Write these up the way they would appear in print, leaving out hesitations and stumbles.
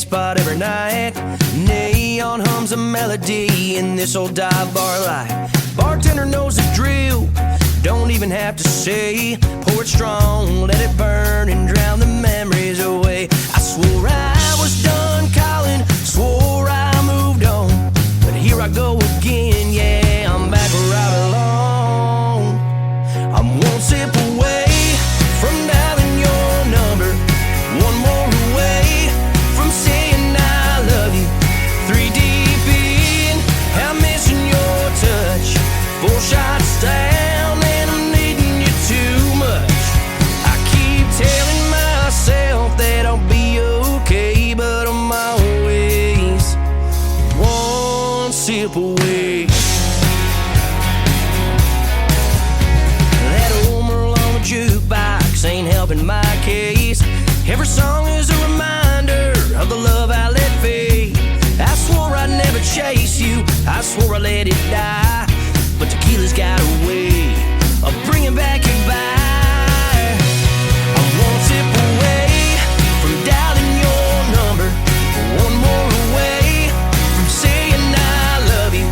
spot every night. Neon hums a melody in this old dive bar light. Bartender knows the drill, don't even have to say. Pour it strong, let it burn and drown the memories away. I swore I was done calling, swore I moved on, but here I go again, yeah, I'm back where I belong. I'm one sip away from dialing your number, one more away from saying I love you. 3 deep in, I'm missing your touch. 4 shots down and I'm needing you too much. I keep telling myself that I'll be okay, but I'm always one sip away. That old Merle on the jukebox ain't helping my case. Every song is a reminder of the love I let fade. I swore I'd never chase you, I swore I let it die, but tequila's got a way of bringing back your vibe. I'm one sip away from dialing your number, one more away from saying I love you.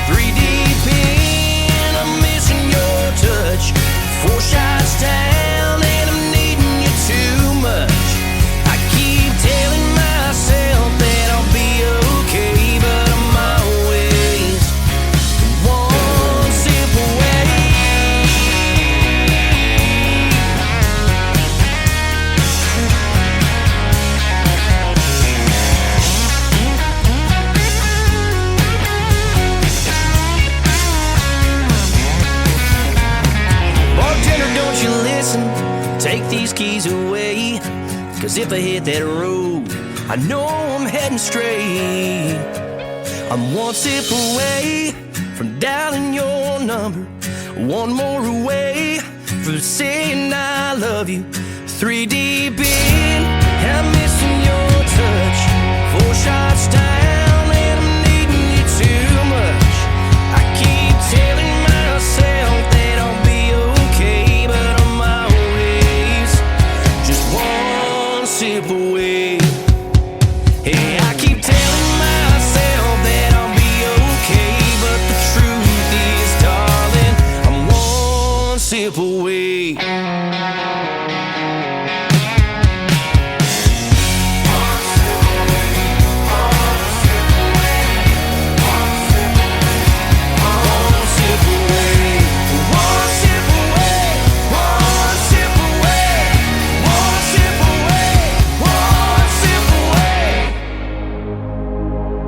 3 deep in, I'm missing your touch. 4 shots down and I'm needing you too much. I keep telling myself that I'll be okay, but I'm always one sip away. Bartender, don't you listen, take these keys away, 'cause if I hit that road, I know I'm heading straight. I'm one sip away from dialing your number, one more away from saying I love you. 3 deep in, I'm missing your touch. 4 shots down and I'm needing you too much. I keep telling myself that I'll be okay, but I'm always just one sip away. Hey, I keep telling myself that I'll be okay, but the truth is, darling, I'm one sip away.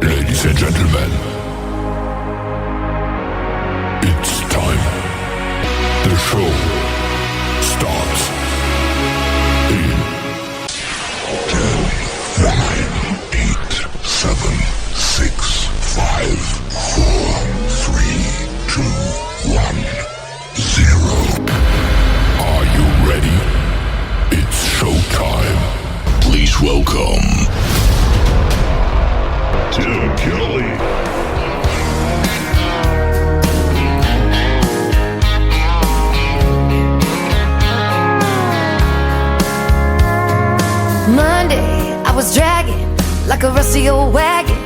Ladies and gentlemen, it's time. The show starts in 10, 9, 8, 7, 6, 5, 4, 3, 2, 1, 0. Are you ready? It's showtime. Please welcome Tim Kelly. Monday, I was dragging like a rusty old wagon.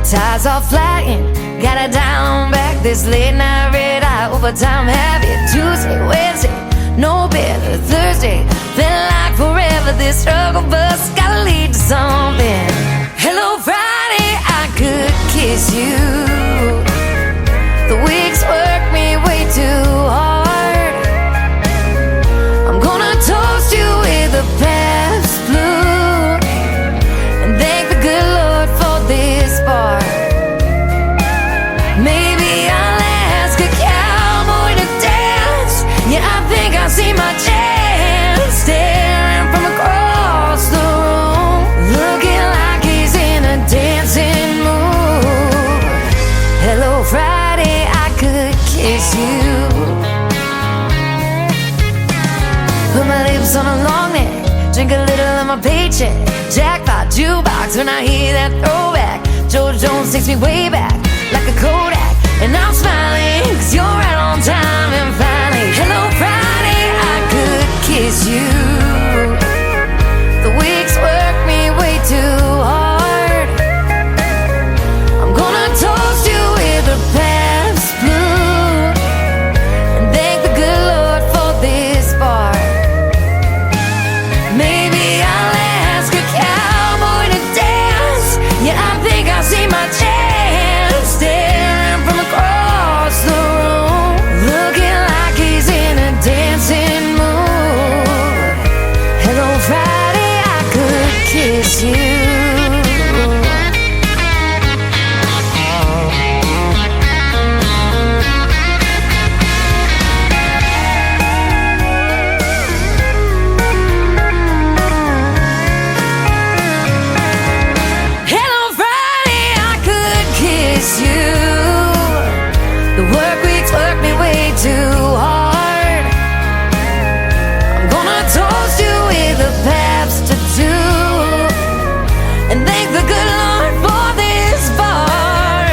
Tires all flying, got it down back. This late night red eye overtime habit. Tuesday, Wednesday, no better. Thursday, felt like forever. This struggle bus gotta lead to something. Hello Friday, I could kiss you. The weeks work me way too hard. I'm gonna toast you with a past blue and thank the good Lord for this bar. Maybe I'll ask a cowboy to dance. Yeah, I think I see my chance. Staring from across the room, looking like he's in a dancing mood. Hello Friday, I could kiss you. Put my lips on a long neck, drink a little of my paycheck. Jackpot jukebox when I hear that throwback. George Jones takes me way back like a Kodak, and I'm smiling 'cause you're right on time. And finally, hello Friday, I could kiss you. The weeks work me way too hard. thank the good Lord for this bar.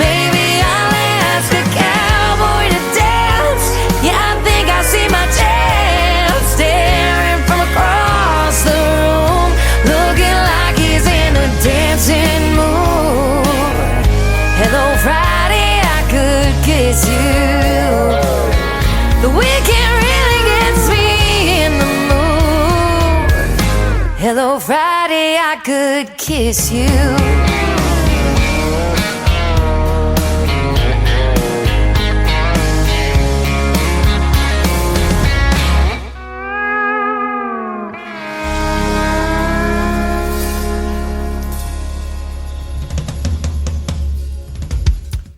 Maybe I'll ask a cowboy to dance. Yeah, I think I see my chance, staring from across the room, looking like he's in a dancing mood. Hello, Friday, I could kiss you. The weekend really gets me in the mood. Hello, Friday, I could kiss you.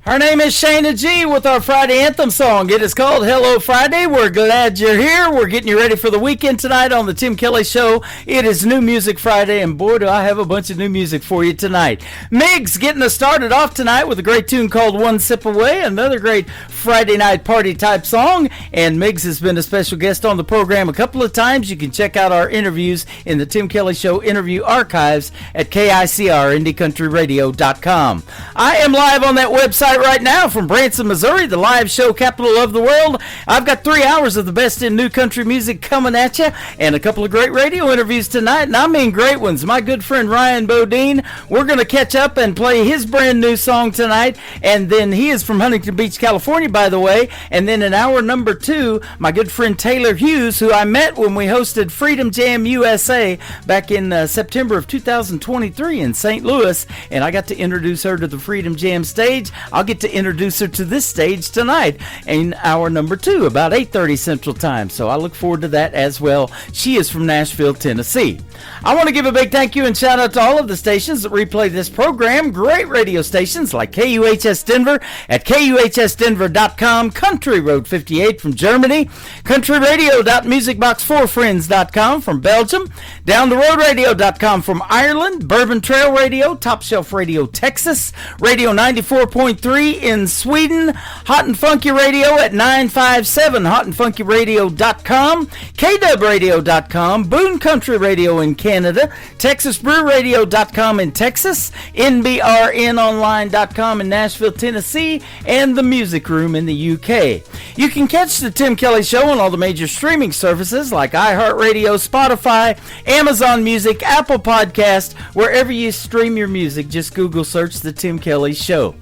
Her name is Shayna G with our Friday anthem song. It is called Hello Friday. We're glad you're here. We're getting you ready for the weekend tonight on the Tim Kelly Show. It is New Music Friday, and boy, do I have a bunch of new music for you tonight. Migs getting us started off tonight with a great tune called One Sip Away, another great Friday night party type song. And Migs has been a special guest on the program a couple of times. You can check out our interviews in the Tim Kelly Show interview archives at KICR-IndieCountryRadio.com. I am live on that website right now from Branson, Missouri, the live show capital of the world. I've got 3 hours of the best in new country music coming at you, and a couple of great radio interviews tonight, and I mean great ones. My good friend Ryan Bodine, we're going to catch up and play his brand new song tonight, and then he is from Huntington Beach, California, by the way. And then in hour number 2, my good friend Taylor Hughes, who I met when we hosted Freedom Jam USA back in September of 2023 in St. Louis, and I got to introduce her to the Freedom Jam stage. I'll get to introduce her to this stage tonight in hour number 2, about 8:30 Central Time. So I look forward to that as well. She is from Nashville, Tennessee. I want to give a big thank you and shout out to all of the stations that replay this program. Great radio stations like KUHS Denver at KUHSdenver.com, Country Road 58 from Germany, countryradio.musicbox4friends.com from Belgium, downtheroadradio.com from Ireland, Bourbon Trail Radio, Top Shelf Radio Texas, Radio 94.3 in Sweden, Hot and Funky Radio at 957, hotandfunkyradio.com, KWradio.com, Boone Country Radio in Canada, TexasBrewRadio.com in Texas, NBRNonline.com in Nashville, Tennessee, and The Music Room in the UK. You can catch the Tim Kelly Show on all the major streaming services like iHeartRadio, Spotify, Amazon Music, Apple Podcast, wherever you stream your music. Just Google search The Tim Kelly Show.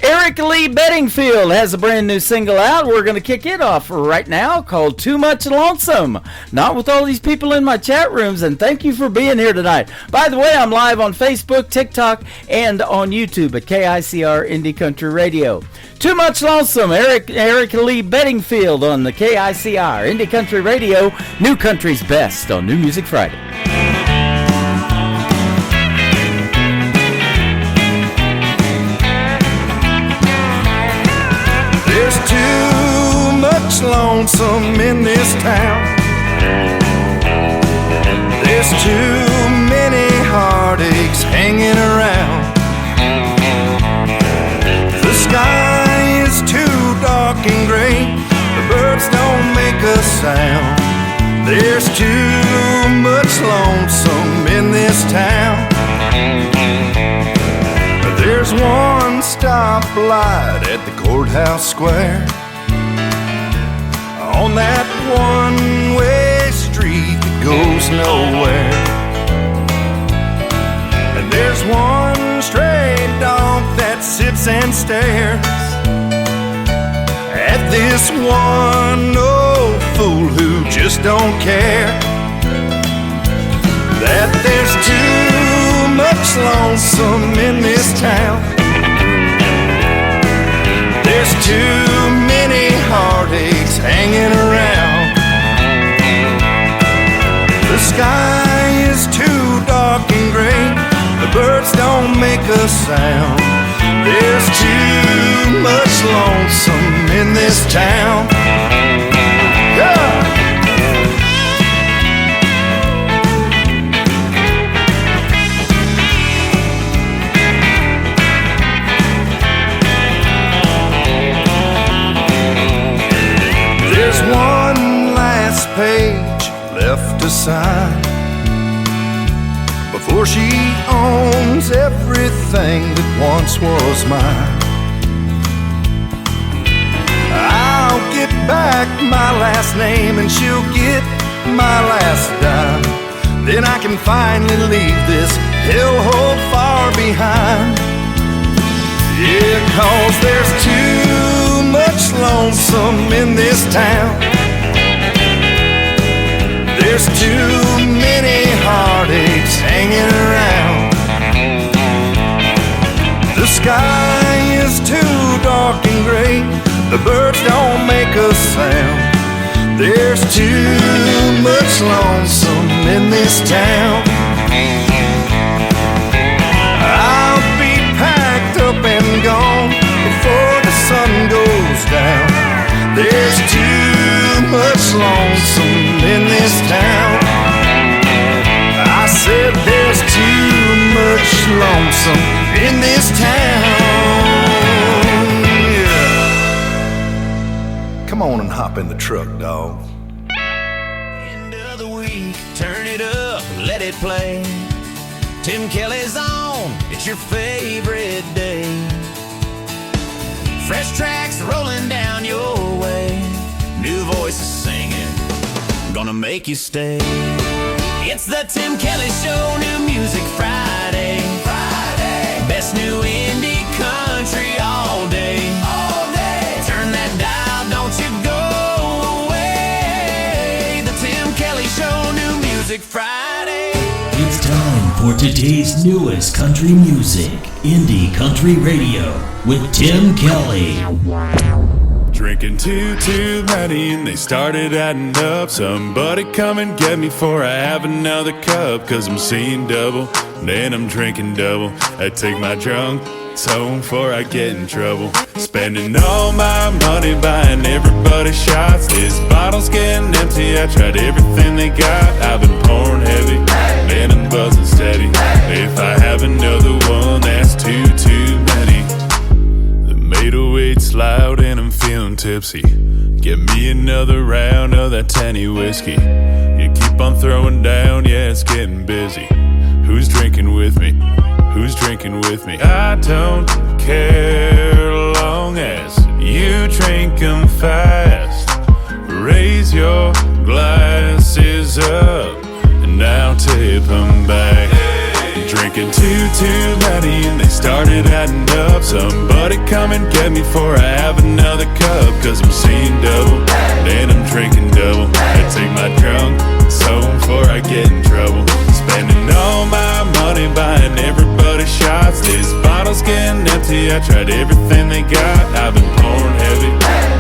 Eric Lee Bedingfield has a brand new single out. We're going to kick it off right now called Too Much Lonesome. Not with all these people in my chat rooms, and thank you for being here tonight. By the way, I'm live on Facebook, TikTok, and on YouTube at KICR Indie Country Radio. Too Much Lonesome, Eric Lee Bedingfield on the KICR Indie Country Radio, New Country's Best on New Music Friday. There's too much lonesome in this town. There's too many heartaches hanging around. The sky is too dark and gray. The birds don't make a sound. There's too much lonesome in this town. There's one stoplight at the courthouse square. On that one-way street that goes nowhere. And there's one stray dog that sits and stares at this one old fool who just don't care. That there's too much lonesome in this town. There's too many heartaches hanging around. The sky is too dark and gray. The birds don't make a sound. There's too much lonesome in this town. Yeah. There's one last page left to sign before she owns everything that once was mine. I'll get back my last name and she'll get my last dime. Then I can finally leave this hellhole far behind. Yeah, 'cause there's too much lonesome in this town. There's too many heartaches hanging around. The sky is too dark and gray. The birds don't make a sound. There's too much lonesome in this town. I'll be packed up and gone before the sun goes down. There's too much lonesome in this town. I said there's too much lonesome in this town. Yeah. Come on and hop in the truck, dog. End of the week, turn it up, let it play. Tim Kelly's on, it's your favorite day. Fresh tracks rolling down your way. New voices singing, gonna make you stay. It's the Tim Kelly Show, New Music Friday. Best new indie country all day. Turn that dial, don't you go away. The Tim Kelly Show, New Music Friday. It's time for today's newest country music, Indie Country Radio, with Tim Kelly. Drinking too many and they started adding up. Somebody come and get me before I have another cup. 'Cause I'm seeing double, then I'm drinking double. I take my drunk home before I get in trouble. Spending all my money buying everybody shots. This bottle's getting empty, I tried everything they got. I've been pouring heavy, then I'm buzzing steady. If I have another one, that's too many. The 808's loud and I'm feeling tipsy. Get me another round of that Tenney whiskey. You keep on throwing down, yeah, it's getting busy. Who's drinking with me? Who's drinking with me? I don't care long as you drink 'em fast. Raise your glasses up and now tip 'em back. Drinking too many and they started adding up. Somebody come and get me before I have another cup. 'Cause I'm seeing double, then I'm drinking double. I take my drunk home before I get in trouble. Spending all my money buying everybody shots. This bottle's getting empty, I tried everything they got. I've been pouring heavy,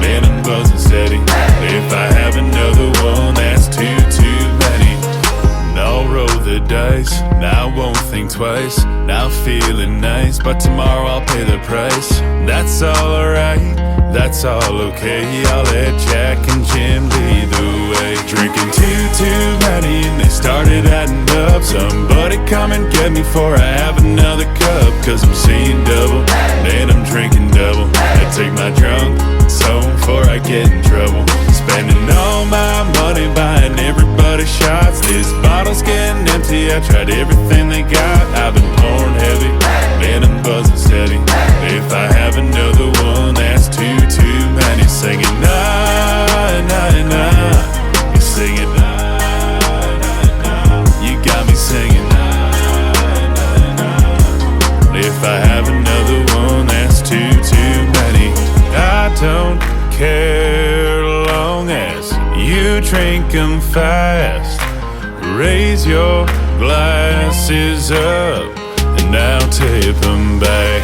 then I'm buzzing steady. If I have another one, that's too many. I'll roll the dice, now I won't think twice. Now feeling nice, but tomorrow I'll pay the price. That's alright, that's all okay. I'll let Jack and Jim lead the way. Drinking too many and they started adding up. Somebody come and get me before I have another cup. 'Cause I'm seeing double, then I'm drinking double. I take my drunk home before I get in trouble. Spending all my money buying everybody shots. This bottle's getting empty, I tried everything they got. I've been pouring heavy, then I'm buzzing steady. If I have another one, that's too many. Singing nah, nah, nah. You're singing nah, nah, nah. You got me singing nah, nah, nah. If I have another one, that's too many. I don't care long as you drink 'em fast. Raise your glasses up and now tip 'em back.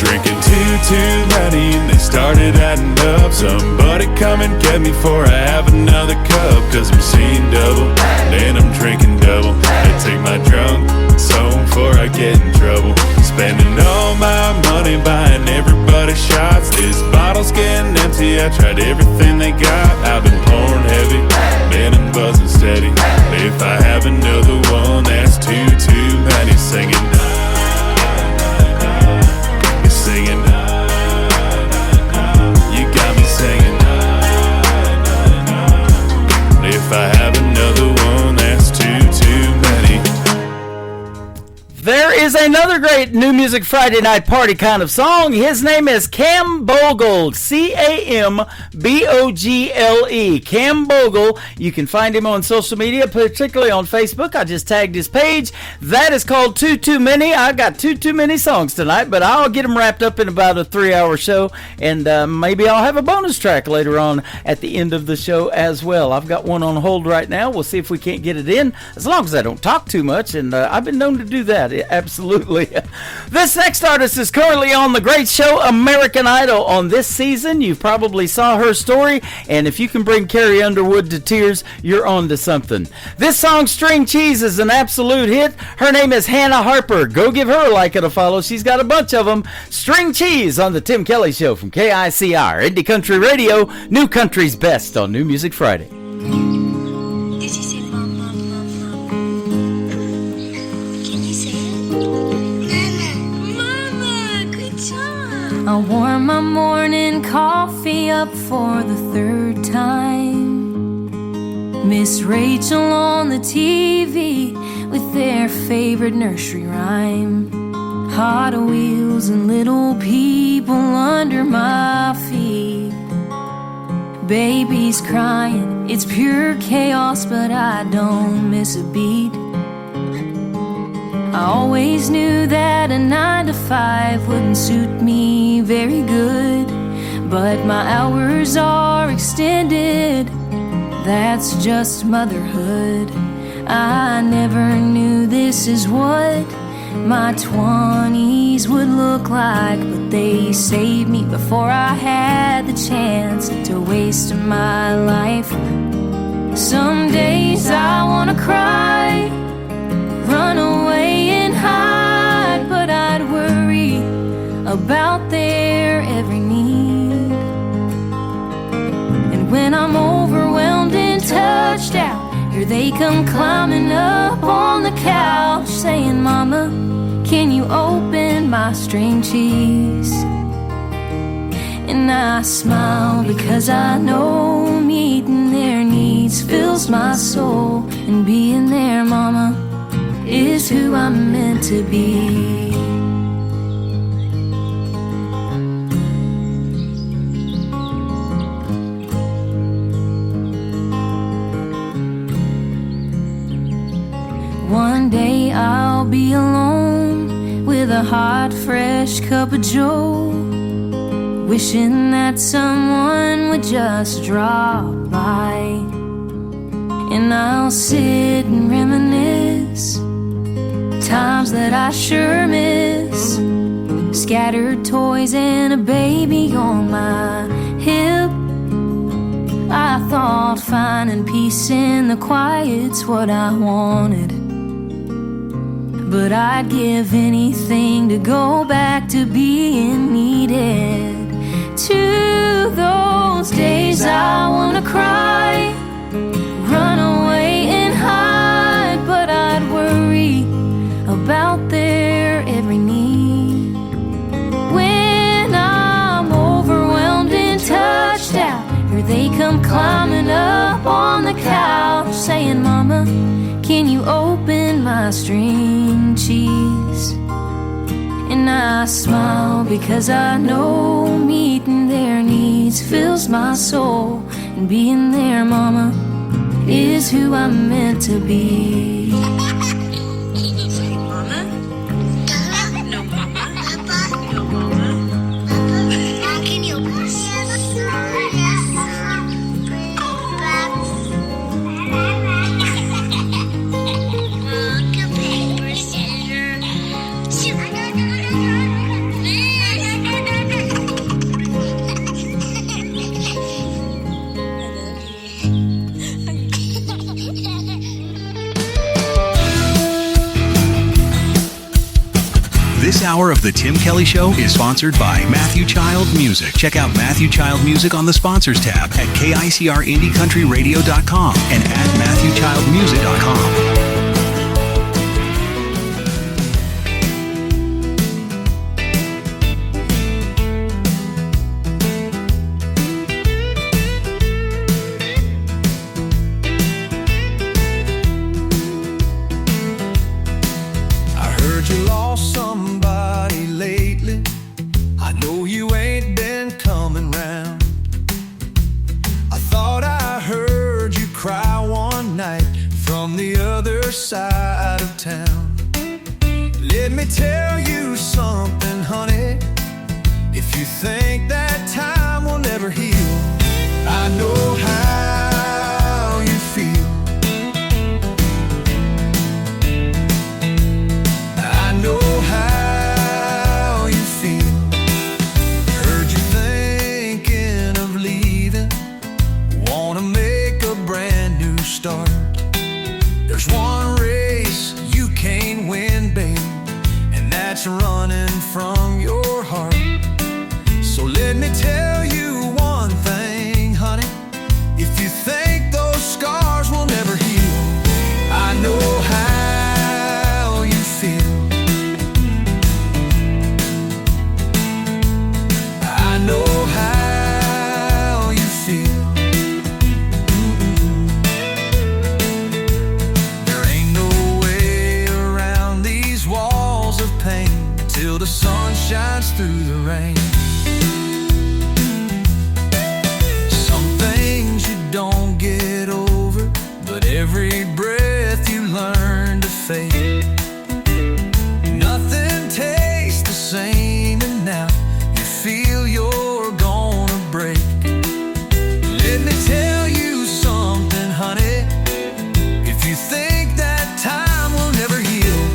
Drinking too many and they started adding up. Somebody come and get me before I have another cup. 'Cause I'm seeing double, then I'm drinking double. I take my drunk home before I get in trouble. Spending all my money buying everybody shots. This bottle's getting empty, I tried everything they got. I've been pouring heavy, then I'm buzzing steady. If I have another one, that's too many. Singing nah, nah, nah. You're singing nah, nah, nah. You got me singing nah, nah, nah. If I have another one, that's too many. There is another great New Music Friday night party kind of song. His name is Cam Bogle, C-A-M-B-O-G-L-E. Cam Bogle. You can find him on social media, particularly on Facebook. I just tagged his page. That is called Too Many. I got too many songs tonight, but I'll get them wrapped up in about a 3-hour show, and maybe I'll have a bonus track later on at the end of the show as well. I've got one on hold right now. We'll see if we can't get it in, as long as I don't talk too much, and I've been known to do that. Absolutely. This next artist is currently on the great show American Idol on this season. You probably saw her story, and if you can bring Carrie Underwood to tears, you're on to something. This song, String Cheese, is an absolute hit. Her name is Hannah Harper. Go give her a like and a follow. She's got a bunch of them. String Cheese on the Tim Kelly Show from KICR, Indie Country Radio, New Country's best on New Music Friday. I warm my morning coffee up for the third time. Miss Rachel on the TV with their favorite nursery rhyme. Hot Wheels and little people under my feet. Babies crying, it's pure chaos, but I don't miss a beat. I always knew that a 9 to 5 wouldn't suit me very good, but my hours are extended, that's just motherhood. I never knew this is what my 20s would look like, but they saved me before I had the chance to waste my life. Some days I wanna cry, run away and hide, but I'd worry about their every need. And when I'm overwhelmed and touched out, here they come climbing up on the couch, saying, Mama, can you open my string cheese? And I smile because I know meeting their needs fills my soul, and being their mama is who I'm meant to be. One day I'll be alone with a hot, fresh cup of joe, wishing that someone would just drop by, and I'll sit and reminisce times that I sure miss. Scattered toys and a baby on my hip. I thought finding peace in the quiet's what I wanted, but I'd give anything to go back to being needed. To those days I wanna cry, run away and hide, but I'd worry about their every need. When I'm overwhelmed and touched out, here they come climbing up on the couch, saying, Mama, can you open my string cheese? And I smile because I know meeting their needs fills my soul, and being their mama is who I'm meant to be. This hour of The Tim Kelly Show is sponsored by Matthew Child Music. Check out Matthew Child Music on the Sponsors tab at KICRIndieCountryRadio.com and at MatthewChildMusic.com. Heard you me tell you something, honey. If you think that time will never heal, I know how you feel. I know how you feel. Heard you thinking of leaving, wanna make a brand new start. There's one race you can't win, babe, and that's running from your heart. So let me tell you one thing, honey. If you think those scars will never heal, I know how you feel. I know how you feel. There ain't no way around these walls of pain till the sun shines through the rain. Don't get over, but every breath you learn to fade. Nothing tastes the same, and now you feel you're gonna break. Let me tell you something, honey. If you think that time will never heal,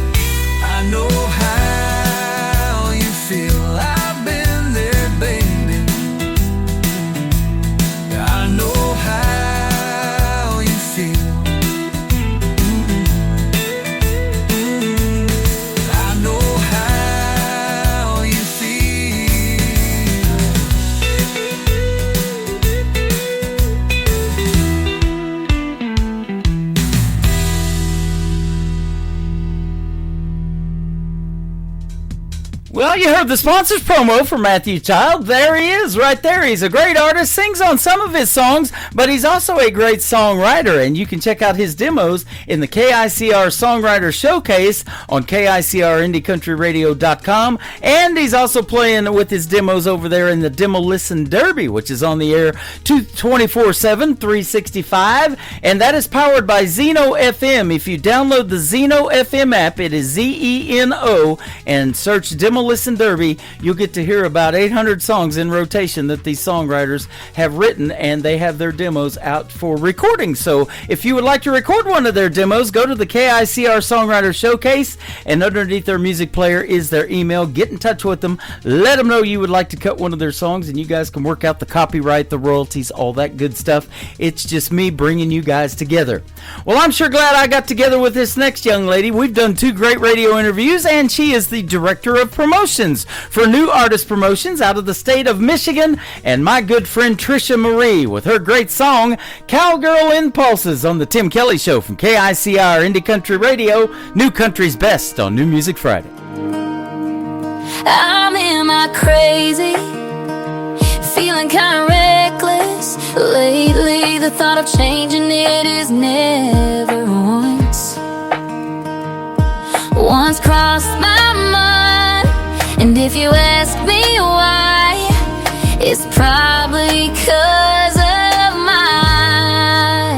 I know how you feel. I've been there, baby. I know how you feel. I know how you feel. Well, you heard the sponsors promo for Matthew Child. There he is, right there. He's a great artist, sings on some of his songs, but he's also a great songwriter, and you can check out his demos in the KICR Songwriter Showcase on KICRIndieCountryRadio.com, and he's also playing with his demos over there in the Demo Listen Derby, which is on the air 24/7, 365, and that is powered by Zeno FM. If you download the Zeno FM app, it is ZENO, and search Demo Listen Derby, you'll get to hear about 800 songs in rotation that these songwriters have written, and they have their demos out for recording. So if you would like to record one of their demos, go to the KICR Songwriter Showcase, and underneath their music player is their email. Get in touch with them, let them know you would like to cut one of their songs, and you guys can work out the copyright, the royalties, all that good stuff. It's just me bringing you guys together. Well, I'm sure glad I got together with this next young lady. We've done 2 great radio interviews, and she is the director of promotions for New Artist Promotions out of the state of Michigan, and my good friend Trisha Marie with her great song Cowgirl Impulses on the Tim Kelly Show from KICR Indie Country Radio, New Country's Best on New Music Friday. I'm in my crazy, feeling kind of reckless lately. The thought of changing it is never once crossed my mind. And if you ask me why, it's probably 'cause of my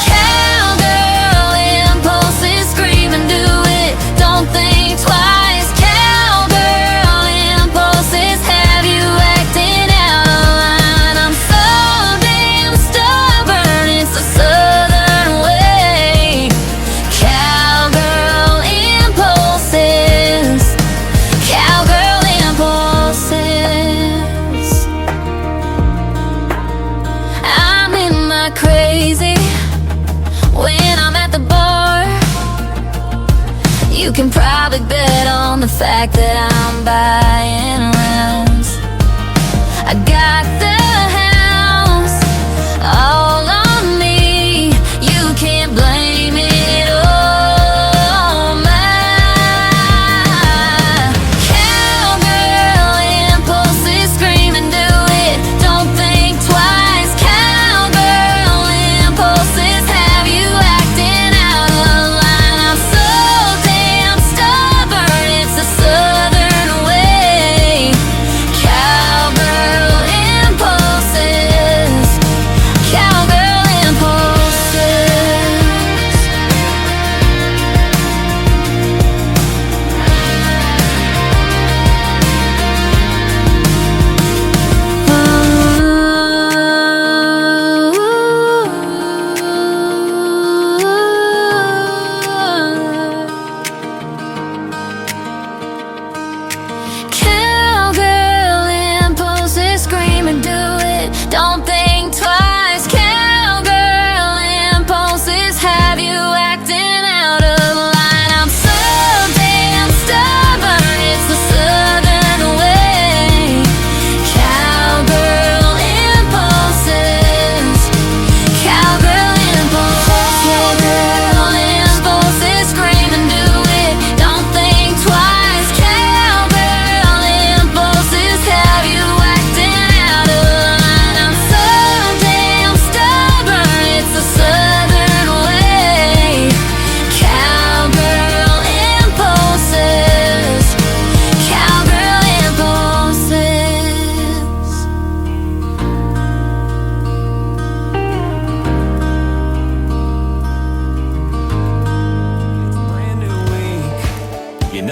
cowgirl impulses. Scream and do it, don't think twice. Cowgirl impulses have you acting out of line. I'm so damn stubborn, it's a southern way. Cowgirl impulses. Cowgirl impulses. I'm in my crazy when I'm at the bar. You can probably bet on the fact that I'm buying rounds. I got the house all on me. You can't blame it on my cowgirl impulses. Scream and do it, don't think twice. Cowgirl impulses have you acting out of line. I'm so damn stubborn, it's a southern way.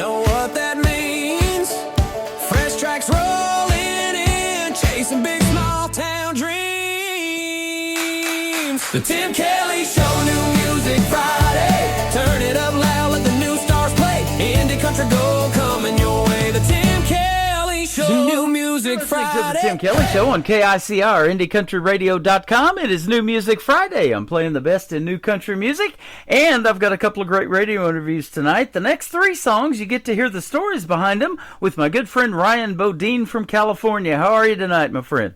know what that means. Fresh tracks rolling in, chasing big small town dreams. The Tim Kelly Show, new music Friday. Turn it up loud, let the new stars play. Indie country gold coming your way. The Tim Kelly Show, new music Friday. To the Tim Kelly Show on KICR, IndieCountryRadio.com. It is New Music Friday. I'm playing the best in new country music, and I've got a couple of great radio interviews tonight. The next three songs, you get to hear the stories behind them with my good friend Ryan Bodine from California. How are you tonight, my friend?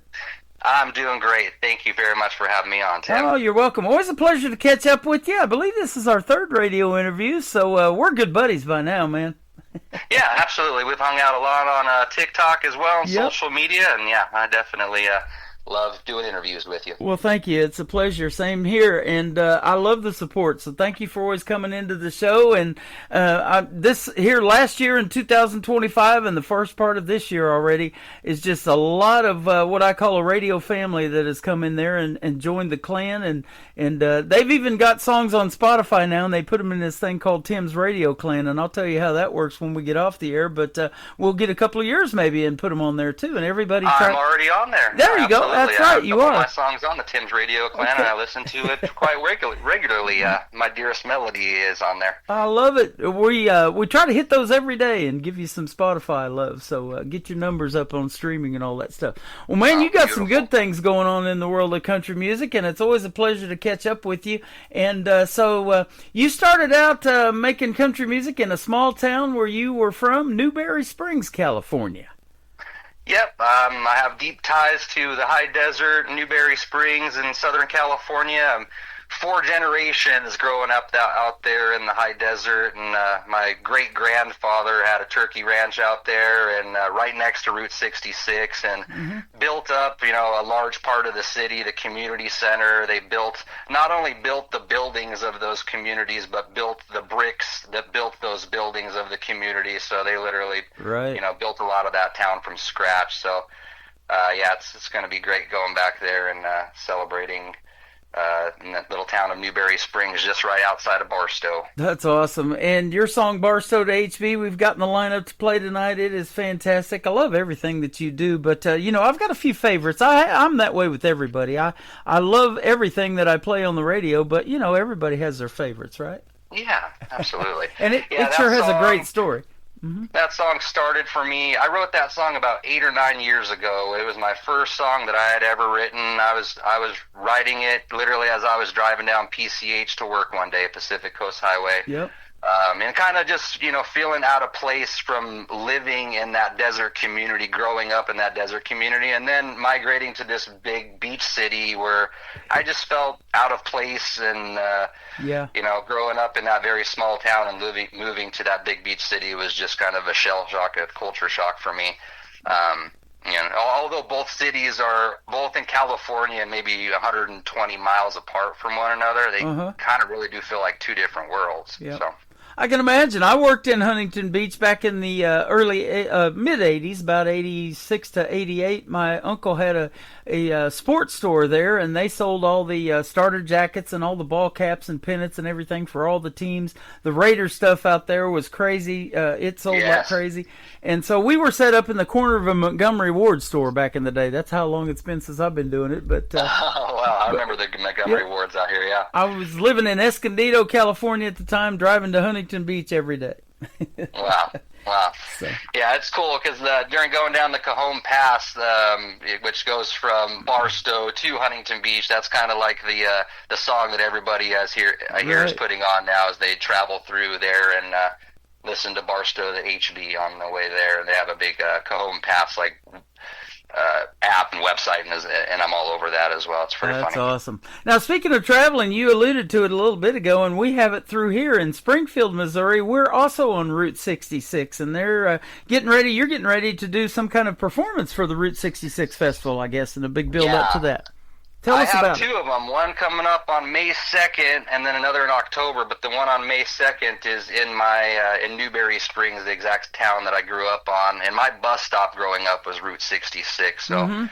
I'm doing great. Thank you very much for having me on, Tim. Oh, you're welcome. Always a pleasure to catch up with you. I believe this is our third radio interview, so we're good buddies by now, man. Yeah, absolutely. We've hung out a lot on TikTok as well, and social media, and yeah, I definitely love doing interviews with you. Well, thank you. It's a pleasure. Same here, and I love the support. So thank you for always coming into the show. And this here last year in 2025, and the first part of this year already is just a lot of what I call a radio family that has come in there and joined the clan, and they've even got songs on Spotify now, and they put them in this thing called Tim's Radio Clan. And I'll tell you how that works when we get off the air. But we'll get a couple of years maybe and put them on there too. And everybody, I'm already on there. There you go. That's right, you are. My songs on the Tim's Radio Clan, and I listen to it quite regularly. My Dearest Melody is on there. I love it. We try to hit those every day and give you some Spotify love. So get your numbers up on streaming and all that stuff. Well, man, you got beautiful. Some good things going on in the world of country music, and it's always a pleasure to catch up with you. And so you started out making country music in a small town where you were from, Newberry Springs, California. Yep, I have deep ties to the high desert, Newberry Springs in Southern California. 4 generations growing up out there in the high desert, and my great-grandfather had a turkey ranch out there and right next to Route 66, and built up, a large part of the city, the community center. They not only built the buildings of those communities, but built the bricks that built those buildings of the community. So they literally, built a lot of that town from scratch. So, it's going to be great going back there and celebrating in that little town of Newberry Springs, just right outside of Barstow. That's awesome. And your song Barstow to HB, we've got in the lineup to play tonight. It is fantastic. I love everything that you do, but I've got a few favorites. I'm that way with everybody. I love everything that I play on the radio, but everybody has their favorites, right? Yeah, absolutely. And it sure has a great story. Mm-hmm. That song started for me. I wrote that song about 8 or 9 years ago. It was my first song that I had ever written. I was writing it literally as I was driving down PCH to work one day, Pacific Coast Highway. Yep. And kind of just, feeling out of place from living in that desert community, growing up in that desert community, and then migrating to this big beach city where I just felt out of place and, growing up in that very small town and moving to that big beach city was just kind of a shell shock, a culture shock for me. Although both cities are both in California and maybe 120 miles apart from one another, they kind of really do feel like two different worlds. Yep. So. I can imagine. I worked in Huntington Beach back in the early mid-'80s, about 86 to 88. My uncle had a sports store there, and they sold all the starter jackets and all the ball caps and pennants and everything for all the teams. The Raiders stuff out there was crazy. It sold like crazy. And so we were set up in the corner of a Montgomery Ward store back in the day. That's how long it's been since I've been doing it. But I remember the Montgomery Wards out here, yeah. I was living in Escondido, California at the time, driving to Huntington Beach every day. Wow. So. Yeah, it's cool because during going down the Cajon Pass, which goes from Barstow to Huntington Beach, that's kind of like the song that everybody here is putting on now as they travel through there and listen to Barstow to HB on the way there. And they have a big Cajon Pass app and website, and I'm all over that as well. It's pretty funny. That's awesome. Now, speaking of traveling, you alluded to it a little bit ago, and we have it through here in Springfield, Missouri. We're also on Route 66, and they're you're getting ready to do some kind of performance for the Route 66 Festival, I guess, and a big build up to that. Tell us about it. I have two of them. One coming up on May 2nd, and then another in October. But the one on May 2nd is in Newberry Springs, the exact town that I grew up on. And my bus stop growing up was Route 66. So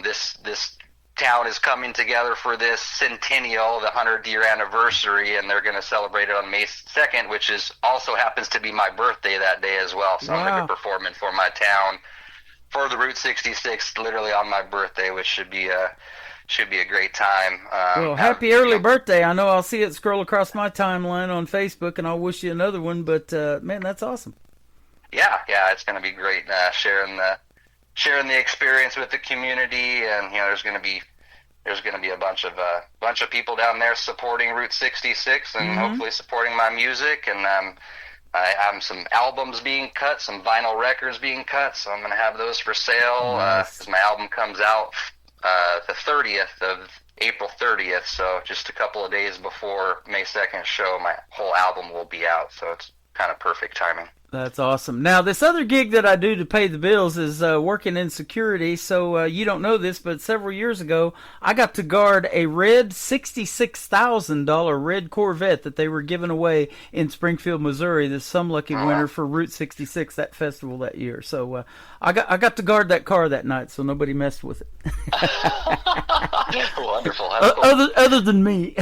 this town is coming together for this centennial, the 100-year anniversary, and they're going to celebrate it on May 2nd, which is also happens to be my birthday that day as well. So I'm going to be performing for my town for the Route 66 literally on my birthday, which should be a great time. Well, happy early birthday. I know I'll see it scroll across my timeline on Facebook, and I'll wish you another one, but man, that's awesome. Yeah, it's going to be great sharing the experience with the community, and there's going to be a bunch of people down there supporting Route 66 and hopefully supporting my music, and I have some albums being cut, some vinyl records being cut, so I'm going to have those for sale. As my album comes out the 30th of April 30th, so just a couple of days before May 2nd show, my whole album will be out, so it's kind of perfect timing. That's awesome. Now, this other gig that I do to pay the bills is working in security, so you don't know this, but several years ago, I got to guard a red $66,000 red Corvette that they were giving away in Springfield, Missouri, this Some Lucky winner for Route 66, that festival that year. So I got to guard that car that night, so nobody messed with it. Wonderful. Other than me.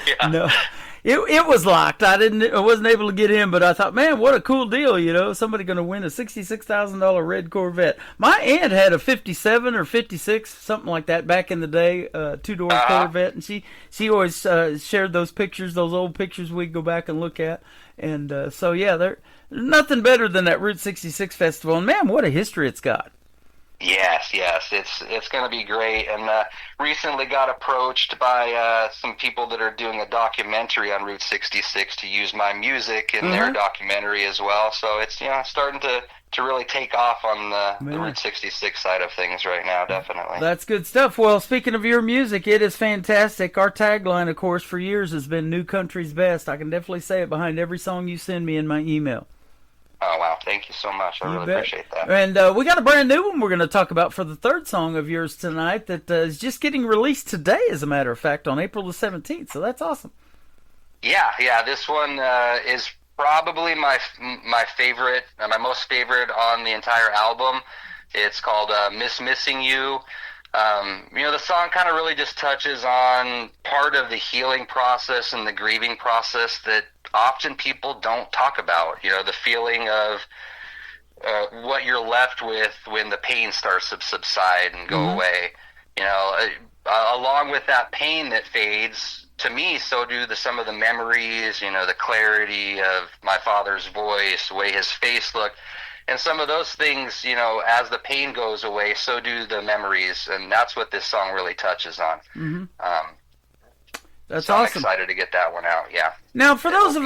Yeah. No. It was locked. I wasn't able to get in, but I thought, man, what a cool deal, somebody going to win a $66,000 red Corvette. My aunt had a 57 or 56, something like that back in the day, two-door Corvette, and she always shared those pictures, those old pictures we'd go back and look at. And so, yeah, there's nothing better than that Route 66 festival. And, man, what a history it's got. Yes, it's going to be great, and recently got approached by some people that are doing a documentary on Route 66 to use my music in their documentary as well. So it's starting to really take off on the Route 66 side of things right now, definitely. That's good stuff. Well, speaking of your music, it is fantastic. Our tagline, of course, for years has been New Country's Best. I can definitely say it behind every song you send me in my email. Oh, wow. Thank you so much. I really appreciate that. And we got a brand new one we're going to talk about for the third song of yours tonight that is just getting released today, as a matter of fact, on April the 17th. So that's awesome. Yeah. This one is probably my favorite, my most favorite on the entire album. It's called Missing You. The song kind of really just touches on part of the healing process and the grieving process that often people don't talk about. The feeling of what you're left with when the pain starts to subside and go away. Along with that pain that fades, to me, so do some of the memories, the clarity of my father's voice, the way his face looked. And some of those things, as the pain goes away, so do the memories, and that's what this song really touches on. That's so awesome. I'm excited to get that one out. Yeah. Now, for those of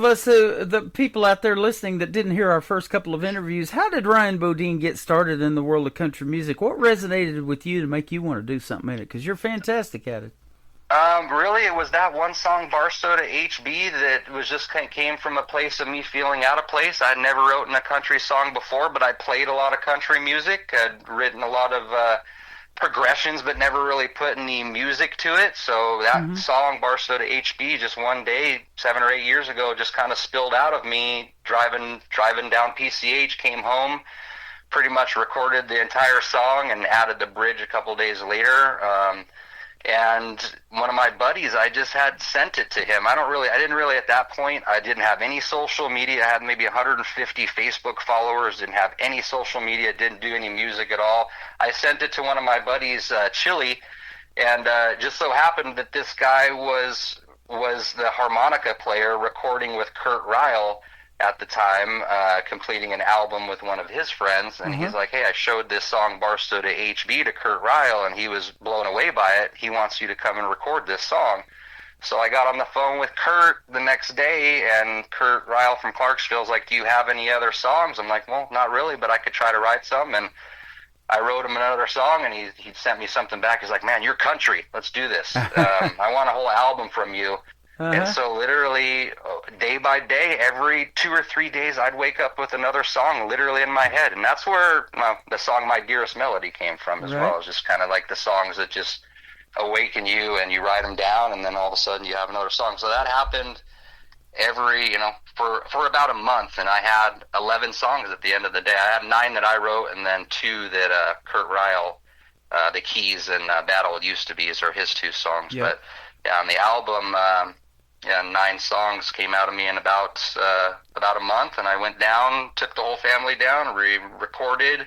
us, the people out there listening that didn't hear our first couple of interviews, how did Ryan Bodine get started in the world of country music? What resonated with you to make you want to do something in it? Because you're fantastic at it. Really, it was that one song, Bar Soda HB, that was just came from a place of me feeling out of place. I'd never written a country song before, but I played a lot of country music. I'd written a lot of progressions, but never really put any music to it. So that song, Bar Soda HB, just one day, 7 or 8 years ago, just kind of spilled out of me driving down PCH, came home, pretty much recorded the entire song and added the bridge a couple days later. And one of my buddies, I just had sent it to him. I didn't really at that point, I didn't have any social media. I had maybe 150 Facebook followers, didn't have any social media, didn't do any music at all. I sent it to one of my buddies, Chili, and just so happened that this guy was the harmonica player recording with Kurt Ryle at the time, completing an album with one of his friends, and he's like, hey, I showed this song Bar Soda HB to Kurt Ryle, and he was blown away by it. He wants you to come and record this song. So I got on the phone with Kurt the next day, and Kurt Ryle from Clarksville was like, do you have any other songs? I'm like, well, not really, but I could try to write some. And I wrote him another song, and he sent me something back. He's like, man, you're country. Let's do this. I want a whole album from you. And so literally day by day, every 2 or 3 days, I'd wake up with another song literally in my head. And that's where the song My Dearest Melody came from as well. It's just kind of like the songs that just awaken you, and you write them down, and then all of a sudden you have another song. So that happened for about a month, and I had 11 songs at the end of the day. I had 9 that I wrote, and then 2 that Kurt Ryle The Keys and Battle It Used to Be are his 2 songs. Yep. But yeah, on the album, 9 songs came out of me in about a month, and I went down, took the whole family down, recorded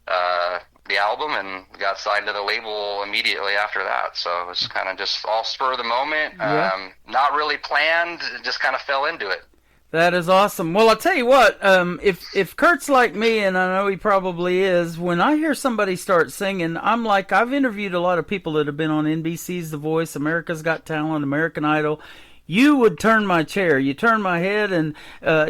the album, and got signed to the label immediately after that. So it was kind of just all spur of the moment, not really planned, just kind of fell into it. That is awesome. Well, I'll tell you what, if Kurt's like me, and I know he probably is, when I hear somebody start singing, I'm like, I've interviewed a lot of people that have been on NBC's The Voice, America's Got Talent, American Idol. You would turn my chair. You turn my head, and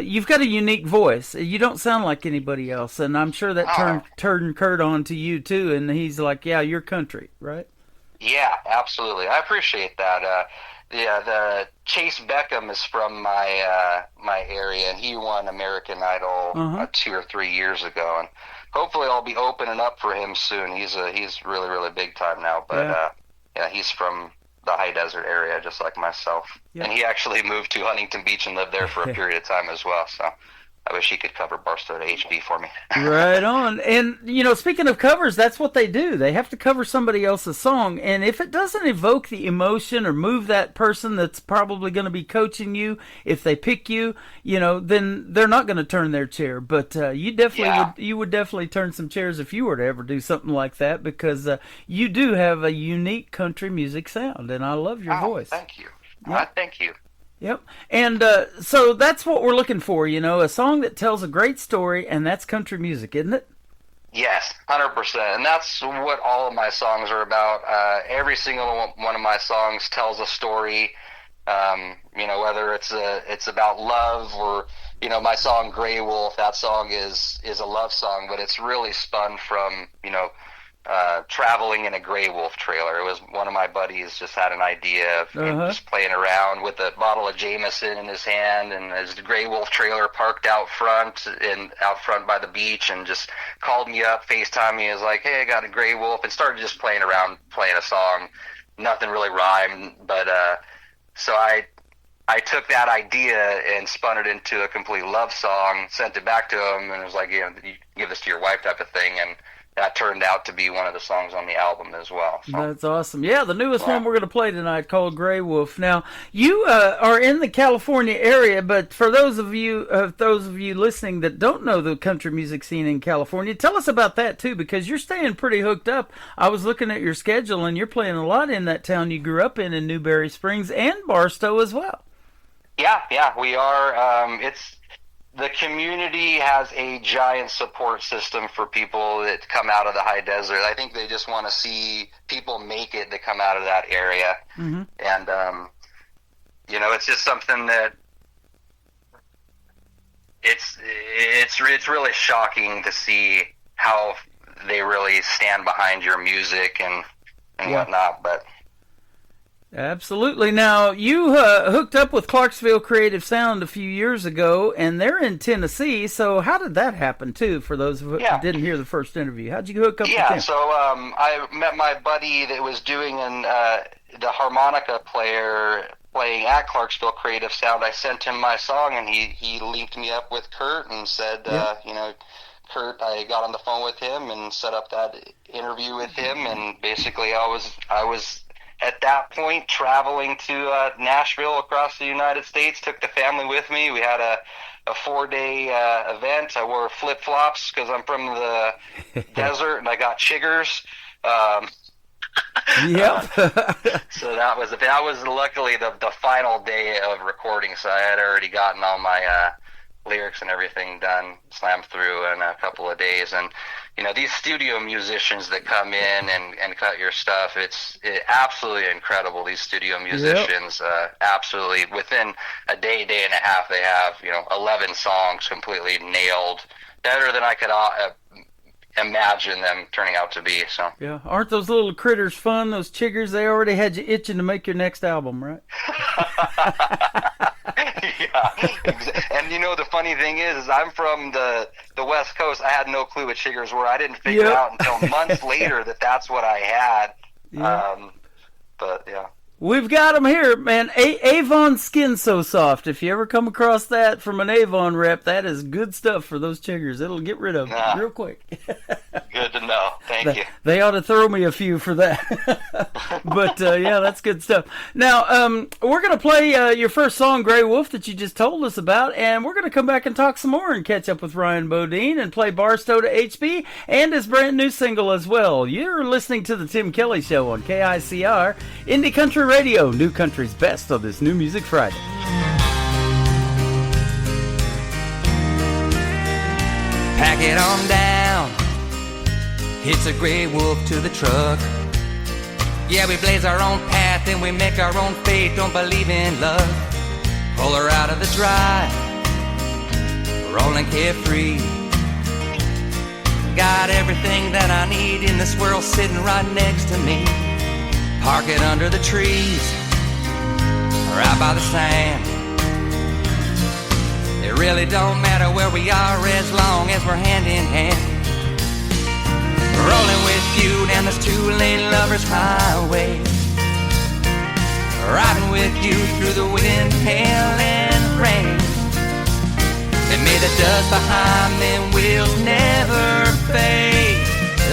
you've got a unique voice. You don't sound like anybody else, and I'm sure that turned Kurt on to you, too, and he's like, yeah, you're country, right? Yeah, absolutely. I appreciate that. The Chase Beckham is from my area, and he won American Idol 2 or 3 years ago, and hopefully I'll be opening up for him soon. He's really, really big time now, but he's from the high desert area, just like myself. Yep. And he actually moved to Huntington Beach and lived there for a period of time as well, so I wish he could cover Barstow to HB for me. Right on. And, speaking of covers, that's what they do. They have to cover somebody else's song. And if it doesn't evoke the emotion or move that person that's probably going to be coaching you, if they pick you, then they're not going to turn their chair. But you would definitely turn some chairs if you were to ever do something like that, because you do have a unique country music sound, and I love your voice. Thank you. Yep. Thank you. Yep. And so that's what we're looking for, a song that tells a great story, and that's country music, isn't it? Yes, 100%. And that's what all of my songs are about. Every single one of my songs tells a story, whether it's about love or, my song Gray Wolf, that song is a love song, but it's really spun from, traveling in a Gray Wolf trailer. It was one of my buddies just had an idea of just playing around with a bottle of Jameson in his hand and his Gray Wolf trailer parked out front by the beach, and just called me up, FaceTime me, is like, hey, I got a Gray Wolf, and started just playing around, playing a song. Nothing really rhymed, but so I took that idea and spun it into a complete love song, sent it back to him, and it was like, you give this to your wife type of thing, and that turned out to be one of the songs on the album as well. So. That's awesome. Yeah, the newest one we're going to play tonight, called Gray Wolf. Now, you are in the California area, but for those of you listening that don't know the country music scene in California, tell us about that too, because you're staying pretty hooked up. I was looking at your schedule, and you're playing a lot in that town you grew up in Newberry Springs and Barstow as well. Yeah, we are. The community has a giant support system for people that come out of the high desert. I think they just want to see people make it that come out of that area. Mm-hmm. And, it's just something that it's really shocking to see how they really stand behind your music and whatnot, but... Absolutely. Now, you hooked up with Clarksville Creative Sound a few years ago, and they're in Tennessee, so how did that happen, too, for those who didn't hear the first interview? How'd you hook up with them? Yeah, so I met my buddy that was doing the harmonica player playing at Clarksville Creative Sound. I sent him my song, and he linked me up with Kurt and said, Kurt, I got on the phone with him and set up that interview with him, and basically I was at that point traveling to Nashville across the United States, took the family with me. We had a 4-day event. I wore flip-flops because I'm from the desert, and I got chiggers. Yep. So that was luckily the final day of recording, so I had already gotten all my lyrics and everything done, slammed through in a couple of days. And these studio musicians that come in and cut your stuff, it's absolutely incredible. These studio musicians, absolutely within a day and a half, they have 11 songs completely nailed, better than I could imagine them turning out to be. So yeah, aren't those little critters fun? Those chiggers, they already had you itching to make your next album, right? Yeah, and the funny thing is I'm from the West Coast. I had no clue what chiggers were. I didn't figure out until months later that's what I had. Yeah. But yeah. We've got them here, man. Avon Skin So Soft. If you ever come across that from an Avon rep, that is good stuff for those chiggers. It'll get rid of them real quick. Good good to know. Thank you. They ought to throw me a few for that. But yeah, that's good stuff. Now, we're going to play your first song, Grey Wolf, that you just told us about, and we're going to come back and talk some more and catch up with Ryan Bodine and play Barstow to HB and his brand new single as well. You're listening to the Tim Kelly Show on KICR, Indie Country Radio, New Country's best on this New Music Friday. Pack it on down. It's a gray wolf to the truck. Yeah, we blaze our own path and we make our own fate. Don't believe in luck. Pull her out of the drive. Rolling carefree. Got everything that I need in this world sitting right next to me. Park it under the trees, right by the sand. It really don't matter where we are as long as we're hand in hand. Rolling with you down this two-lane lover's highway. Riding with you through the wind, hail, and rain. And may the dust behind them wheels never fade,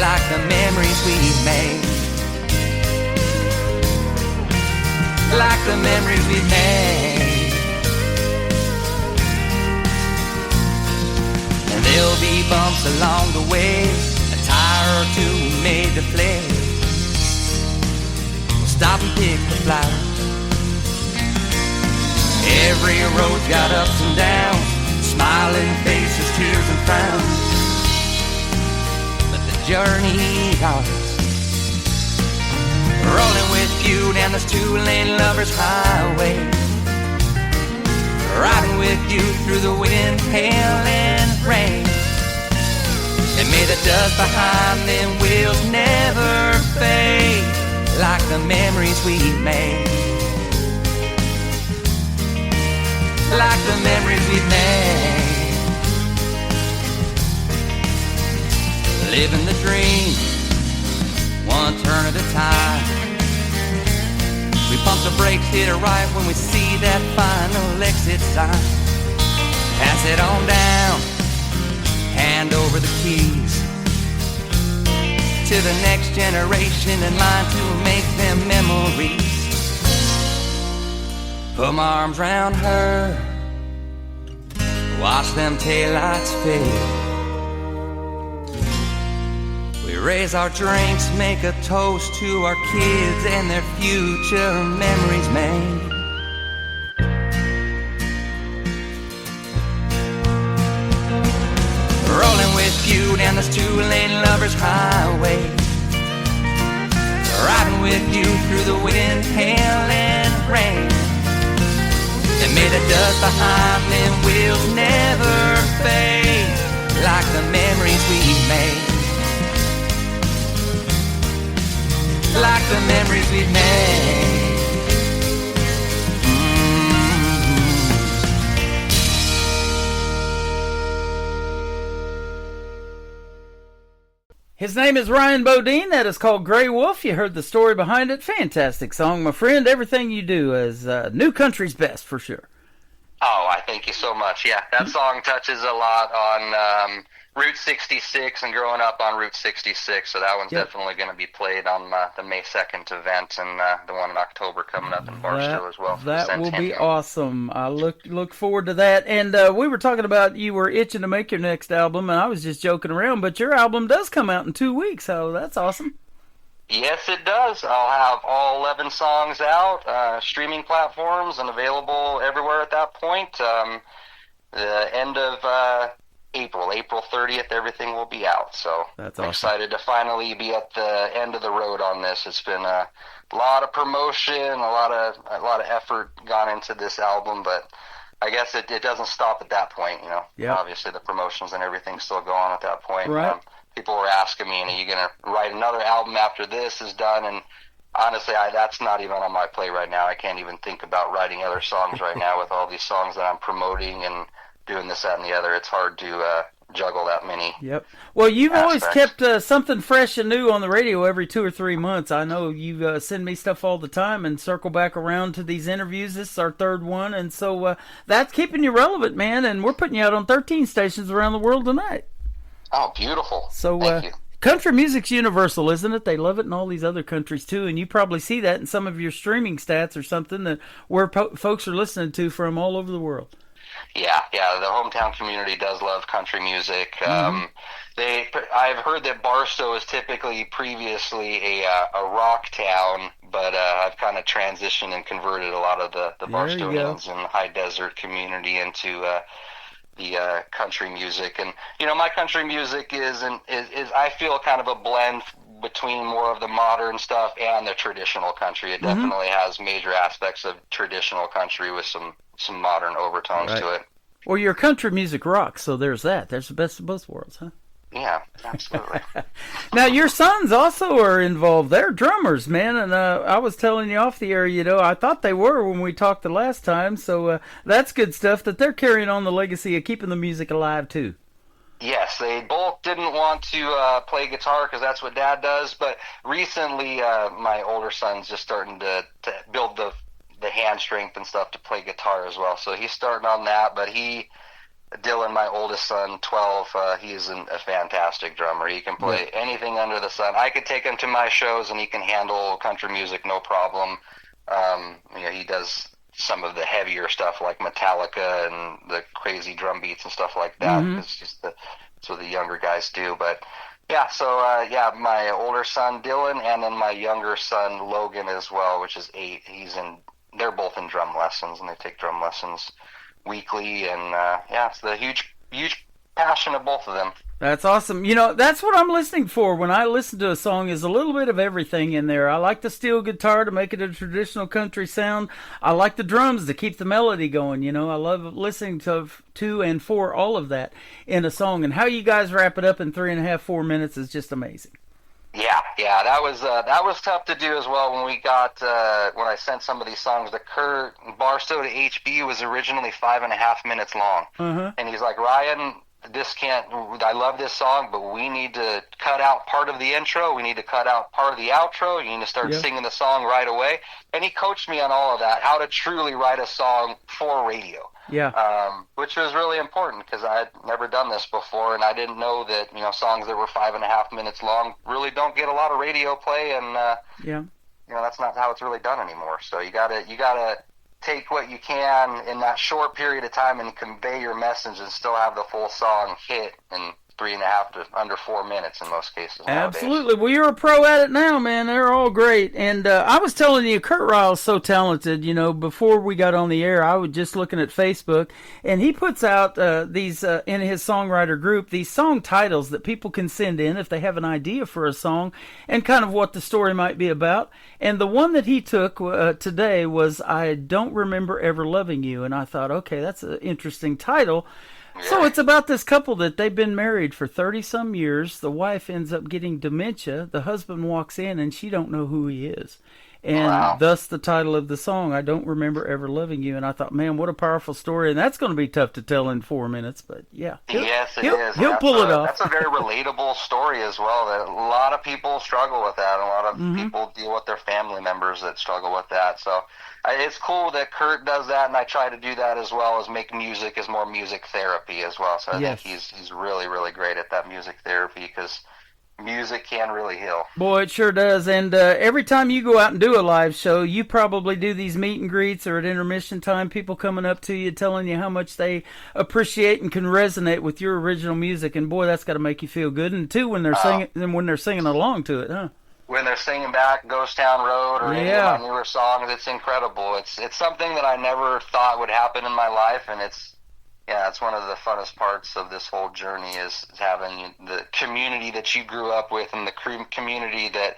like the memories we made. Like the memories we made. And there'll be bumps along the way, a tire or two made to flare. We'll stop and pick the flowers. Every road's got ups and downs, smiling faces, tears and frowns. But the journey's ours. Rolling with you down this two-lane lover's highway. Riding with you through the wind, hail, and rain. And may the dust behind them wheels never fade, like the memories we made. Like the memories we made. Living the dream, one turn at a time. We pump the brakes, hit it right when we see that final exit sign. Pass it on down, hand over the keys to the next generation in line to make them memories. Put my arms around her, watch them taillights fade. We raise our drinks, make a toast to our kids and their future memories made. Rolling with you down this two-lane lover's highway. Riding with you through the wind, hail, and rain. And may the dust behind them wheels never fade, like the memories we made. Like the memories we made. His name is Ryan Bodine. That is called Grey Wolf. You heard the story behind it. Fantastic song, my friend. Everything you do is New Country's best, for sure. Oh, I thank you so much. Yeah, that song touches a lot on Route 66 and growing up on Route 66, so that one's definitely going to be played on the May 2nd event and the one in October coming up in Barstow as well. That will be awesome. I look forward to that. And we were talking about you were itching to make your next album, and I was just joking around, but your album does come out in 2 weeks, so that's awesome. Yes, it does. I'll have all 11 songs out, streaming platforms, and available everywhere at that point. The end of April 30th, everything will be out. So that's I'm awesome. excited to finally be at the end of the road on this. It's been a lot of promotion, a lot of effort gone into this album, but I guess it doesn't stop at that point. You know, Obviously the promotions and everything still go on at that point. Right. People were asking me, are you going to write another album after this is done? And honestly, that's not even on my plate right now. I can't even think about writing other songs right now with all these songs that I'm promoting and doing this, that, and the other. It's hard to juggle that many. Yep. Well, you've always aspects. kept something fresh and new on the radio every 2 or 3 months. I know you send me stuff all the time and circle back around to these interviews. This is our third one, and so that's keeping you relevant, man, and we're putting you out on 13 stations around the world tonight. Oh, beautiful. So, Thank you. Country music's universal, isn't it? They love it in all these other countries too, and you probably see that in some of your streaming stats or something that where folks are listening to from all over the world. Yeah, the hometown community does love country music. I've heard that Barstow is typically previously a rock town, but I've kind of transitioned and converted a lot of the Barstowians and high desert community into the country music. And my country music is I feel kind of a blend between more of the modern stuff and the traditional country. It definitely has major aspects of traditional country with some modern overtones to it. Well, your country music rocks, so there's that. There's the best of both worlds, huh? Yeah, absolutely. Now, your sons also are involved. They're drummers, man, and I was telling you off the air, I thought they were when we talked the last time, so that's good stuff that they're carrying on the legacy of keeping the music alive, too. Yes, they both didn't want to play guitar because that's what Dad does, but recently my older son's just starting to build the hand strength and stuff to play guitar as well, so he's starting on that. But Dylan, my oldest son, 12, he's a fantastic drummer. He can play anything under the sun. I could take him to my shows and he can handle country music no problem. He does some of the heavier stuff like Metallica and the crazy drum beats and stuff like that. That's what the younger guys do. But yeah, so my older son Dylan and then my younger son Logan as well, which is 8. They're both in drum lessons, and they take drum lessons weekly, and it's the huge passion of both of them. That's awesome. That's what I'm listening for when I listen to a song, is a little bit of everything in there. I like the steel guitar to make it a traditional country sound. I like the drums to keep the melody going. I love listening to and for all of that in a song, and how you guys wrap it up in 3.5, 4 minutes is just amazing. Yeah, that was tough to do as well. When when I sent some of these songs to Kurt, Barstow to HB was originally 5.5 minutes long, and he's like, Ryan, I love this song, but we need to cut out part of the intro. We need to cut out part of the outro. You need to start singing the song right away. And he coached me on all of that, how to truly write a song for radio. Which was really important because I had never done this before, and I didn't know that songs that were 5.5 minutes long really don't get a lot of radio play, and that's not how it's really done anymore. So you gotta take what you can in that short period of time and convey your message and still have the full song hit in 3.5 to under 4 minutes in most cases nowadays. Absolutely. Well, you're a pro at it now, man. They're all great. And I was telling you, Kurt Ryle's so talented. Before we got on the air, I was just looking at Facebook, and he puts out these, in his songwriter group, these song titles that people can send in if they have an idea for a song and kind of what the story might be about. And the one that he took today was I Don't Remember Ever Loving You. And I thought, okay, that's an interesting title. So it's about this couple that they've been married for 30-some years. The wife ends up getting dementia. The husband walks in, and she don't know who he is. And thus the title of the song, I Don't Remember Ever Loving You. And I thought, man, what a powerful story. And that's going to be tough to tell in 4 minutes. But, yeah. Yes, it is. He'll pull it off. That's a very relatable story as well. That a lot of people struggle with that. A lot of people deal with their family members that struggle with that. So it's cool that Kurt does that, and I try to do that as well, as make music as more music therapy as well. So I think he's really, really great at that music therapy, because music can really heal. Boy, it sure does. And every time you go out and do a live show, you probably do these meet and greets, or at intermission time, people coming up to you telling you how much they appreciate and can resonate with your original music. And boy, that's got to make you feel good. And too, when they're singing along to it, huh? When they're singing back Ghost Town Road or any of my newer songs, it's incredible. It's something that I never thought would happen in my life, and it's one of the funnest parts of this whole journey is having the community that you grew up with and the community that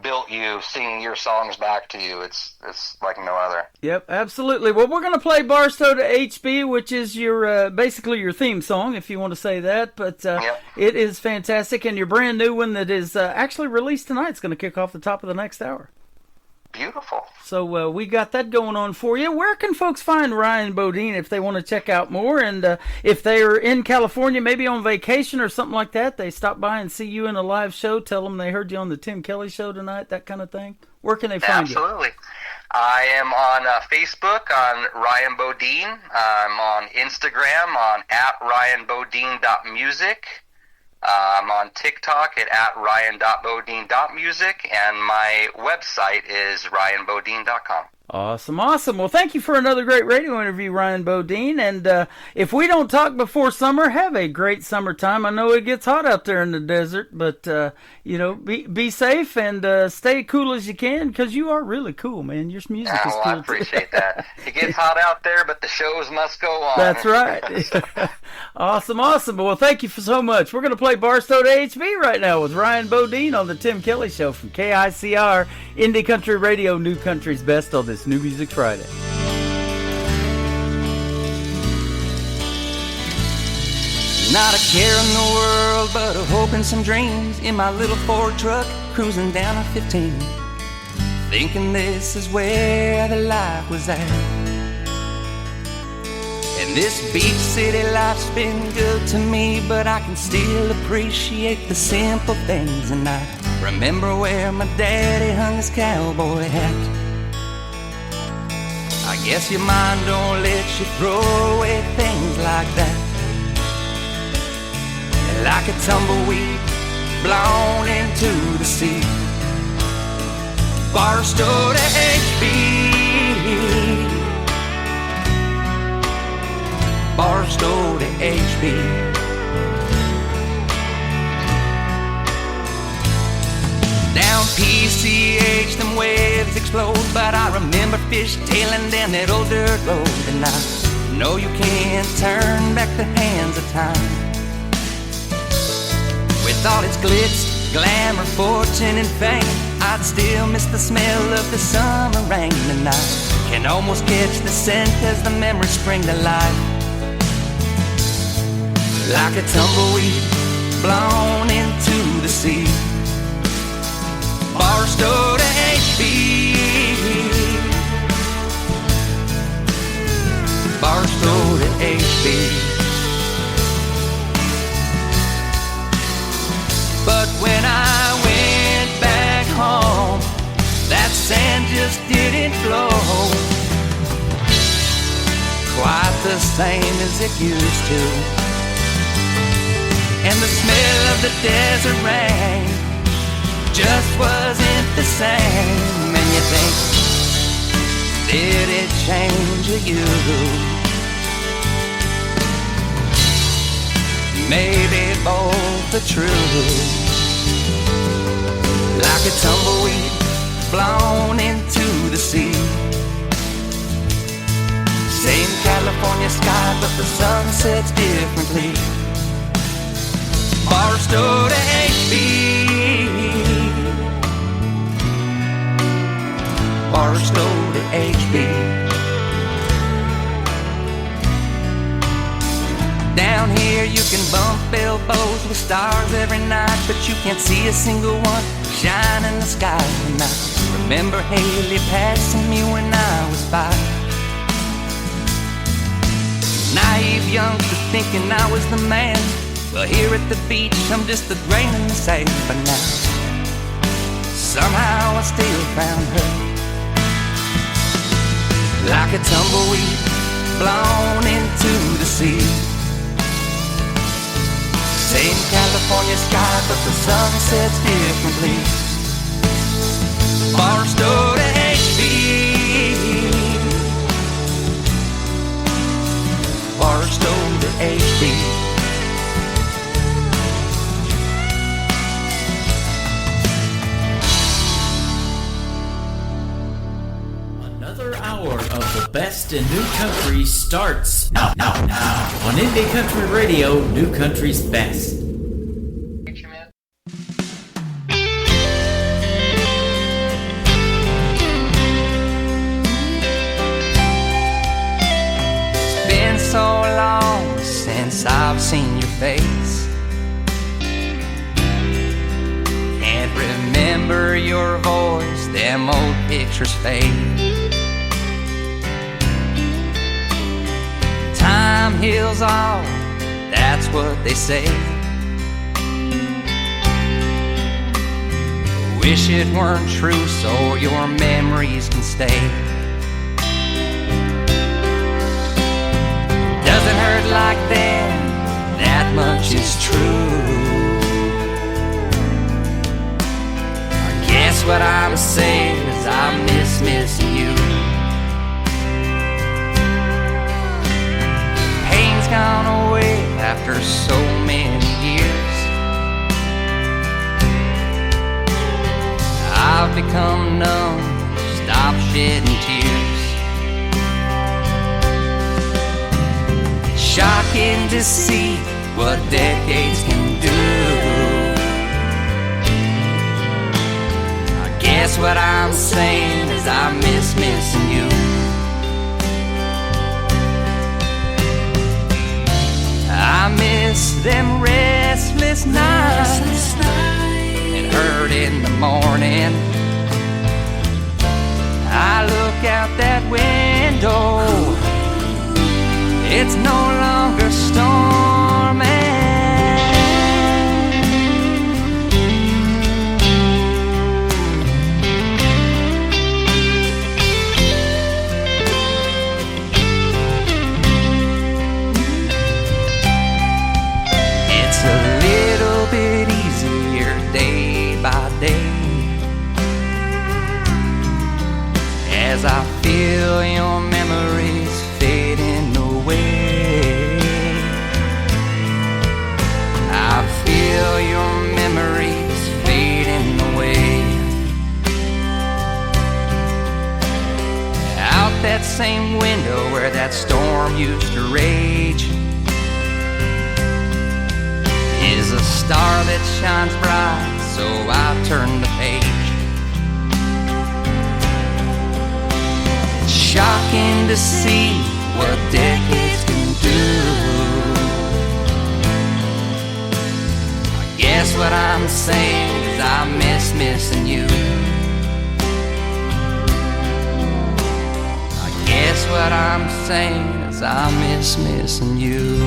built you singing your songs back to you. It's like no other. Yep, absolutely. Well, we're going to play Barstow to HB, which is your basically your theme song, if you want to say that. But it is fantastic, and your brand new one that is actually released tonight is going to kick off the top of the next hour. Beautiful. So we got that going on for you. Where can folks find Ryan Bodine if they want to check out more? And if they're in California, maybe on vacation or something like that, they stop by and see you in a live show, tell them they heard you on the Tim Kelly Show tonight, that kind of thing. Where can they find you? Absolutely. I am on Facebook on Ryan Bodine. I'm on Instagram on @RyanBodine.music. I'm on TikTok at ryan.bodine.music, and my website is ryanbodine.com. Awesome, awesome. Well, thank you for another great radio interview, Ryan Bodine. And if we don't talk before summer, have a great summertime. I know it gets hot out there in the desert, but, be safe and stay cool as you can, because you are really cool, man. Your music is cool. I appreciate that. It gets hot out there, but the shows must go on. That's right. Awesome, awesome. Well, thank you so much. We're going to play Barstow to HB right now with Ryan Bodine on the Tim Kelly Show from KICR, Indie Country Radio, New Country's Best on this New Music Friday. Not a care in the world, but a hope and some dreams in my little Ford truck, cruising down a 15, thinking this is where the life was at. And this beach city life's been good to me, but I can still appreciate the simple things. And I remember where my daddy hung his cowboy hat. I guess your mind don't let you throw away things like that. Like a tumbleweed blown into the sea. Barstow to HB, Barstow to HB. Down PCH, them waves explode, but I remember fishtailing down that old dirt road. And I know you can't turn back the hands of time. With all its glitz, glamour, fortune, and fame, I'd still miss the smell of the summer rain. And I can almost catch the scent as the memories spring to life. Like a tumbleweed blown into the sea. Barstow to HB, Barstow to HB. But when I went back home, that sand just didn't flow quite the same as it used to. And the smell of the desert rain just wasn't the same. And you think, did it change you? Maybe both are true. Like a tumbleweed blown into the sea. Same California sky, but the sun sets differently. Barstow to HB, Barstow to HB. Down here you can bump elbows with stars every night, but you can't see a single one shine in the sky. And I remember Haley passing me when I was 5. Naive youngster thinking I was the man. Well, here at the beach I'm just a grain in the sand. But now somehow I still found her. Like a tumbleweed blown into the sea. Same California sky, but the sun sets differently. Barstow to HB, Barstow to HB. Another hour of the best in new country starts now on Indie Country Radio, New Country's Best. It's been so long since I've seen your face. Can't remember your voice, them old pictures fade. Time heals all, that's what they say. Wish it weren't true so your memories can stay. Doesn't hurt like then, that much is true. what I'm saying is I miss missing you. Pain's gone away after so many years. I've become numb, stop shedding tears. Shocking to see what decades can do. I guess what I'm saying is I miss missing you. I miss them restless nights and hurt in the morning. I look out that window, it's no longer storming. It's a little bit easier day by day as I feel your memories fading away. I feel your memories fading away. Out that same window where that storm used to rage is a star that shines bright, so I turn the page. It's shocking to see what decades can do. I guess what I'm saying is I miss missing you. I guess what I'm saying is I miss missing you.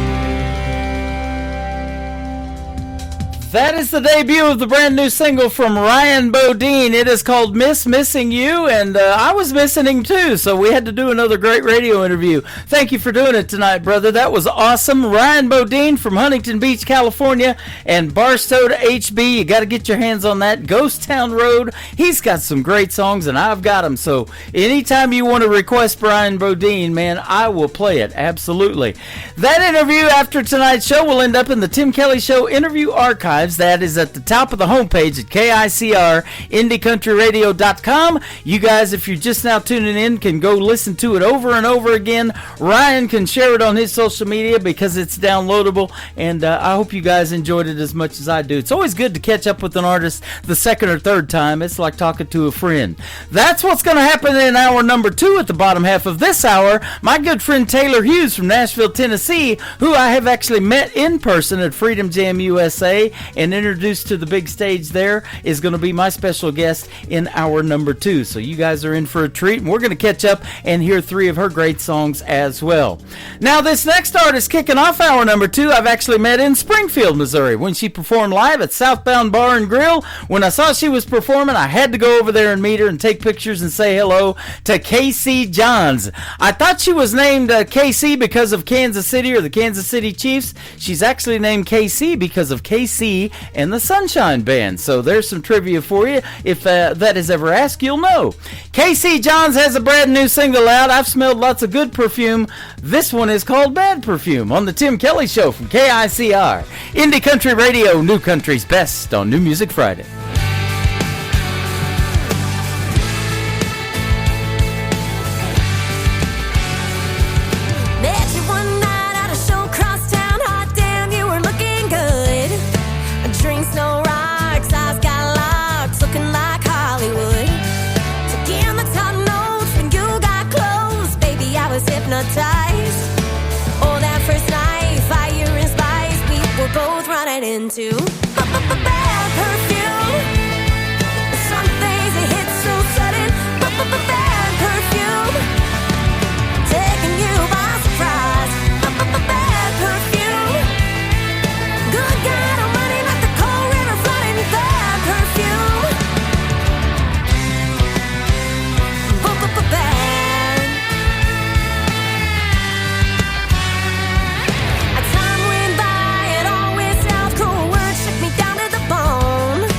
That is the debut of the brand new single from Ryan Bodine. It is called Miss Missing You, and I was missing him too, so we had to do another great radio interview. Thank you for doing it tonight, brother. That was awesome. Ryan Bodine from Huntington Beach, California, and Barstow to HB. You got to get your hands on that. Ghost Town Road. He's got some great songs, and I've got them. So anytime you want to request Ryan Bodine, man, I will play it. Absolutely. That interview after tonight's show will end up in the Tim Kelly Show interview archive. That is at the top of the homepage at KICR, IndieCountryRadio.com. You guys, if you're just now tuning in, can go listen to it over and over again. Ryan can share it on his social media because it's downloadable, and I hope you guys enjoyed it as much as I do. It's always good to catch up with an artist the second or third time. It's like talking to a friend. That's what's going to happen in hour number 2 at the bottom half of this hour. My good friend Taylor Hughes from Nashville, Tennessee, who I have actually met in person at Freedom Jam USA and introduced to the big stage there, is going to be my special guest in hour number 2. So you guys are in for a treat, and we're going to catch up and hear 3 of her great songs as well. Now, this next artist kicking off hour number 2, I've actually met in Springfield, Missouri, when she performed live at Southbound Bar and Grill. When I saw she was performing, I had to go over there and meet her and take pictures and say hello to Casey Johns. I thought she was named KC because of Kansas City or the Kansas City Chiefs. She's actually named KC because of KC and the Sunshine Band. So there's some trivia for you. If that is ever asked, you'll know. Casey Johns has a brand new single out. I've smelled lots of good perfume. This one is called Bad Perfume on the Tim Kelly Show from KICR. Indie Country Radio, New Country's best on New Music Friday. Oh, that first night, fire and spice, we were both running into bad perfume. Some things that hit so sudden, bad perfume. Taking you by surprise, bad perfume. Good God Almighty, like the cold river flooding, bad perfume. Bad. Time went by, it all went south, cold words shook me down to the bone.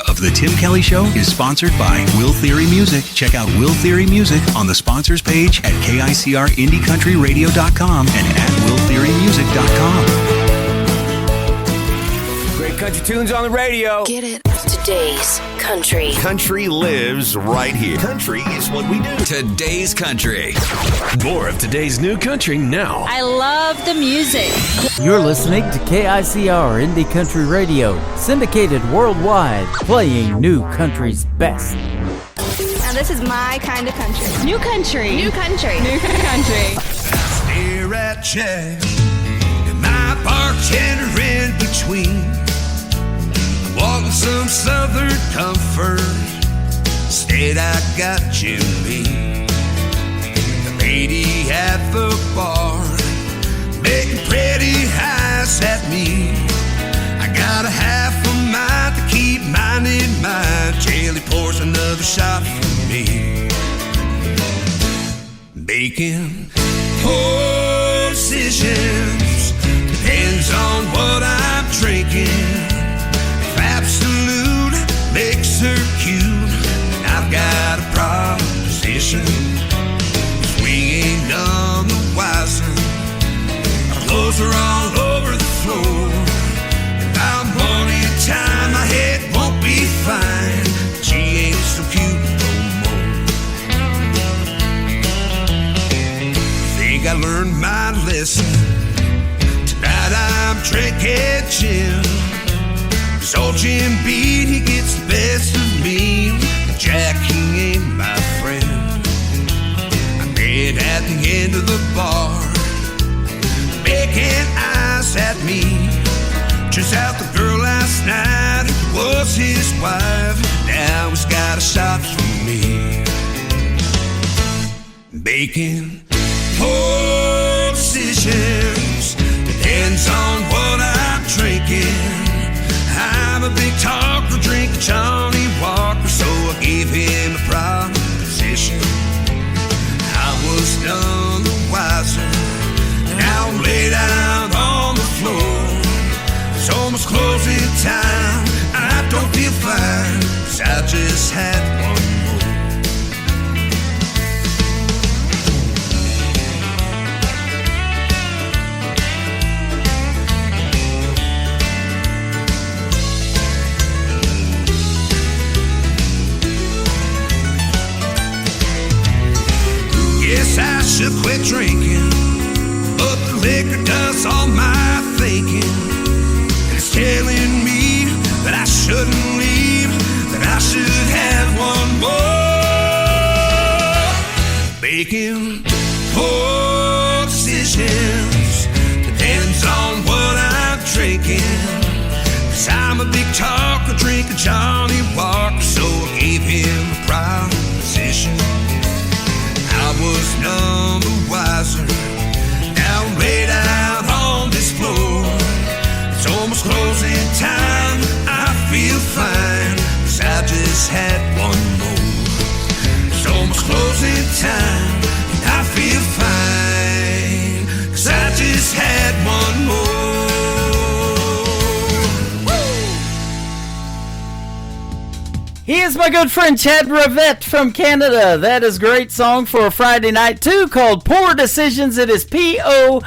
hour of The Tim Kelly Show is sponsored by Will Theory Music. Check out Will Theory Music on the sponsors page at KICRIndieCountryRadio.com and at WillTheoryMusic.com. Great country tunes on the radio. Get it? Today's country. Country lives right here. Country is what we do. Today's country. More of today's new country now. I love the music. You're listening to KICR Indie Country Radio, syndicated worldwide, playing new country's best. Now this is my kind of country. New country. New country. New country. Stare at Jack and my bartender in between. Wanting some southern comfort, instead I got Jimmy. The lady at the bar making pretty eyes at me. I got a half a mind to keep mine in mind till he pours another shot for me. Making poor decisions depends on what I'm drinking. Absolute makes her cute. I've got a proposition. We ain't none the wiser. Our clothes are all over the floor. If I'm money and time, my head won't be fine. She ain't so cute no more. Think I learned my lesson. Tonight I'm drinking gin. Old Jim Beat, he gets the best of me. Jack, he ain't my friend. I met at the end of the bar, making eyes at me. Turns out the girl last night was his wife. Now he's got a shot for me. Making poor decisions depends on what I'm drinking. I'm a big talker, drink Johnny Walker, so I gave him a proposition. I was none the wiser. Now I'm laid out on the floor. It's almost closing time. I don't feel fine, 'cause I just had one more. Yes, I should quit drinking, but the liquor does all my thinking. And it's telling me that I shouldn't leave, that I should have one more. Making poor decisions depends on what I'm drinking. 'Cause I'm a big talker, drinking Johnny Walker, so I gave him a proposition. I was none the wiser. Now I'm laid out on this floor. It's almost closing time. I feel fine, 'cause I just had one more. It's almost closing time. And I feel fine, 'cause I just had one more. He is my good friend Chad Rivette from Canada. That is a great song for a Friday night, too, called Poor Decisions. It is P-O-U-R.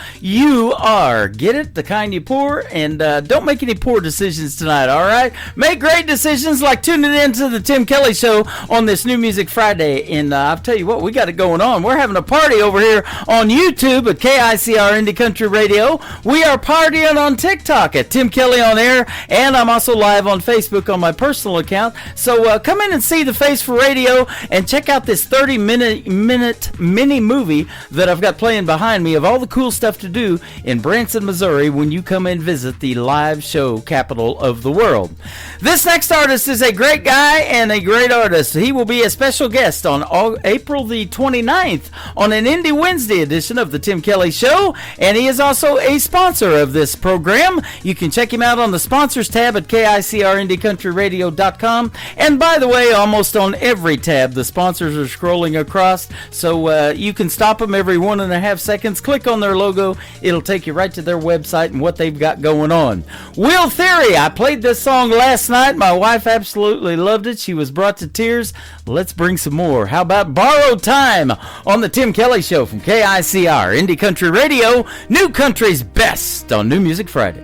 Get it? The kind you pour. And don't make any poor decisions tonight, all right? Make great decisions like tuning in to the Tim Kelly Show on this New Music Friday. And I'll tell you what, we got it going on. We're having a party over here on YouTube at KICR Indie Country Radio. We are partying on TikTok at Tim Kelly On Air. And I'm also live on Facebook on my personal account. So come in and see the Face for Radio and check out this 30-minute mini movie that I've got playing behind me of all the cool stuff to do in Branson, Missouri when you come and visit the live show capital of the world. This next artist is a great guy and a great artist. He will be a special guest on April the 29th on an Indie Wednesday edition of the Tim Kelly Show, and he is also a sponsor of this program. You can check him out on the sponsors tab at KICRIndieCountryRadio.com and buy by the way, almost on every tab, the sponsors are scrolling across, so you can stop them every 1.5 seconds. Click on their logo. It'll take you right to their website and what they've got going on. Will Theory, I played this song last night. My wife absolutely loved it. She was brought to tears. Let's bring some more. How about Borrowed Time on the Tim Kelly Show from KICR, Indie Country Radio, New Country's best on New Music Friday.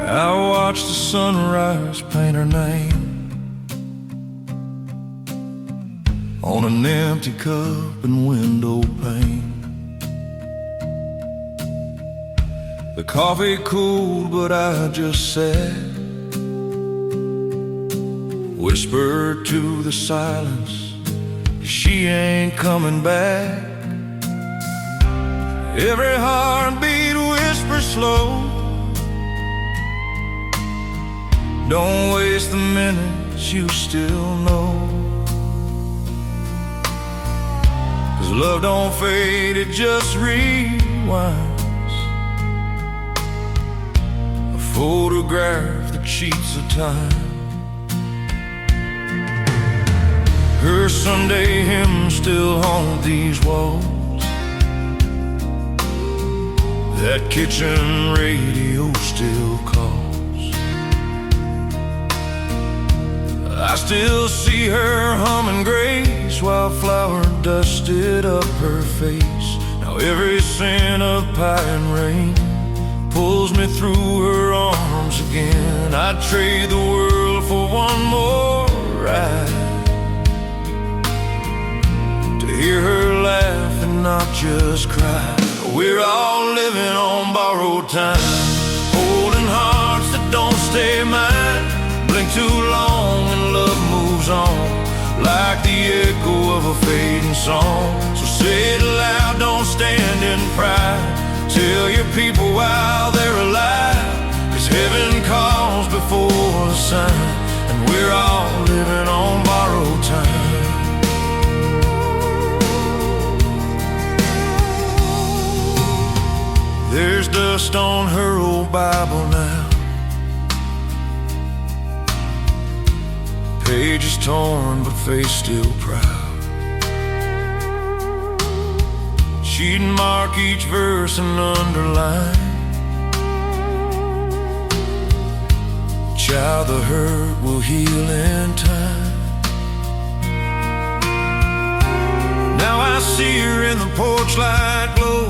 I watched the sunrise paint her name on an empty cup and window pane. The coffee cooled, but I just sat, whispered to the silence, she ain't coming back. Every heartbeat whispers slow, don't waste the minutes you still know. 'Cause love don't fade, it just rewinds. A photograph that cheats of time. Her Sunday hymn still haunt these walls. That kitchen radio still calls. I still see her humming Grace while flour dusted up her face. Now every scent of pie and rain pulls me through her arms again. I'd trade the world for one more ride, to hear her laugh and not just cry. We're all living on borrowed time, holding hearts that don't stay mine. Blink too long and love moves on, like the echo of a fading song. So say it loud, don't stand in pride. Tell your people while they're alive, 'cause heaven calls before the sun, and we're all living on borrowed time. There's dust on her old Bible now, pages torn but face still proud. She'd mark each verse and underline, child, the hurt will heal in time. Now I see her in the porch light glow,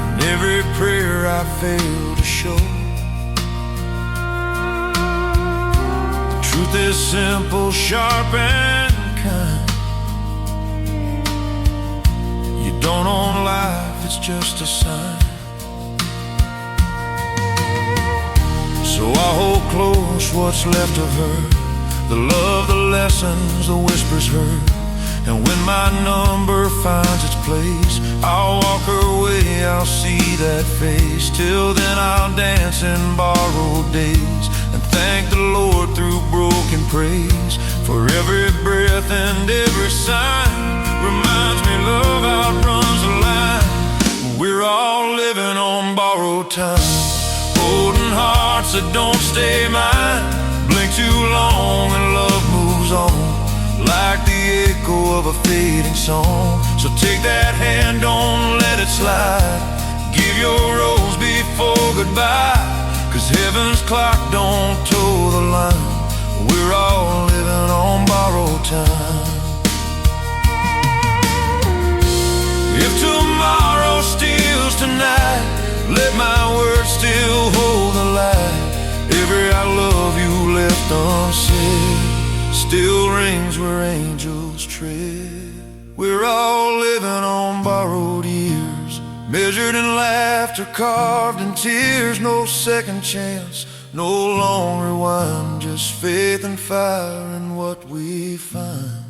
and every prayer I failed to show. Truth is simple, sharp and kind. You don't own life, it's just a sign. So I hold close what's left of her, the love, the lessons, the whispers heard. And when my number finds its place, I'll walk her way, I'll see that face. Till then I'll dance in borrowed days, and thank the Lord through broken praise. For every breath and every sign reminds me love outruns the line. We're all living on borrowed time, holding hearts that don't stay mine. Blink too long and love moves on, like the echo of a fading song. So take that hand, don't let it slide. Give your rose before goodbye, 'cause heaven's clock don't toe the line. We're all living on borrowed time. If tomorrow steals tonight, let my words still hold the light. Every I love you left unsaid still rings where angels tread. We're all living on borrowed years, measured in laughter, carved in tears. No second chance, no long rewind, just faith and fire in what we find.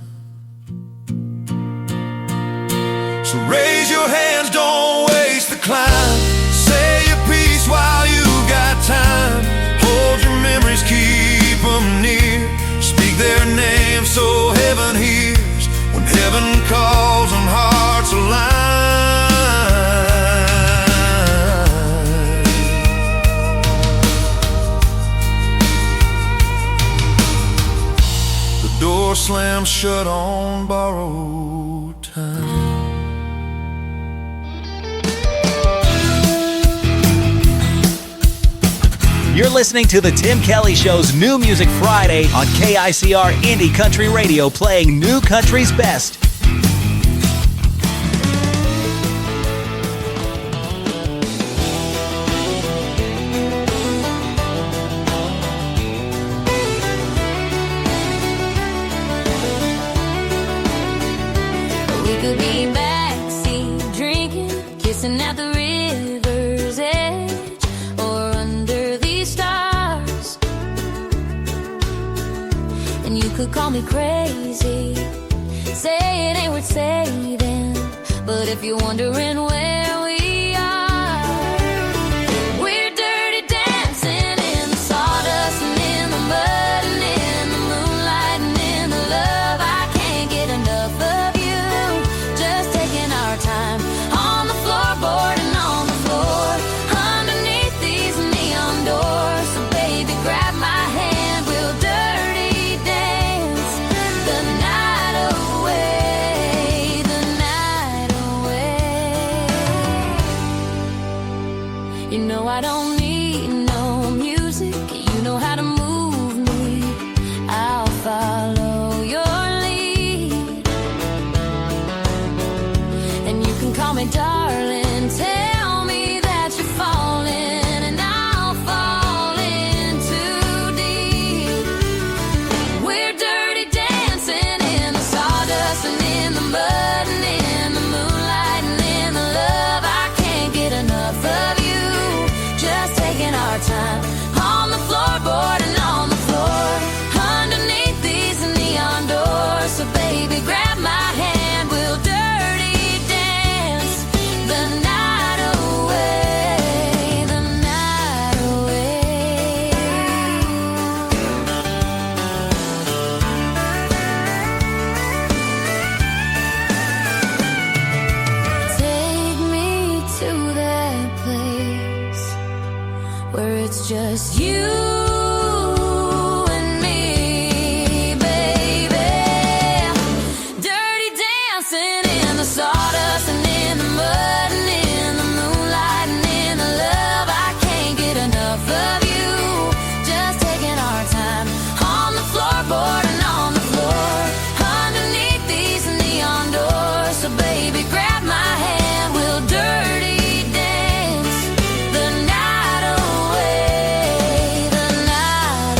So raise your hands, don't waste the climb. Say your piece while you got time. Hold your memories, keep them near. Speak their name so heaven hears, when heaven calls and hearts align. door slammed shut on borrowed time. You're listening to The Tim Kelly Show's New Music Friday on KICR Indie Country Radio, playing New Country's best. We could be backseat drinking, kissing at the river's edge, or under these stars. And you could call me crazy, say it ain't worth saving, but if you're wondering where we are, we're dirty dancing in the sawdust and in the mud and in the moonlight and in the love. I can't get enough of you. Just taking our time on the floorboard and on the floor underneath these neon doors. So baby, grab my hand, we'll dirty dance the night away, the night away. You know I don't need no music, you know how to move me, I'll follow your lead. And you can call me darling, tell me that you're falling, and I'll fall in too deep. We're dirty dancing in the sawdust and in the mud and in the moonlight and in the love. I can't get enough of you. Just taking our time on the floorboard and on the floor underneath these neon doors. So baby, grab my hand, we'll dirty dance the night away, the night away. Take me to that place where it's just you and me, baby. Dirty dancing in the sawdust and in the mud and in the moonlight and in the love. I can't get enough of you. Just taking our time on the floorboard and on the floor underneath these neon doors. So baby, grab my hand, we'll dirty dance the night away, the night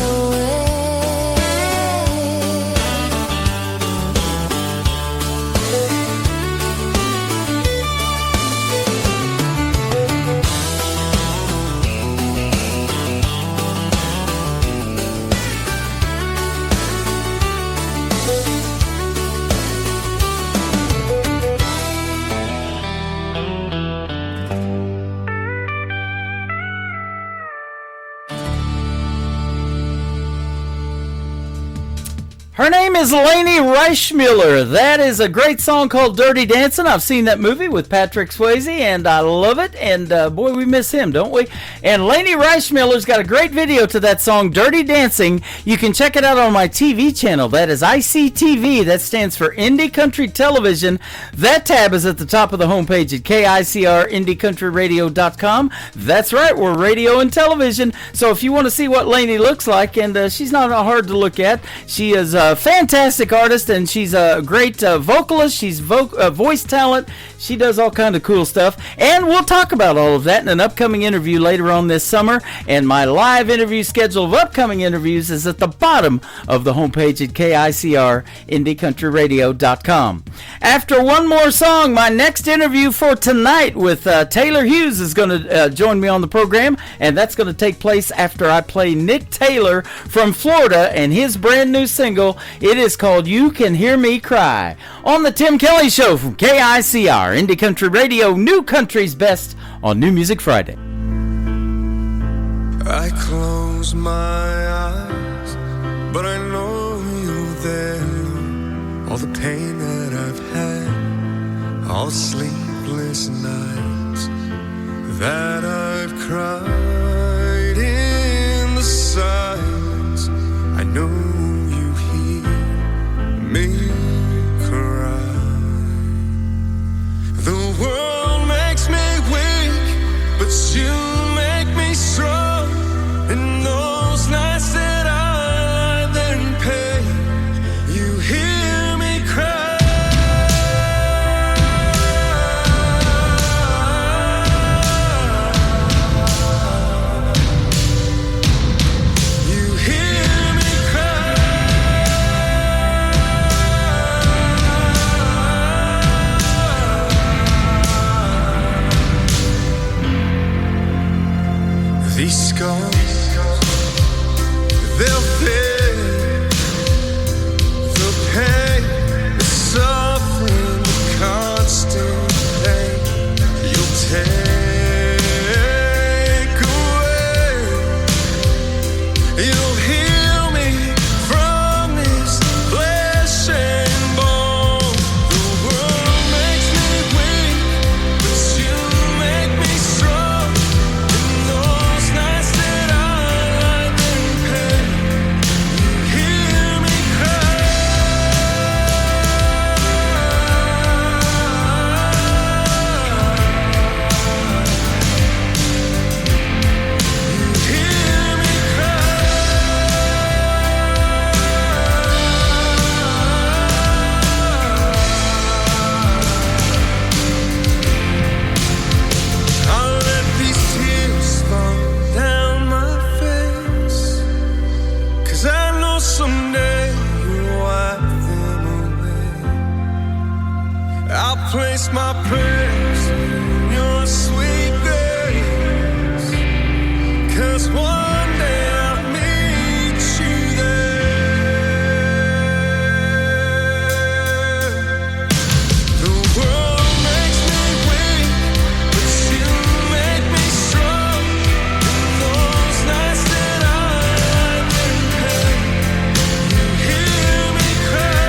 Her name is Lainey Reichmuller. That is a great song called Dirty Dancing. I've seen that movie with Patrick Swayze, and I love it. And boy, we miss him, don't we? And Lainey Reichmuller's got a great video to that song, Dirty Dancing. You can check it out on my TV channel. That is ICTV. That stands for Indie Country Television. That tab is at the top of the homepage at KICRIndieCountryRadio.com. That's right, we're radio and television. So if you want to see what Lainey looks like, and she's not hard to look at, she is a fantastic artist, and she's a great vocalist. She's voice talent. She does all kind of cool stuff, and we'll talk about all of that in an upcoming interview later on this summer. And my live interview schedule of upcoming interviews is at the bottom of the homepage at KICRIndieCountryRadio.com. After one more song, my next interview for tonight with Taylor Hughes is going to join me on the program, and that's going to take place after I play Nick Taylor from Florida and his brand new single. It is called You Can Hear Me Cry on the Tim Kelly Show from KICR Indie Country Radio, New Country's best on New Music Friday. I close my eyes, but I know you're there. All the pain that I've had, all the sleepless nights that I've cried in the silence, I know you hear. place my prayers in your sweet grace, 'cause one day I'll meet you there. The world makes me weak, but you make me strong. Those nights that I'm in pain, you hear me cry.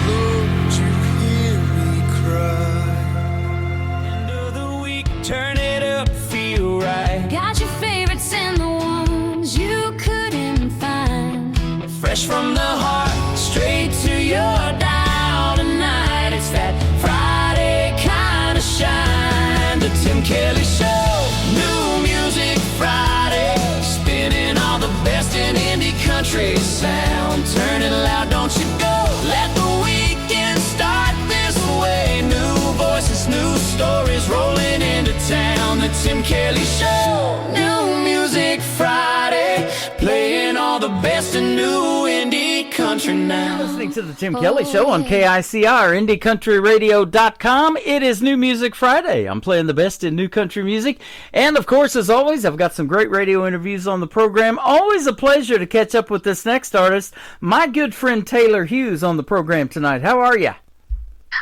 Lord, you hear me cry. End of the week, turn it up, feel right. Got your favorites and the ones you couldn't find. Fresh from the heart, straight to your dial tonight. It's that Friday kind of shine. The Tim Kelly Show, New Music Friday. Spinning all the best in indie country sound. Turn it loud, don't you go. Let the weekend start this way. New voices, new stories rolling into town. The Tim Kelly Show, New Music Friday. Playing all the best in new indie country now. Listening to the Tim Kelly Show on KICR, IndieCountryRadio.com. It is New Music Friday. I'm playing the best in new country music. And, of course, as always, I've got some great radio interviews on the program. Always a pleasure to catch up with this next artist. My good friend Taylor Hughes on the program tonight. How are you?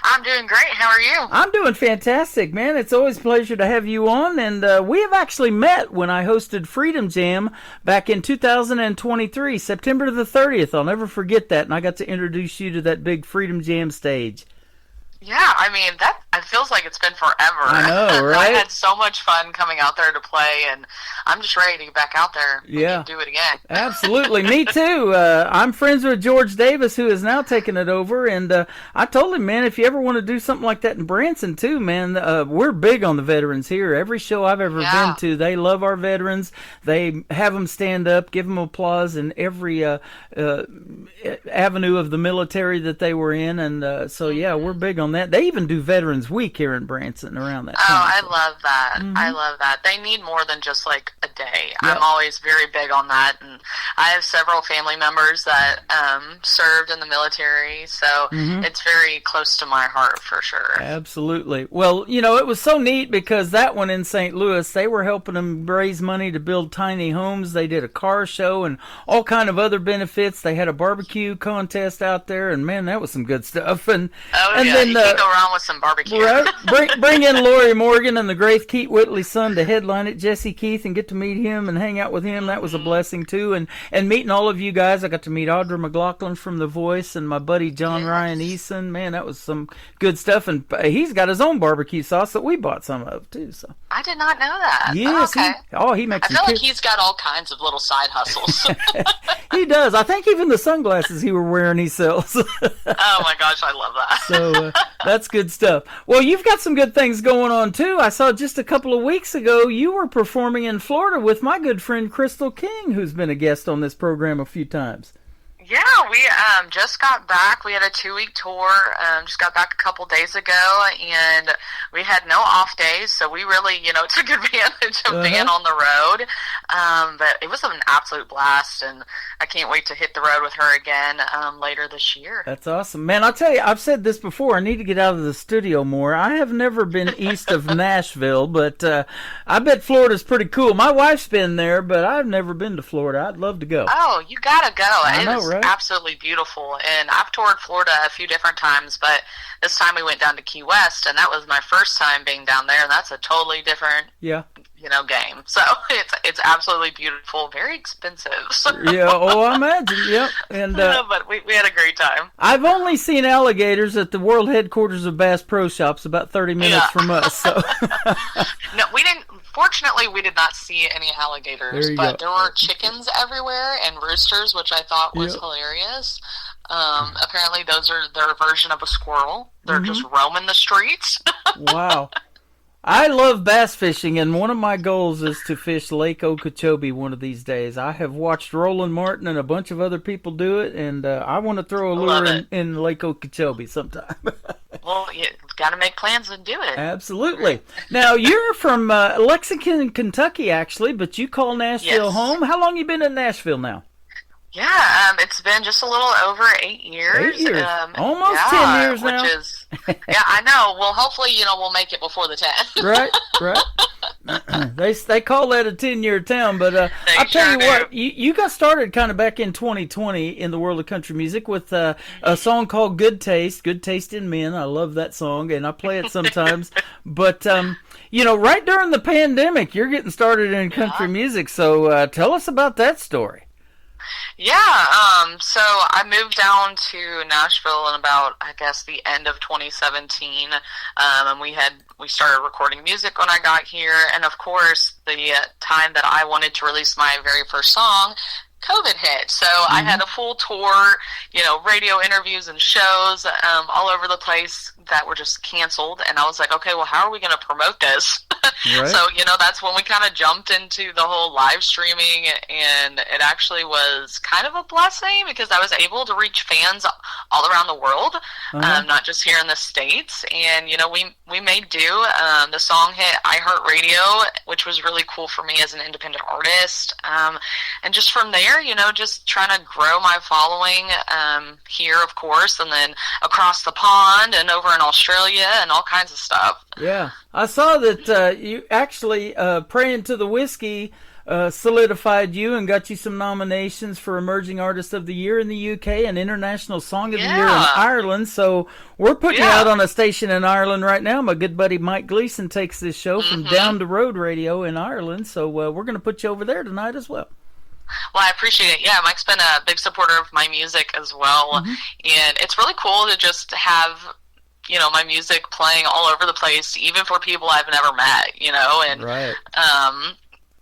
I'm doing great. How are you? I'm doing fantastic, man. It's always a pleasure to have you on. And we have actually met when I hosted Freedom Jam back in 2023, September the 30th. I'll never forget that. And I got to introduce you to that big Freedom Jam stage. Yeah, I mean, it feels like it's been forever. I know, right? I had so much fun coming out there to play, and I'm just ready to get back out there and do it again. Absolutely. Me too. I'm friends with George Davis, who is now taking it over, and I told him, man, if you ever want to do something like that in Branson too, man, we're big on the veterans here. Every show I've ever been to, they love our veterans. They have them stand up, give them applause in every avenue of the military that they were in, and so, yeah, we're big on that. They even do Veterans Week here in Branson around that time. I love that. I love that. They need more than just like a day. Yep. I'm always very big on that, and I have several family members that served in the military, so it's very close to my heart for sure. Absolutely. Well, you know, it was so neat because that one in St. Louis, they were helping them raise money to build tiny homes. They did a car show and all kind of other benefits. They had a barbecue contest out there, and man, that was some good stuff. And then, you can't go wrong with some barbecue. Right? Bring in Lori Morgan and the great Keith Whitley's son to headline it, Jesse Keith, and get to meet him and hang out with him. That was a blessing too. And meeting all of you guys, I got to meet Audra McLaughlin from The Voice and my buddy John Ryan Eason. Man, that was some good stuff. And he's got his own barbecue sauce that we bought some of too. So I did not know that. Yes, okay. He makes. I feel like he's got all kinds of little side hustles. He does. I think even the sunglasses he were wearing he sells. Oh my gosh, I love that. So that's good stuff. Well, you've got some good things going on too. I saw just a couple of weeks ago you were performing in Florida with my good friend Crystal King, who's been a guest on this program a few times. Yeah, we just got back. We had a 2-week tour. Just got back a couple days ago, and we had no off days, so we really, took advantage of being on the road. But it was an absolute blast, and I can't wait to hit the road with her again later this year. That's awesome. Man, I'll tell you, I've said this before, I need to get out of the studio more. I have never been east of Nashville, but I bet Florida's pretty cool. My wife's been there, but I've never been to Florida. I'd love to go. Oh, you gotta go. I know, right? Absolutely beautiful, and I've toured Florida a few different times, but this time we went down to Key West, and that was my first time being down there, and that's a totally different game. So it's absolutely beautiful, very expensive. Yeah, I imagine. Yep. And but we had a great time. I've only seen alligators at the world headquarters of Bass Pro Shops, about 30 minutes from us. So no, we didn't. Fortunately, we did not see any alligators, there were chickens everywhere and roosters, which I thought was hilarious. Apparently, those are their version of a squirrel. They're just roaming the streets. Wow. I love bass fishing, and one of my goals is to fish Lake Okeechobee one of these days. I have watched Roland Martin and a bunch of other people do it, and I want to throw a lure in Lake Okeechobee sometime. Well, you got to make plans and do it. Absolutely. Now, you're from Lexington, Kentucky, actually, but you call Nashville home. How long you been in Nashville now? Yeah, it's been just a little over 8 years. 8 years. Almost 10 years now. Which is, yeah, I know. Well, hopefully, we'll make it before the 10. Right. They call that a 10-year town, but I'll tell you what, you got started kind of back in 2020 in the world of country music with a song called Good Taste in Men. I love that song, and I play it sometimes. But, right during the pandemic, you're getting started in country music, so tell us about that story. Yeah, so I moved down to Nashville in about, I guess, the end of 2017, and we started recording music when I got here, and of course, the time that I wanted to release my very first song, COVID hit. So I had a full tour, radio interviews and shows all over the place that were just canceled. And I was like, okay, well, how are we going to promote this? Right. So, that's when we kind of jumped into the whole live streaming. And it actually was kind of a blessing because I was able to reach fans all around the world, not just here in the States. And, we made do. The song hit iHeartRadio, which was really cool for me as an independent artist. And just from there, just trying to grow my following here, of course, and then across the pond and over in Australia and all kinds of stuff. Yeah. I saw that you actually, Praying to the Whiskey, solidified you and got you some nominations for Emerging Artist of the Year in the UK and International Song of the Year in Ireland. So we're putting you out on a station in Ireland right now. My good buddy Mike Gleason takes this show from Down the Road Radio in Ireland. So we're going to put you over there tonight as well. Well, I appreciate it. Yeah, Mike's been a big supporter of my music as well. And it's really cool to just have, my music playing all over the place, even for people I've never met, and,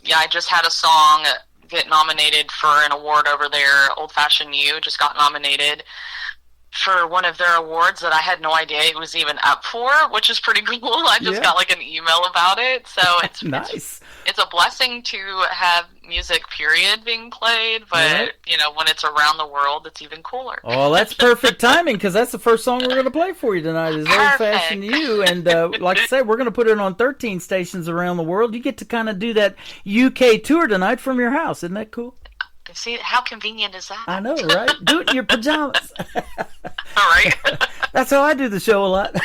I just had a song get nominated for an award over there. Old Fashioned You just got nominated for one of their awards that I had no idea it was even up for, which is pretty cool. I just got like an email about it. So it's nice. It's a blessing to have music, period, being played, but when it's around the world, it's even cooler. Oh, that's perfect timing, because that's the first song we're going to play for you tonight is Old Fashioned You. And like I said, we're going to put it on 13 stations around the world. You get to kind of do that UK tour tonight from your house. Isn't that cool? See, how convenient is that? I know, right? Do it in your pajamas. All right. That's how I do the show a lot.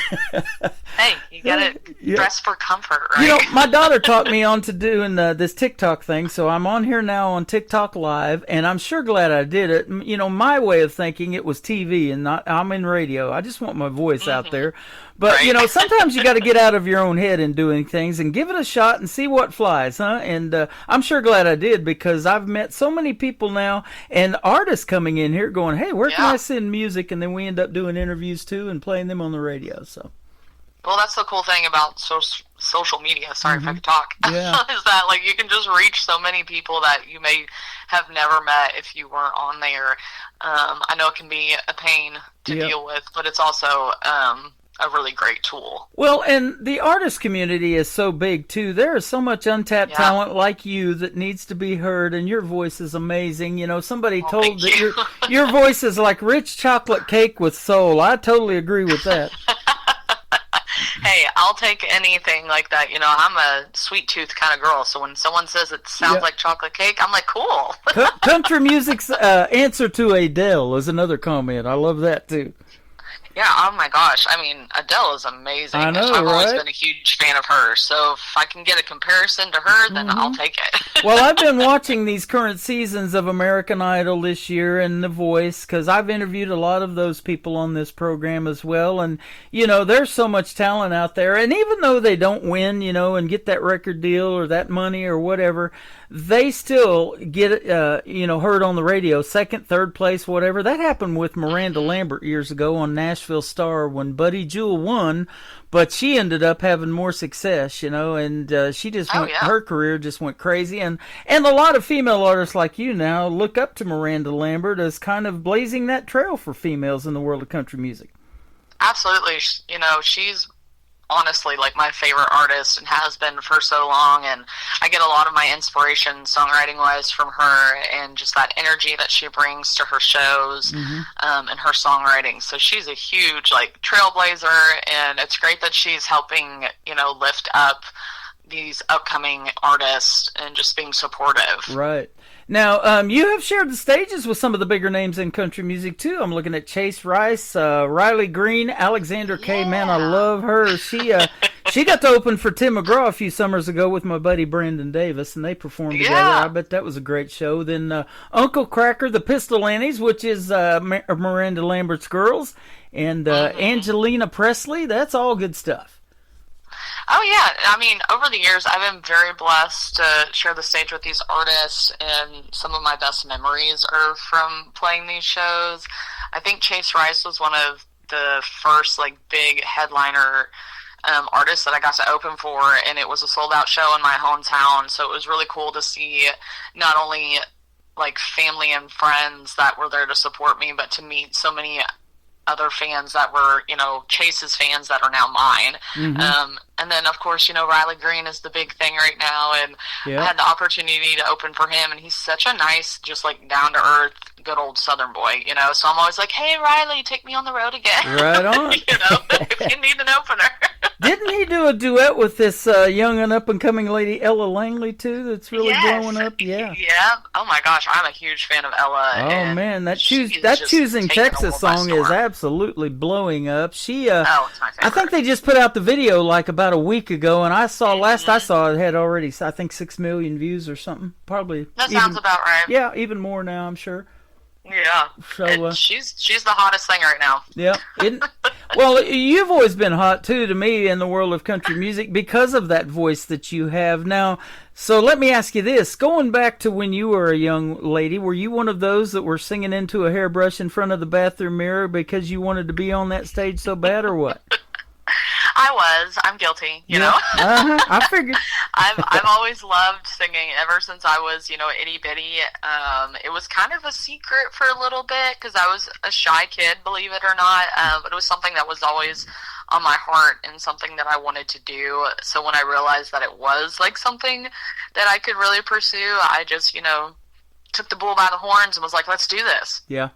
Hey, you gotta dress for comfort, right? My daughter taught me on to doing this TikTok thing, so I'm on here now on TikTok Live, and I'm sure glad I did it. My way of thinking, it was TV, and I'm in radio. I just want my voice out there. But, sometimes you got to get out of your own head in doing things and give it a shot and see what flies, huh? And I'm sure glad I did, because I've met so many people now and artists coming in here going, hey, where can I send music? And then we end up doing interviews, too, and playing them on the radio, so. Well, that's the cool thing about social media. Sorry if I could talk. Yeah. Is that you can just reach so many people that you may have never met if you weren't on there. I know it can be a pain to deal with, but it's also a really great tool. Well, and the artist community is so big too. There is so much untapped talent like you that needs to be heard, and your voice is amazing. Somebody told that your voice is like rich chocolate cake with soul. I totally agree with that. Hey, I'll take anything like that. I'm a sweet tooth kind of girl, so when someone says it sounds like chocolate cake, I'm like, cool. Country music's answer to Adele is another comment. I love that too. Yeah, oh my gosh. I mean, Adele is amazing. I know, I've always been a huge fan of her. So if I can get a comparison to her, then I'll take it. Well, I've been watching these current seasons of American Idol this year and The Voice, because I've interviewed a lot of those people on this program as well. And, there's so much talent out there. And even though they don't win, and get that record deal or that money or whatever, they still get, heard on the radio, second, third place, whatever. That happened with Miranda Lambert years ago on Nashville Star when Buddy Jewell won, but she ended up having more success, and she just her career just went crazy. And a lot of female artists like you now look up to Miranda Lambert as kind of blazing that trail for females in the world of country music. Absolutely. She's honestly like my favorite artist and has been for so long, and I get a lot of my inspiration songwriting wise from her, and just that energy that she brings to her shows and her songwriting. So she's a huge like trailblazer, and it's great that she's helping, you know, lift up these upcoming artists and just being supportive. Right. Now, you have shared the stages with some of the bigger names in country music, too. I'm looking at Chase Rice, Riley Green, Alexandra Kay. Man, I love her. She got to open for Tim McGraw a few summers ago with my buddy Brandon Davis, and they performed together. I bet that was a great show. Then Uncle Cracker, the Pistol Annies, which is Miranda Lambert's girls, and Angelina Presley. That's all good stuff. Oh, yeah. I mean, over the years, I've been very blessed to share the stage with these artists, and some of my best memories are from playing these shows. I think Chase Rice was one of the first, like, big headliner artists that I got to open for, and it was a sold-out show in my hometown, so it was really cool to see not only, like, family and friends that were there to support me, but to meet so many other fans that were, you know, Chase's fans that are now mine. And then, of course, you know, Riley Green is the big thing right now, and I had the opportunity to open for him, and he's such a nice, just, like, down-to-earth, good old Southern boy, you know, so I'm always like, hey, Riley, take me on the road again. Right on. You know, if you need an opener. Didn't he do a duet with this young and up-and-coming lady, Ella Langley, too, that's really blowing up? Yeah. Oh, my gosh, I'm a huge fan of Ella. Oh, man, that Choosing Texas song is absolutely blowing up. She, it's my favorite. I think they just put out the video, like, about a week ago, and I saw, last I saw, it had already, I think, 6 million views or something. Probably. That sounds about right. Yeah, even more now, I'm sure. Yeah, so she's the hottest thing right now. Yeah. Well, you've always been hot, too, to me in the world of country music because of that voice that you have. Now, so let me ask you this. Going back to when you were a young lady, were you one of those that were singing into a hairbrush in front of the bathroom mirror because you wanted to be on that stage so bad, or what? I'm guilty, you know. I figured. I've always loved singing ever since I was, you know, itty bitty. It was kind of a secret for a little bit because I was a shy kid, believe it or not. But it was something that was always on my heart and something that I wanted to do. So when I realized that it was like something that I could really pursue, I just, you know, took the bull by the horns and was like, let's do this. Yeah.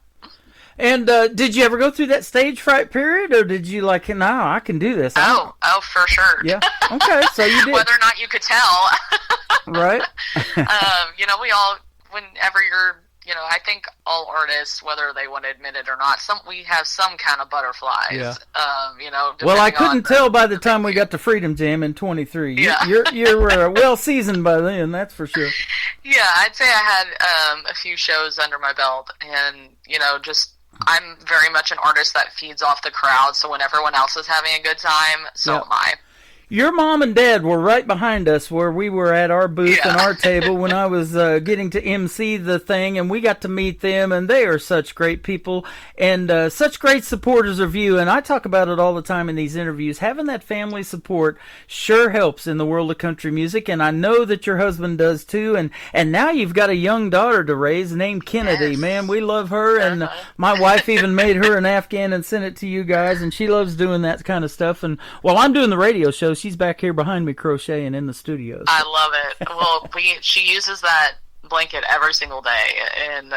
And did you ever go through that stage fright period, or did you like, no, I can do this? Oh, for sure. Yeah. Okay, so you did. Whether or not you could tell. Right. You know, we all, whenever you're, you know, I think all artists, whether they want to admit it or not, we have some kind of butterflies. Yeah. You know. Well, I couldn't tell by the time we got to Freedom Jam in 23. Yeah. You're well seasoned by then, that's for sure. Yeah, I'd say I had a few shows under my belt, and, you know, just, I'm very much an artist that feeds off the crowd, so when everyone else is having a good time, so am I. Your mom and dad were right behind us where we were at our booth and our table when I was getting to MC the thing, and we got to meet them, and they are such great people and such great supporters of you. And I talk about it all the time in these interviews. Having that family support sure helps in the world of country music, and I know that your husband does too. And now you've got a young daughter to raise named Kennedy. Yes. Man, we love her, and my wife even made her an Afghan and sent it to you guys, and she loves doing that kind of stuff. And while I'm doing the radio show, she's back here behind me crocheting in the studio. I love it. Well, she uses that blanket every single day, and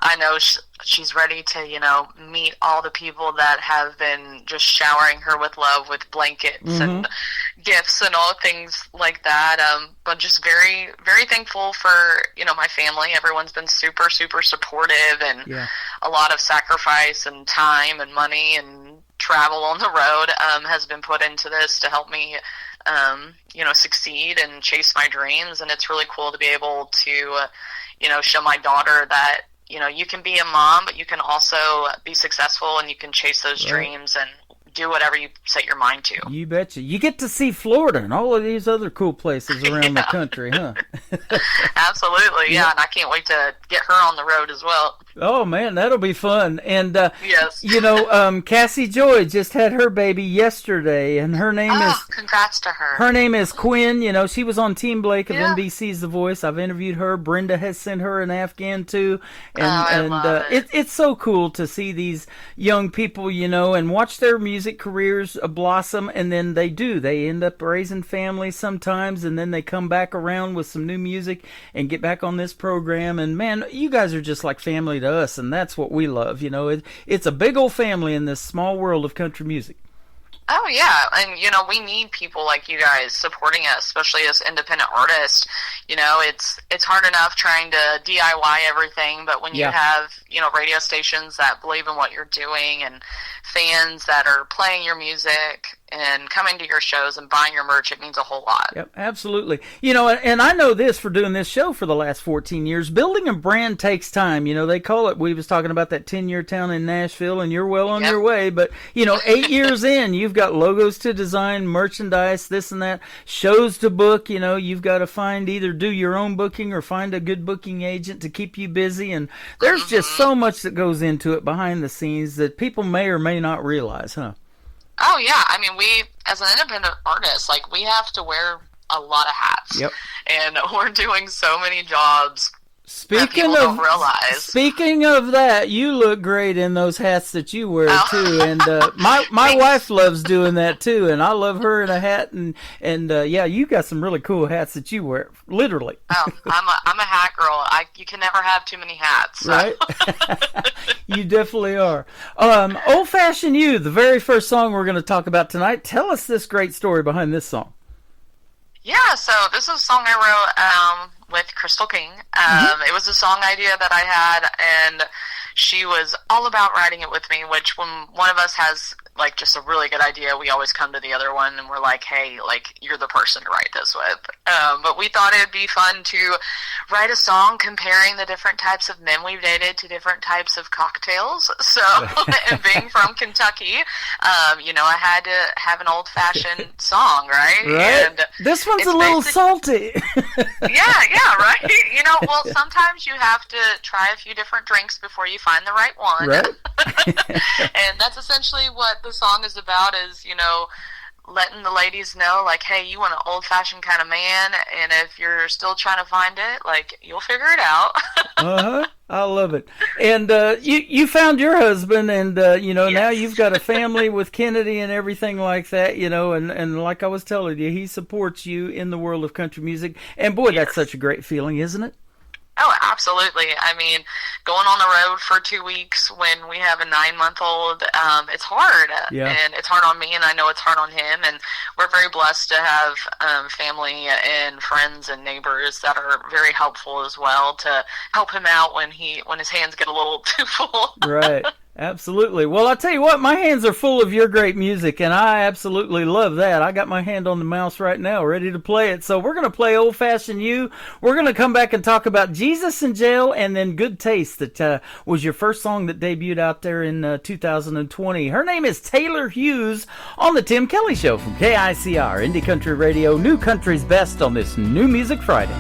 I know she's ready to, you know, meet all the people that have been just showering her with love, with blankets and gifts and all things like that. But just very, very thankful for, you know, my family. Everyone's been super, super supportive, and a lot of sacrifice and time and money and travel on the road has been put into this to help me you know, succeed and chase my dreams. And it's really cool to be able to you know, show my daughter that, you know, you can be a mom, but you can also be successful, and you can chase those dreams and do whatever you set your mind to. You betcha. You get to see Florida and all of these other cool places around the country, huh? Absolutely, yeah. And I can't wait to get her on the road as well. Oh, man, that'll be fun. And, yes. You know, Cassie Joy just had her baby yesterday, and her name is... congrats to her. Her name is Quinn. You know, she was on Team Blake of NBC's The Voice. I've interviewed her. Brenda has sent her an Afghan, too. And, I love it. It's so cool to see these young people, you know, and watch their music music careers blossom, and then they end up raising families sometimes, and then they come back around with some new music and get back on this program. And man, you guys are just like family to us, and that's what we love. You know, it's a big old family in this small world of country music. Oh yeah, and you know, we need people like you guys supporting us, especially as independent artists. You know, it's hard enough trying to DIY everything, but when you have, you know, radio stations that believe in what you're doing and fans that are playing your music and coming to your shows and buying your merch, it means a whole lot. Yep, absolutely. You know, and I know this for doing this show for the last 14 years. Building a brand takes time. You know, they call it, we was talking about that 10-year town in Nashville, and you're well on your way. But, you know, 8 years in, you've got logos to design, merchandise, this and that, shows to book. You know, you've got to either do your own booking or find a good booking agent to keep you busy. And there's just so much that goes into it behind the scenes that people may or may not realize, huh? Oh yeah, I mean, we as an independent artist, like, we have to wear a lot of hats. Yep. And we're doing so many jobs. Speaking of that, you look great in those hats that you wear too, and my wife loves doing that too, and I love her in a hat, and yeah, you got some really cool hats that you wear, literally. Oh, I'm a hat girl. You can never have too many hats, so. Right? You definitely are. Old Fashioned You, the very first song we're going to talk about tonight. Tell us this great story behind this song. Yeah, so this is a song I wrote with Crystal King. It was a song idea that I had, and she was all about writing it with me, which when one of us has, like, just a really good idea, we always come to the other one, and we're like, hey, like, you're the person to write this with. But we thought it would be fun to write a song comparing the different types of men we've dated to different types of cocktails. So, and being from Kentucky, you know, I had to have an old-fashioned song, right? Right. And this one's a little salty. yeah, right? You know, well, sometimes you have to try a few different drinks before you find the right one. Right. And that's essentially what the song is about, is, you know, letting the ladies know, like, hey, you want an old-fashioned kind of man, and if you're still trying to find it, like, you'll figure it out. I love it. And you found your husband, and you know, now you've got a family with Kennedy and everything like that, you know, and like I was telling you, he supports you in the world of country music, and boy, that's such a great feeling, isn't it? Oh, absolutely. I mean, going on the road for 2 weeks when we have a 9-month-old, it's hard. Yeah. And it's hard on me, and I know it's hard on him. And we're very blessed to have family and friends and neighbors that are very helpful as well to help him out when his hands get a little too full. Right. Absolutely. Well, I'll tell you what, my hands are full of your great music, and I absolutely love that. I got my hand on the mouse right now, ready to play it. So we're going to play Old Fashioned You. We're going to come back and talk about Jesus in Jail, and then Good Taste, that was your first song that debuted out there in 2020. Her name is Taylor Hughes on The Tim Kelly Show from KICR, Indie Country Radio, New Country's Best on this New Music Friday.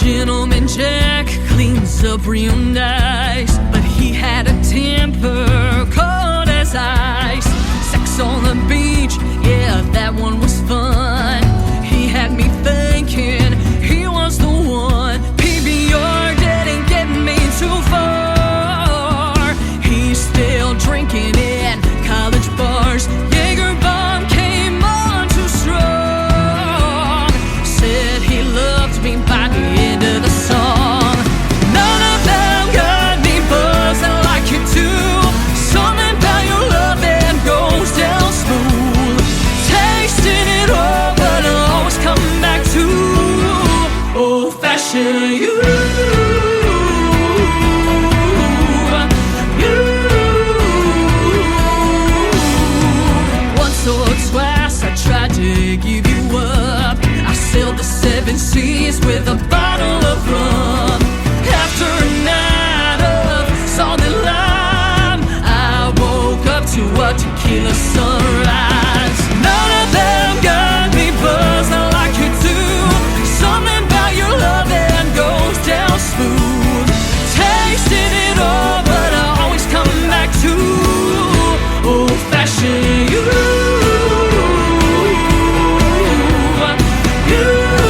Gentleman Jack cleans up real nice, but he had a temper cold as ice. Sex on the beach, yeah, that one was fun. He had me thinking he was the one. PBR didn't get me too far. He's still drinking in college bars. Jaeger bomb came on too strong. Said he loved me by the end of the song. None of them got me buzzing like you do. Something about your love that goes down smooth. Tasting it all, but I'll always come back to old-fashioned you. Once or twice I tried to give you up. I sailed the 7 seas with a bottle of rum. After a night of salted lime, I woke up to a tequila sunrise. None of them got me buzzing like you do. Something about your love that goes down smooth. Tasting it all, but I always come back to old-fashioned you. You.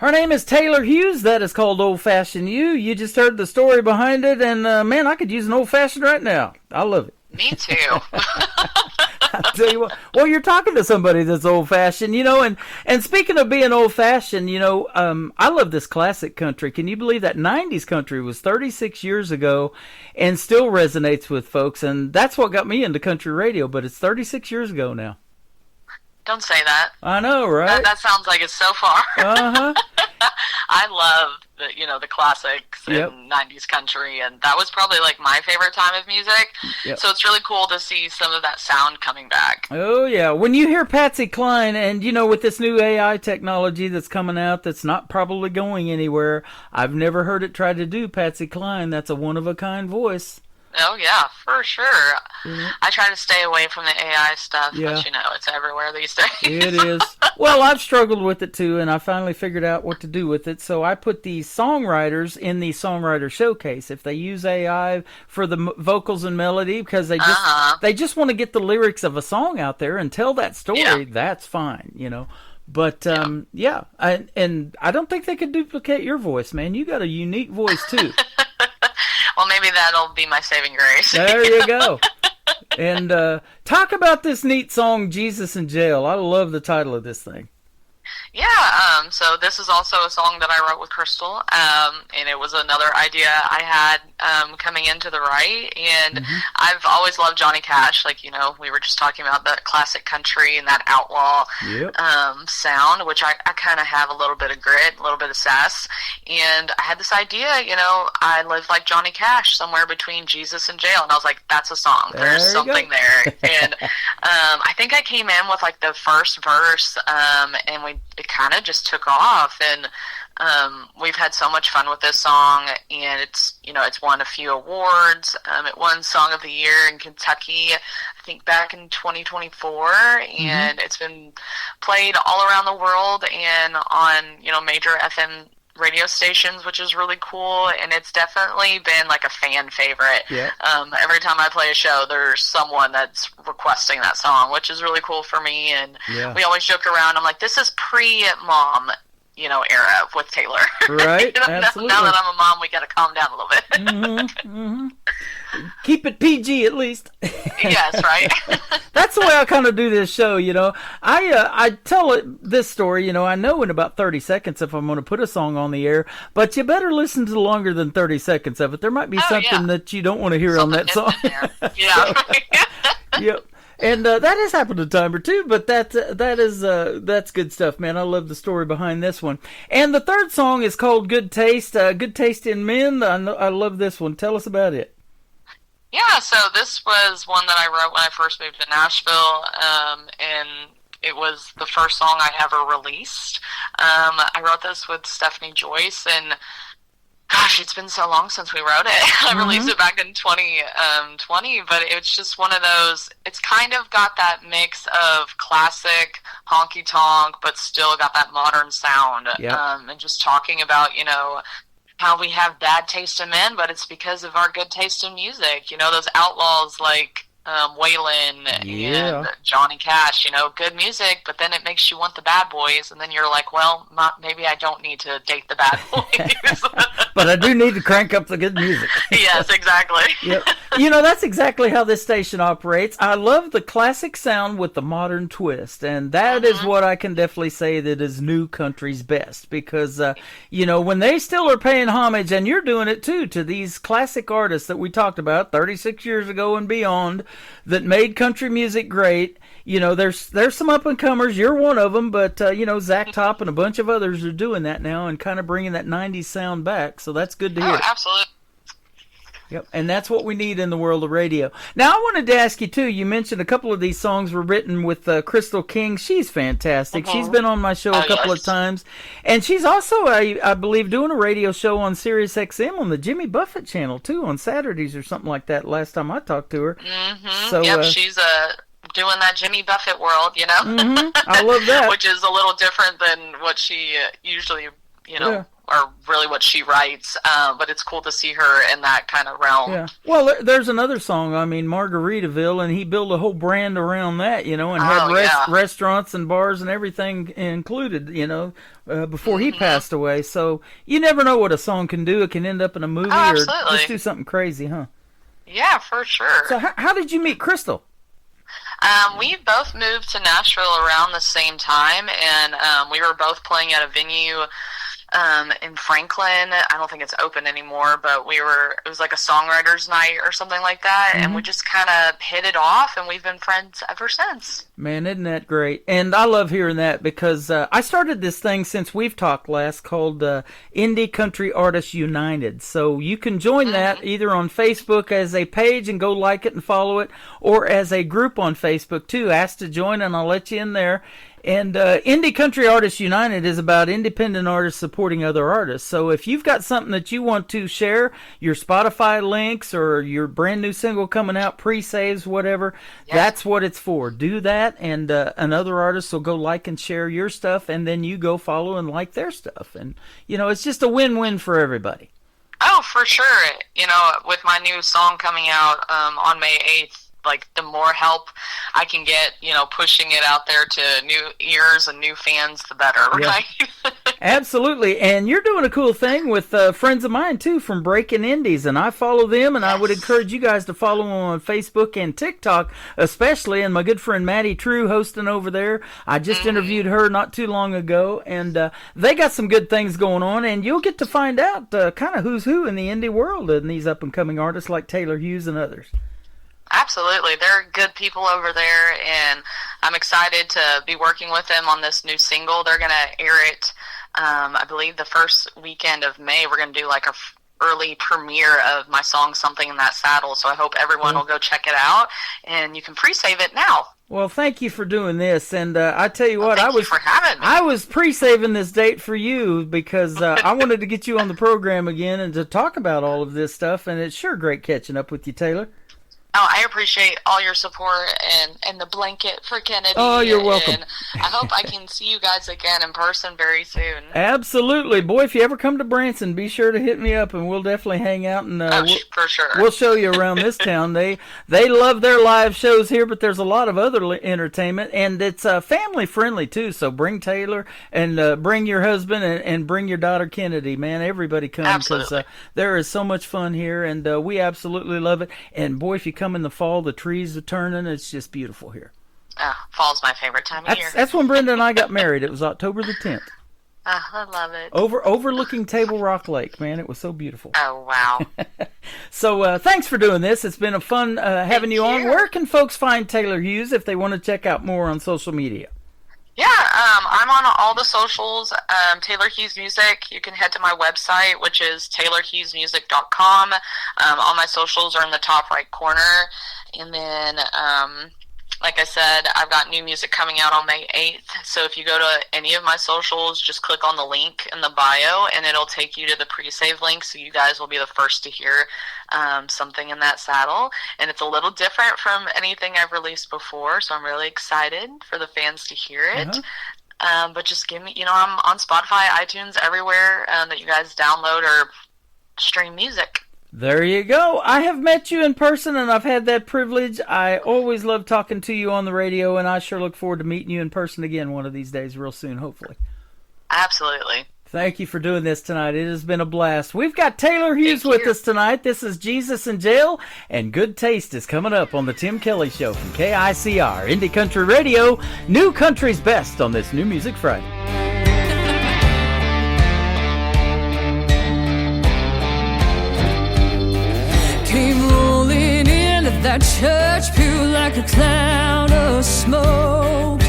Her name is Taylor Hughes. That is called Old Fashioned You. You just heard the story behind it, and man, I could use an old fashioned right now. I love it. Me too. I'll tell you what. Well, you're talking to somebody that's old fashioned, you know. And speaking of being old fashioned, you know, I love this classic country. Can you believe that 90s country was 36 years ago, and still resonates with folks? And that's what got me into country radio. But it's 36 years ago now. Don't say that. I know, right? That sounds like it's so far. Uh-huh. I love the classics in 90s country, and that was probably like my favorite time of music. Yep. So it's really cool to see some of that sound coming back. Oh yeah, when you hear Patsy Cline, and you know, with this new AI technology that's coming out, that's not probably going anywhere. I've never heard it try to do Patsy Cline. That's a one of a kind voice. Oh yeah, for sure. Mm-hmm. I try to stay away from the AI stuff, Yeah. but you know, it's everywhere these days. It is. Well, I've struggled with it too, and I finally figured out what to do with it. So I put the songwriters in the Songwriter Showcase. If they use AI for the vocals and melody, because they just want to get the lyrics of a song out there and tell that story, that's fine, you know. But and I don't think they could duplicate your voice, man. You got a unique voice too. Well, maybe that'll be my saving grace. There you go. And talk about this neat song, Jesus in Jail. I love the title of this thing. Yeah, so this is also a song that I wrote with Crystal, and it was another idea I had coming into the right, and I've always loved Johnny Cash. Like, you know, we were just talking about that classic country and that outlaw sound, which I kind of have a little bit of grit, a little bit of sass, and I had this idea, you know, I live like Johnny Cash, somewhere between Jesus and jail, and I was like, that's a song. There's something there, and I think I came in with like the first verse, and it kind of just took off, and we've had so much fun with this song, and it's won a few awards. It won Song of the Year in Kentucky, I think back in 2024, and it's been played all around the world and on, you know, major FM radio stations, which is really cool, and it's definitely been like a fan favorite. Every time I play a show, there's someone that's requesting that song, which is really cool for me, and we always joke around. I'm like, this is pre-mom, you know, era with Taylor. Right. You know, Absolutely. Now that I'm a mom, we got to calm down a little bit. Keep it PG at least. Yes, right. That's the way I kind of do this show, you know. I tell this story, you know, I know in about 30 seconds if I'm going to put a song on the air, but you better listen to longer than 30 seconds of it. There might be something that you don't want to hear on that song. Yep. And that has happened a time or two, but that's good stuff, man. I love the story behind this one. And the third song is called Good Taste. Good Taste in Men. I love this one. Tell us about it. Yeah, so this was one that I wrote when I first moved to Nashville, and it was the first song I ever released. I wrote this with Stephanie Joyce, and gosh, it's been so long since we wrote it. I released it back in 2020, but it's just one of those, it's kind of got that mix of classic honky-tonk, but still got that modern sound. And just talking about, you know, how we have bad taste in men, but it's because of our good taste in music. You know, those outlaws like Waylon and Johnny Cash, you know, good music, but then it makes you want the bad boys, and then you're like, well, maybe I don't need to date the bad boys. But I do need to crank up the good music. Yes, exactly. Yep. You know, that's exactly how this station operates. I love the classic sound with the modern twist, and that is what I can definitely say that is new country's best, because, you know, when they still are paying homage, and you're doing it too, to these classic artists that we talked about 36 years ago and beyond, that made country music great. You know, there's some up-and-comers. You're one of them, but, you know, Zach Top and a bunch of others are doing that now and kind of bringing that 90s sound back, so that's good to hear. Oh, absolutely. Yep, and that's what we need in the world of radio. Now, I wanted to ask you, too, you mentioned a couple of these songs were written with Crystal King. She's fantastic. She's been on my show a couple of times. And she's also, I believe, doing a radio show on Sirius XM on the Jimmy Buffett channel, too, on Saturdays or something like that, last time I talked to her. So, she's doing that Jimmy Buffett world, you know? I love that. Which is a little different than what she usually, you know, or really what she writes. But it's cool to see her in that kind of realm. Yeah. Well, there's another song, I mean, Margaritaville, and he built a whole brand around that, you know, and had restaurants and bars and everything included, you know, before he passed away. So you never know what a song can do. It can end up in a movie or just do something crazy, huh? Yeah, for sure. So how did you meet Crystal? We both moved to Nashville around the same time, and we were both playing at a venue in Franklin. I don't think it's open anymore, but it was like a songwriter's night or something like that, and we just kind of hit it off, and we've been friends ever since. Man, isn't that great? And I love hearing that because I started this thing since we've talked last called Indie Country Artists United. So you can join that either on Facebook as a page and go like it and follow it, or as a group on Facebook too. Ask to join and I'll let you in there. And Indie Country Artists United is about independent artists supporting other artists. So if you've got something that you want to share, your Spotify links or your brand new single coming out, pre-saves, whatever, that's what it's for. Do that, and another artist will go like and share your stuff, and then you go follow and like their stuff. And, you know, it's just a win-win for everybody. Oh, for sure. You know, with my new song coming out on May 8th, like, the more help I can get, you know, pushing it out there to new ears and new fans, the better, right? Absolutely. And you're doing a cool thing with friends of mine, too, from Breaking Indies, and I follow them, and I would encourage you guys to follow them on Facebook and TikTok, especially, and my good friend Maddie True hosting over there. I just interviewed her not too long ago, and they got some good things going on, and you'll get to find out kind of who's who in the indie world and these up-and-coming artists like Taylor Hughes and others. Absolutely. They're good people over there, and I'm excited to be working with them on this new single. They're going to air it, I believe, the first weekend of May. We're going to do like a early premiere of my song, Something in That Saddle, so I hope everyone will go check it out, and you can pre-save it now. Well, thank you for doing this, and I tell you what, thank you for having me. I was pre-saving this date for you because I wanted to get you on the program again and to talk about all of this stuff, and it's sure great catching up with you, Taylor. Oh, I appreciate all your support and the blanket for Kennedy. Oh, you're welcome. And I hope I can see you guys again in person very soon. Absolutely. Boy, if you ever come to Branson, be sure to hit me up, and we'll definitely hang out. And for sure. We'll show you around this town. They love their live shows here, but there's a lot of other entertainment, and it's family-friendly, too. So bring Taylor and bring your husband and bring your daughter, Kennedy. Man, everybody come because there is so much fun here, and we absolutely love it. And, boy, if you come in the fall, the trees are turning. It's just beautiful here. Fall's my favorite time of year. That's when Brenda and I got married. It was October the 10th. I love it. Overlooking Table Rock Lake, man. It was so beautiful. Oh, wow. So thanks for doing this. It's been a fun having you on. Where can folks find Taylor Hughes if they want to check out more on social media? Yeah, I'm on all the socials, Taylor Hughes Music. You can head to my website, which is taylorhughesmusic.com. All my socials are in the top right corner. And then, like I said, I've got new music coming out on May 8th. So if you go to any of my socials, just click on the link in the bio, and it'll take you to the pre-save link, so you guys will be the first to hear Something in That Saddle. And it's a little different from anything I've released before, so I'm really excited for the fans to hear it. But just give me, I'm on Spotify, iTunes, everywhere that you guys download or stream music. There you go. I have met you in person, and I've had that privilege. I always love talking to you on the radio, and I sure look forward to meeting you in person again one of these days real soon, hopefully. Absolutely. Thank you for doing this tonight. It has been a blast. We've got Taylor Hughes with us tonight. This is Jesus in Jail, and Good Taste is coming up on the Tim Kelly Show from KICR, Indie Country Radio, New Country's Best on this New Music Friday. Came rolling into that church pew like a cloud of smoke.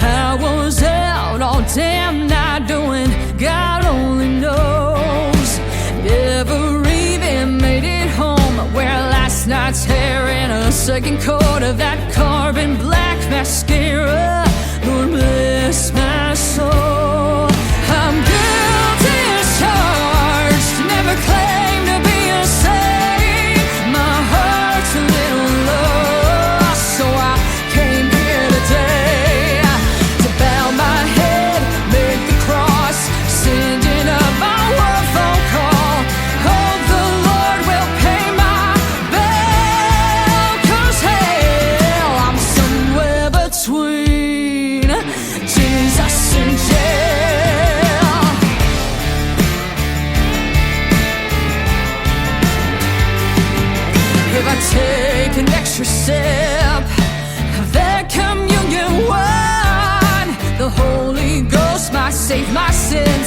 I was out all damn night doing God only knows. Never even made it home. Wear last night's hair in a second coat of that carbon black mascara. Lord bless my soul. I'm guilty as charged. Never claimed to be a saint. My heart's a little lost, so I came here today to bow my head, make the cross, sending up my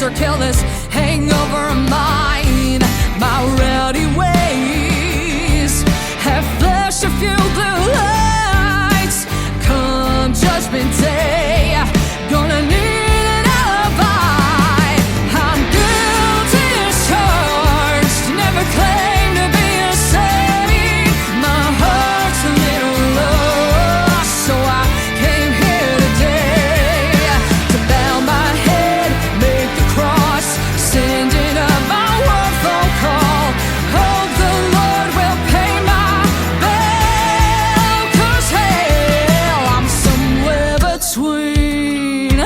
blues or kill this hangover of mine. My rowdy ways have flashed a few blue lights. Come Judgment Day, gonna need an alibi. I'm guilty as charged, never claimed to be a saint. My heart's a little lost, so I came here today to bow my head, make the cross, send it up my word phone call. Hope the Lord will pay my bill, 'cause hell, I'm somewhere between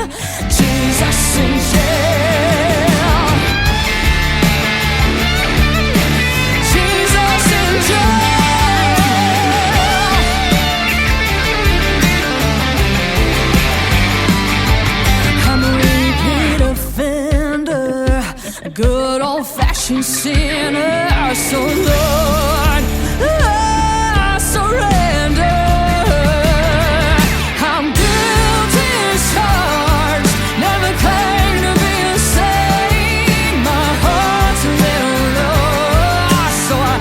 Jesus and jail. Jesus and jail. I'm a repeat offender, a good old-fashioned sinner. So Lord, I surrender. I'm guilty as charged, never claimed to be a saint. My heart's a little lost, so I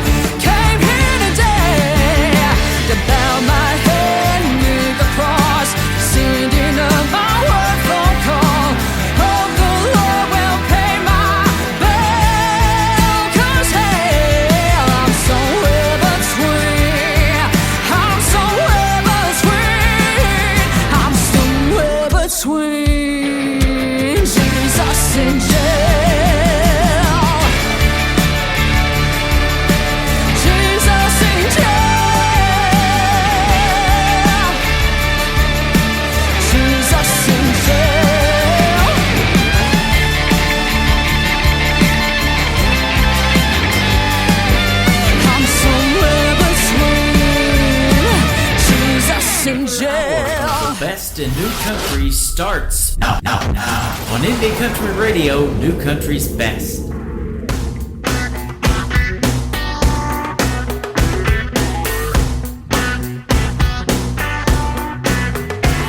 came here today to bow my head, make the cross, sending up my word phone call. Hope the Lord will pay my bill, 'cause hell, I'm somewhere between. I'm somewhere between. I'm somewhere between Jesus and jail. Jesus and jail. Jesus and jail. I'm somewhere between Jesus and jail. The best in new country starts now on Indie Country Radio, New Country's best.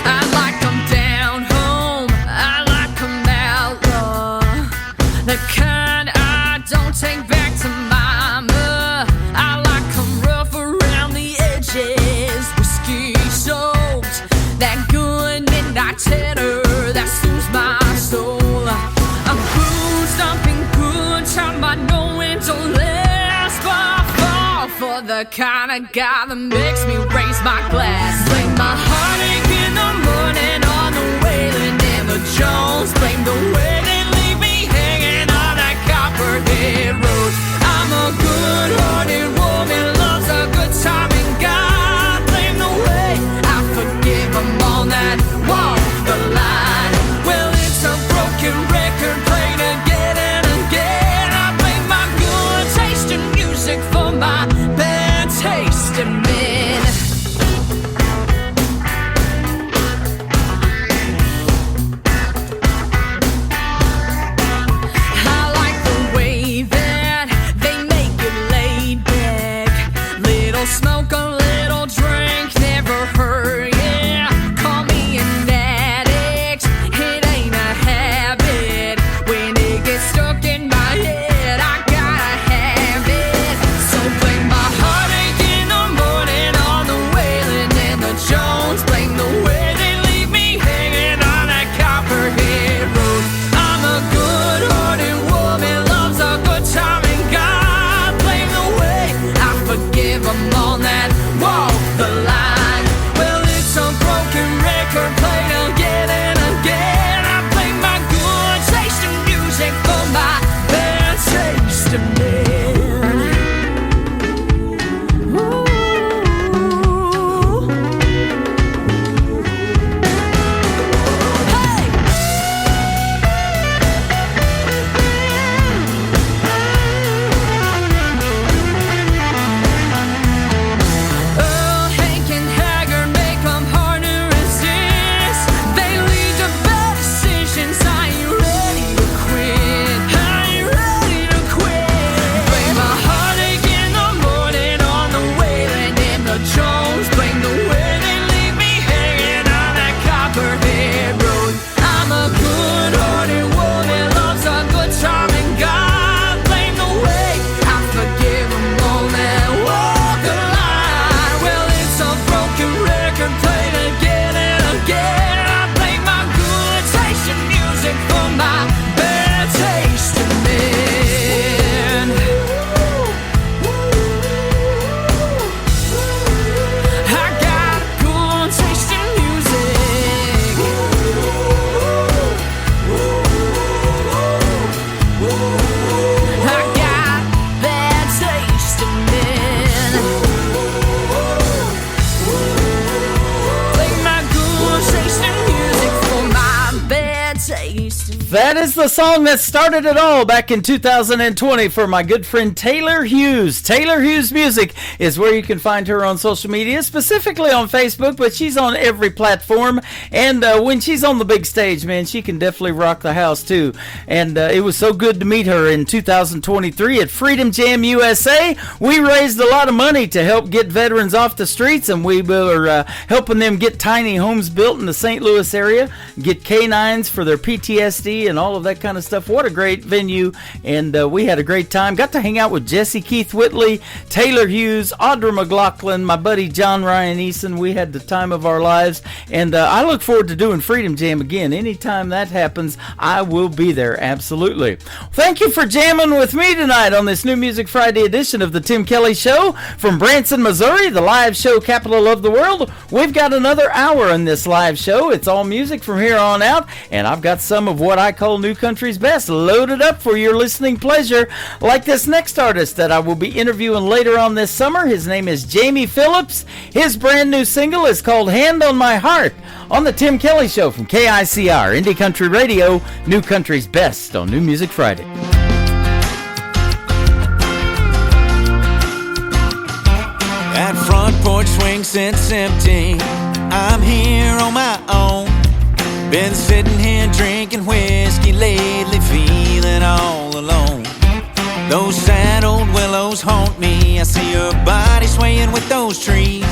I like 'em down home, I like 'em outlaw, the kind I don't take back to mama. I like 'em rough around the edges, whiskey soaked, that good midnight tenor that soothes my soul. I'm booze dumping good time, I know it don't last, but I fall for the kind of guy that makes me raise my glass. Blame my heartache in the morning on the Waylon and the Jones. Blame the way they leave me hanging on that Copperhead Road. I'm a good-hearted woman, loves a good time, and God blame the way I forgive them on that walk the line. Well, it's a broken record played again and again. I blame my good taste in music for my bad taste in men. I like the way that they make it laid back. Little smoke, a little drink, never hurt, yeah. Call me an addict, it ain't a habit. When it gets stuck in my head, I gotta have it. So blame my heartache in the morning on the Waylon and the Jones. Blame the way they leave me hanging on that Copperhead Road. I'm a good-hearted woman, loves a good time, and God blame the way I forgive them on that walk the line. Well, it's a broken record played again and again. I blame my good taste in music for my bad taste in men. Ooh. Hey! Earl, Hank, and Haggard make 'em hard to resist. That is the song that started it all back in 2020 for my good friend Taylor Hughes. Taylor Hughes Music is where you can find her on social media, specifically on Facebook, but she's on every platform. And when she's on the big stage, man, she can definitely rock the house too. And it was so good to meet her in 2023 at Freedom Jam USA. We raised a lot of money to help get veterans off the streets, and we were helping them get tiny homes built in the St. Louis area, get canines for their PTSD and all of that kind of stuff. What a great venue, and we had a great time. Got to hang out with Jesse Keith Whitley, Taylor Hughes, Audra McLaughlin, my buddy John Ryan Eason. We had the time of our lives, and I look forward to doing Freedom Jam again. Anytime that happens, I will be there, absolutely. Thank you for jamming with me tonight on this New Music Friday edition of the Tim Kelly Show from Branson, Missouri, the live show capital of the world. We've got another hour in this live show. It's all music from here on out, and I've got some of what I call New Country's best loaded up for your listening pleasure, like this next artist that I will be interviewing later on this summer. His name is Jamie Phillips. His brand new single is called Hand on My Heart on the Tim Kelly Show from KICR, Indie Country Radio, New Country's best on New Music Friday. That front porch swing sits empty. I'm here on my own. Been sitting here drinking whiskey lately, feeling all alone. Those sad old willows haunt me. I see her body swaying with those trees.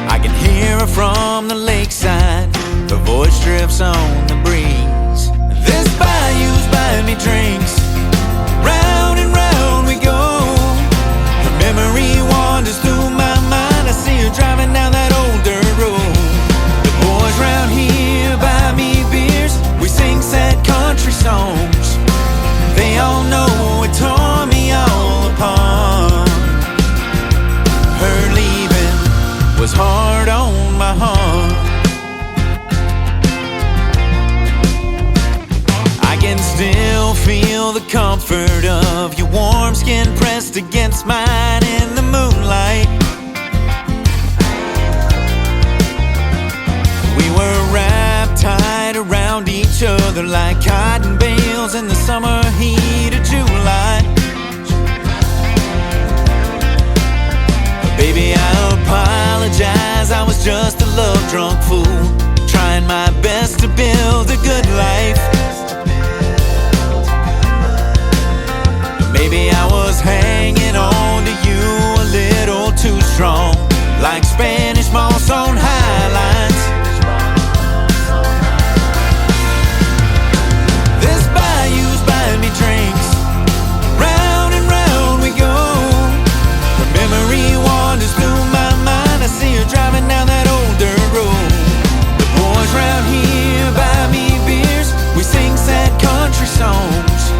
I can hear her from the lakeside. Her voice drifts on the breeze. This bayou's buying me drinks. Round and round we go. Her memory wanders through my mind. I see her driving down that old dirt road. The boys round here buy me beers. We sing sad country songs. They all know it tore me all apart. Her leaving was hard on my heart. I can still feel the comfort of your warm skin pressed against mine in the moonlight. We were wrapped tight around each other like cotton bales in the summer heat of July. Baby, I apologize, I was just a love-drunk fool, trying my best to build a good life. Maybe I was hanging on to you a little too strong, like Spanish moss on highlights. This bayou's buying me drinks. Round and round we go. Her memory wanders through my mind. I see her driving down that old dirt road. The boys round here buy me beers. We sing sad country songs.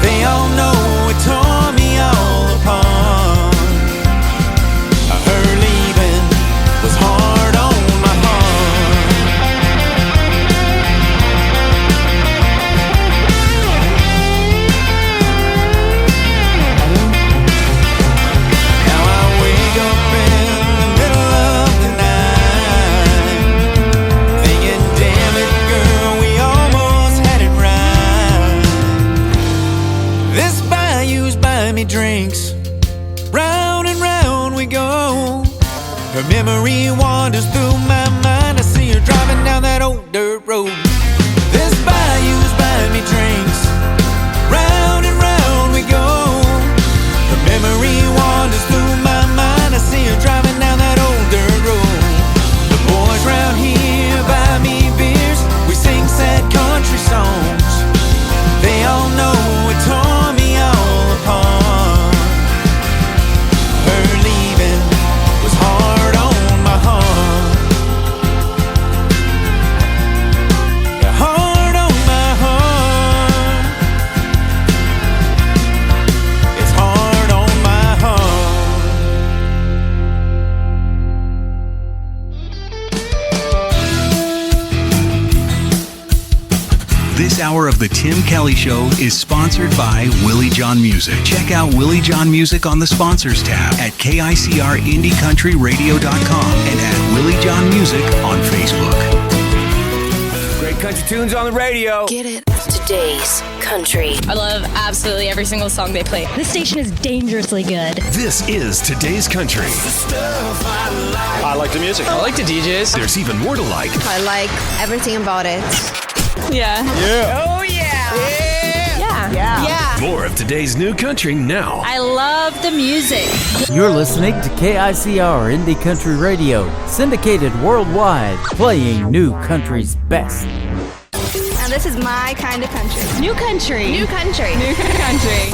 They all know it tore me all apart. Her leaving was hard on my heart. Now I wake up in the middle of the night, thinking, damn it, girl, we almost had it right. This bayou's buying me drinks. Round and round we go. Her memory wanders through my mind. I see her driving down that old dirt road. This bayou's buying me drinks. Round and round we go. Her memory wanders through my mind. I see her driving down that old dirt road. The boys round here buy me beers. We sing sad country songs. They all know it tore me all apart. Her leaving was hard on my heart. Yeah, hard on my heart. It's hard on my heart. This hour of the Tim Kelly Show is sponsored by Willie John Music. Check out Willie John Music on the sponsors tab at KICRIndieCountryRadio.com and at Willie John Music on Facebook. Great country tunes on the radio. Get it. Today's Country. I love absolutely every single song they play. This station is dangerously good. This is Today's Country. I like the music. I like the DJs. There's even more to like. I like everything about it. Yeah. Yeah. Oh, yeah. Yeah. More of today's new country now. I love the music. You're listening to KICR Indie Country Radio, syndicated worldwide, playing new country's best. And this is my kind of country. New country. New country. New country.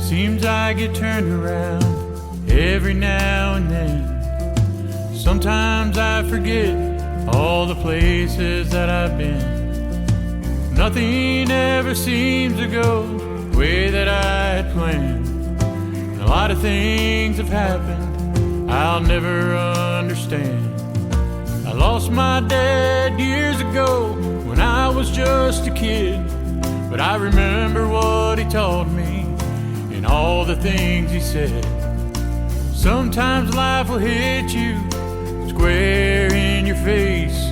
Seems I get turned around every now and then. Sometimes I forget all the places that I've been. Nothing ever seems to go the way that I had planned. And a lot of things have happened I'll never understand. I lost my dad years ago when I was just a kid, but I remember what he taught me and all the things he said. Sometimes life will hit you square in your face,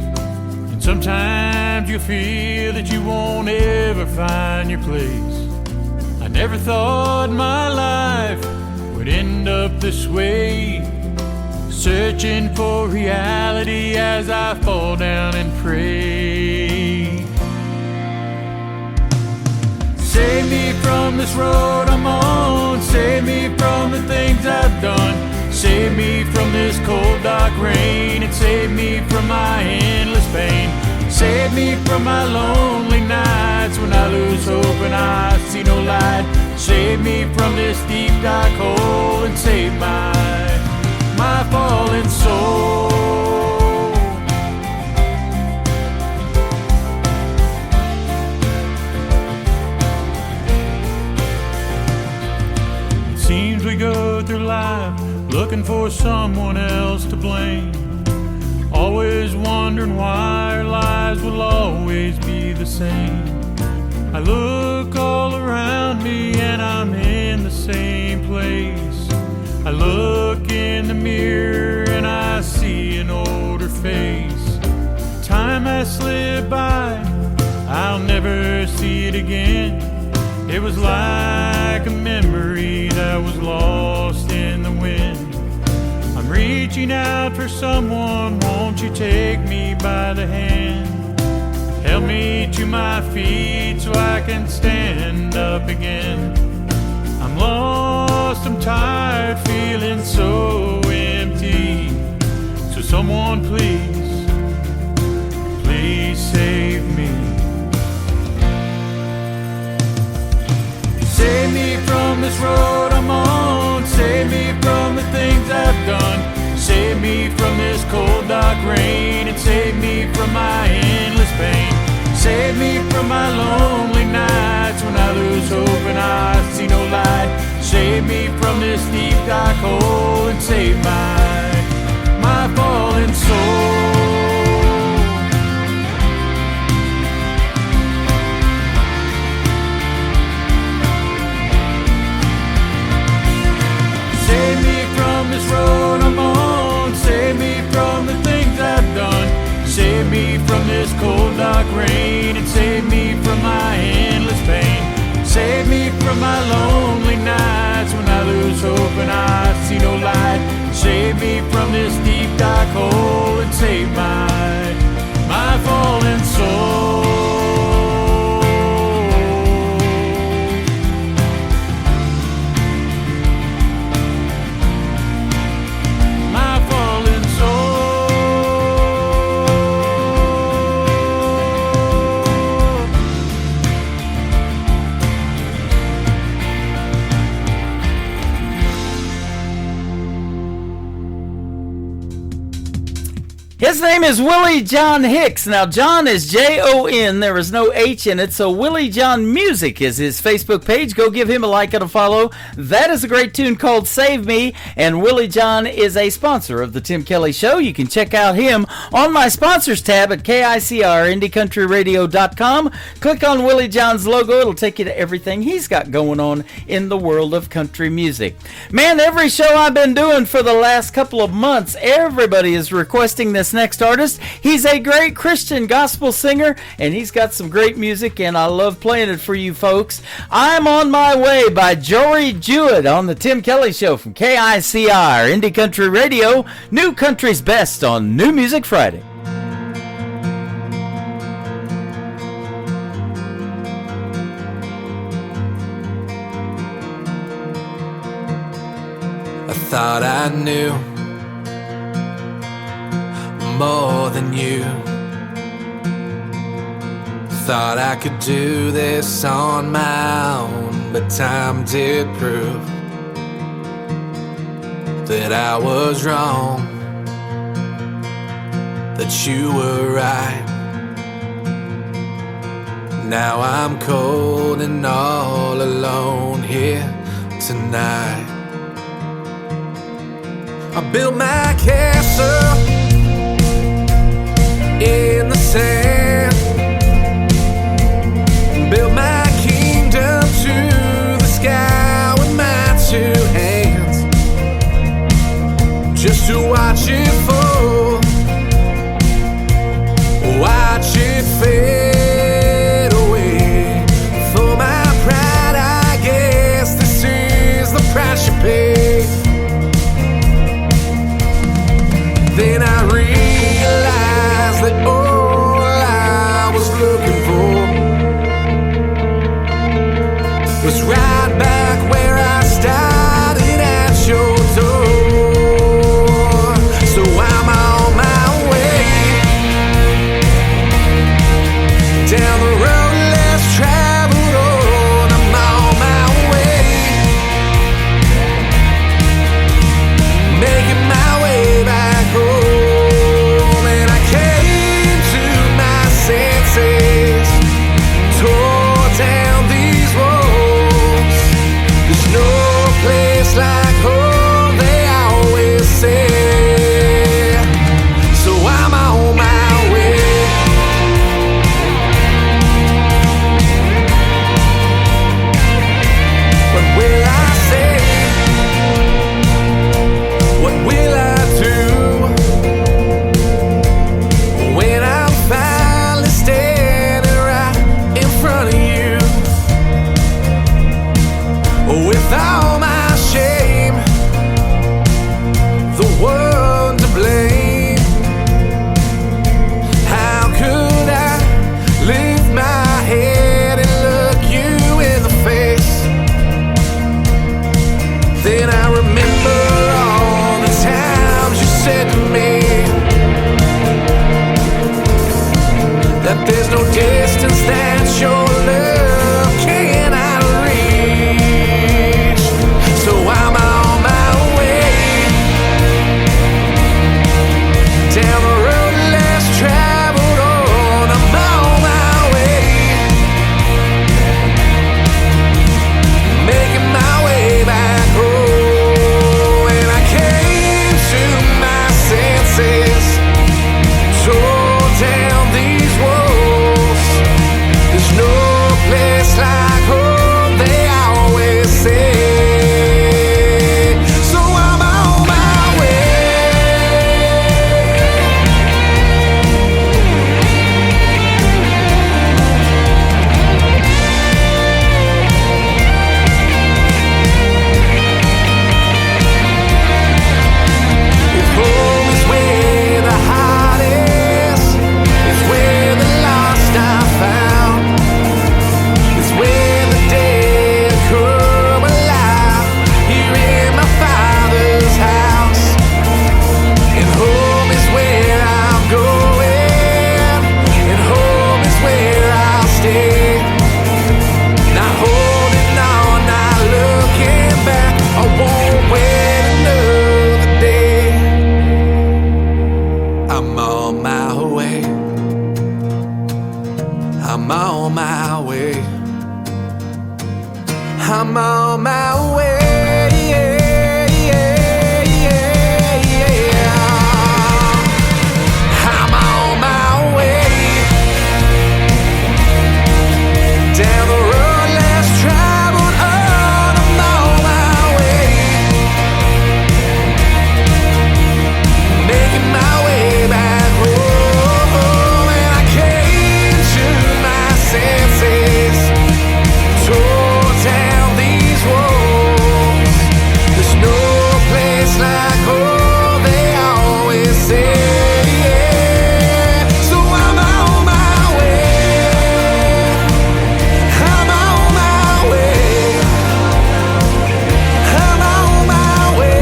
and sometimes you'll feel that you won't ever find your place. I never thought my life would end up this way, searching for reality as I fall down and pray. Save me from this road I'm on, save me from the things I've done, save me from this cold dark rain, and save me from my endless pain. Save me from my lonely nights when I lose hope and I see no light. Save me from this deep dark hole and save my fallen soul. Seems we go through life looking for someone else to blame, always wondering why our lives will always be the same. I look all around me and I'm in the same place. I look in the mirror and I see an older face. Time has slipped by, I'll never see it again. It was like a memory that was lost in the wind. I'm reaching out for someone, won't you take me by the hand? Help me to my feet so I can stand up again. I'm lost, I'm tired, feeling so empty. So someone please, please save me. Save me from this road I'm on, save me from the things I've done, save me from this cold dark rain, and save me from my endless pain. Save me from my lonely nights when I lose hope and I see no light. Save me from this deep dark hole and save my fallen soul. Save me from this road I'm on, save me from the things I've done, save me from this cold dark rain, and save me from my endless pain. Save me from my lonely nights when I lose hope and I see no light. Save me from this deep dark hole and save my fallen soul. His His name is Willie John Hicks. Now, John is Jon. There is no H in it, so Willie John Music is his Facebook page. Go give him a like and a follow. That is a great tune called Save Me, and Willie John is a sponsor of the Tim Kelly Show. You can check out him on my sponsors tab at KICR, IndieCountryRadio.com. Click on Willie John's logo. It'll take you to everything he's got going on in the world of country music. Man, every show I've been doing for the last couple of months, everybody is requesting this next artist. He's a great Christian gospel singer, and he's got some great music, and I love playing it for you folks. I'm On My Way by Jory Jewett on the Tim Kelly Show from KICR, Indie Country Radio, New Country's Best on New Music Friday. I thought I knew more than you. Thought I could do this on my own, but time did prove that I was wrong, that you were right. Now I'm cold and all alone here tonight. I built my castle in the sand, built my kingdom to the sky with my 2 hands, just to watch it fall, watch it fade away. For my pride, I guess this is the price you pay. Then I realized that all I was looking for was right back where I started at your door. So I'm on my way down the road less traveled on. I'm on my way, making my way back home. And I came to my senses, tore down these walls. There's no place like home, they always say. So I'm on my way. What will I say? What will I do when I'm finally standing right in front of you? With all my shame on my way. I'm on my way. I'm on my way. Down the road less traveled, I'm on my way. Making my way back home, and I came to my senses. Tore down these walls. There's no place like home, they always say. So I'm on my way. I'm on my way. I'm on my way.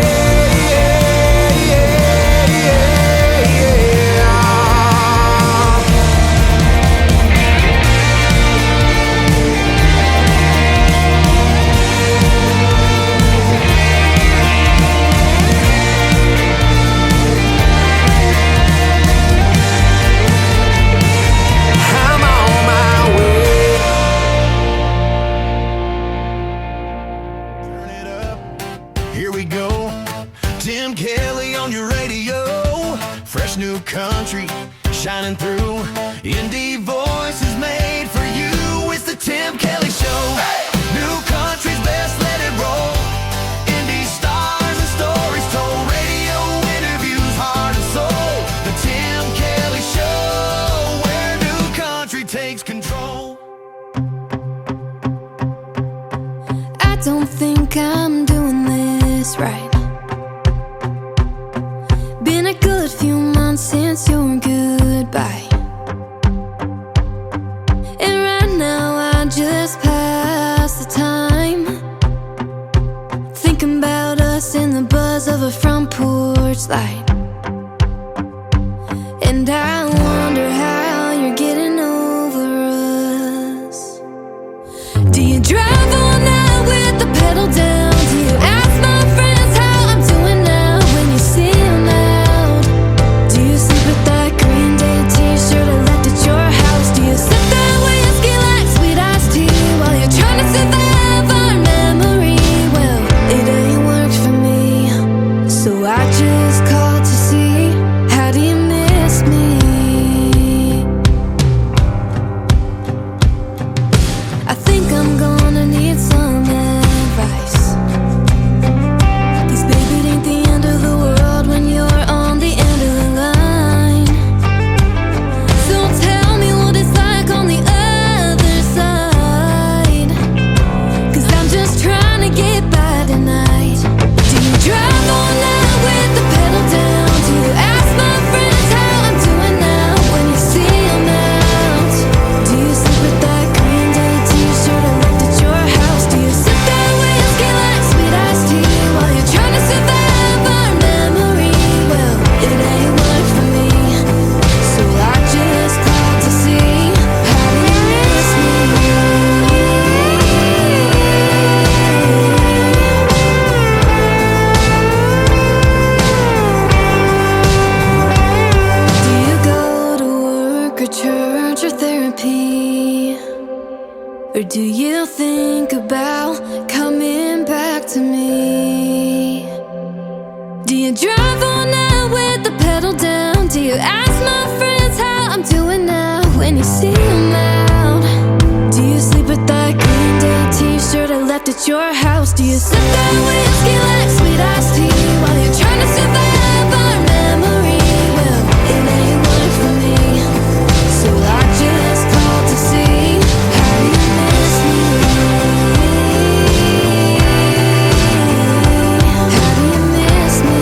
I'm on my way. Turn it up. Here we go. Tim Kelly on your radio. Fresh new country shining through. Indie voices made for you. It's the Tim Kelly Show. New country's best, let it roll. Indie stars and stories told. Radio interviews, heart and soul. The Tim Kelly Show, where new country takes control. I don't think I'm doing this right. Been a good few months since your goodbye. And right now I just pass the time, thinking about us in the buzz of a front porch light. And I wonder how you're getting over us. Do you drive all night with the pedal down? Do you ask my friends how I'm doing now when you see them out? Do you sleep with that Green Day t-shirt I left at your house? Do you sip that whiskey like sweet iced tea while you're trying to survive our memory? Well, it ain't worked for me, so I just called to see, how do you miss me? I think I'm gonna need some advice. 'Cause baby, it ain't the end of the world when you're on the end of the line. So tell me what it's like on the other side. 'Cause I'm just trying to get by tonight. Do you drive all night with the pedal down? Do you ask my friends how I'm doing now when you see them out? Do you sleep with that Green Day t-shirt I left at your house? Do you sip that whiskey like sweet iced tea while you're trying to survive our memory? Well, it ain't worked for me, so I just called to see, how do you miss me? Do you go to work or church or therapy? Or do you think about coming back to me? Do you drive all night with the pedal down? Do you ask my friends how I'm doing now when you see them out? Do you sleep with that Green Day t-shirt I left at your house? Do you sip that whiskey like sweet iced tea while you're trying to survive our memory? Well, it ain't worked for me, so I just called to see, how do you miss me? How do you miss me?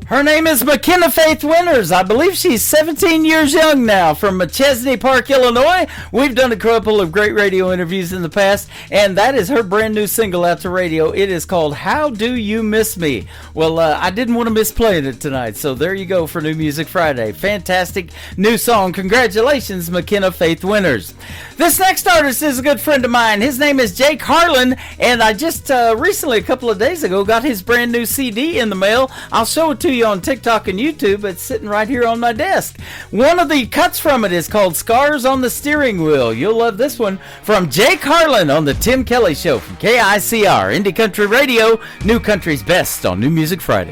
Her name is McKenna Faith Winters. I believe she's 17 years young now, from Chesney Park, Illinois. We've done a couple of great radio interviews in the past, and that is her brand new single out to radio. It is called How Do You Miss Me? Well, I didn't want to miss playing it tonight, so there you go for New Music Friday. Fantastic new song. Congratulations, McKenna Faith Winters. This next artist is a good friend of mine. His name is Jake Harlan, and I just recently, a couple of days ago, got his brand new CD in the mail. I'll show it to you on TikTok and YouTube. It's sitting right here on my desk. One of the cuts from it is called Scars on the Steering Wheel. You'll love this one from Jake Harlan on the Tim Kelly Show from KICR, Indie Country Radio, New Country's Best on New Music Friday.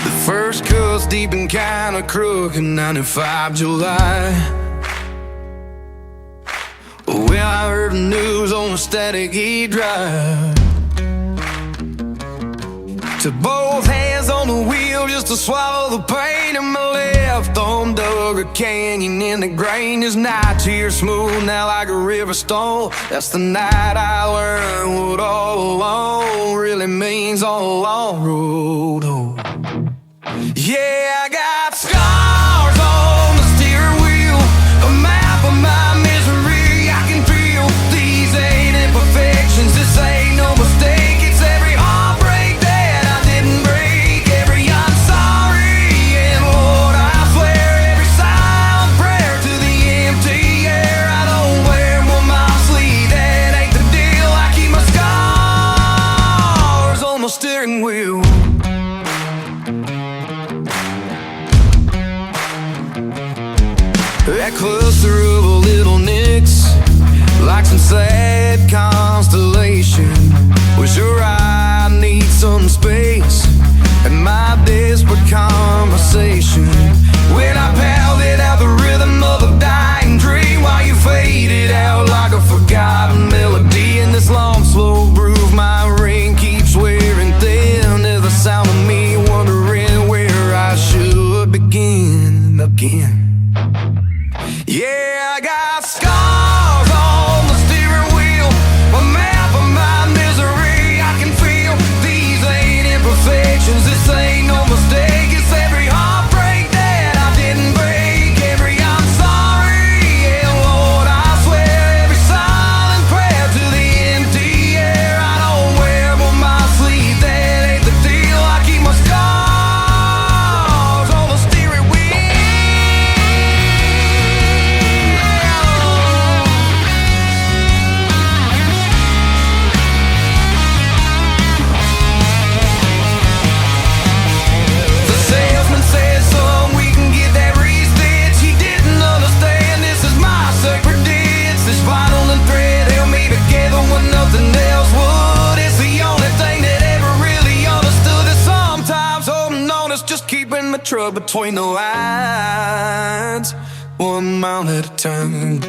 The first cut's deep and kinda crooked, 95 July. Well, I heard the news on a static E-drive. Took both hands on the wheel just to swallow the pain, and my left arm dug a canyon in the grain. This night here smooth now like a river stone. That's the night I learned what all alone really means on a long road. Oh. Yeah, I got scars on the steering wheel, a map of my misery. I can feel these ain't imperfections, this ain't no mistake. It's every heartbreak that I didn't break, every I'm sorry, and Lord, I swear, every silent prayer to the empty air. I don't wear them on my sleeve, that ain't the deal. I keep my scars on my steering wheel. That cluster of little nicks, like some sad constellation. Well, sure, I need some space and my desperate conversation. When I pounded out the rhythm of a dying dream, while you faded out like a forgotten melody. In this long, slow groove, my ring keeps wearing thin. There's the sound of me wondering where I should begin again. Yeah, I got scars on the steering wheel, a map of my misery. I can feel these ain't imperfections, this ain't no mistake. It's every heartbreak that I didn't break, every I'm sorry, and Lord, I swear, every silent prayer to the empty air. I don't wear them on my sleeve, that ain't the deal. I keep my scars on the steering wheel. Nothing else would. It's the only thing that ever really understood that sometimes holding on is just keeping the truck between the lines, 1 mile at a time.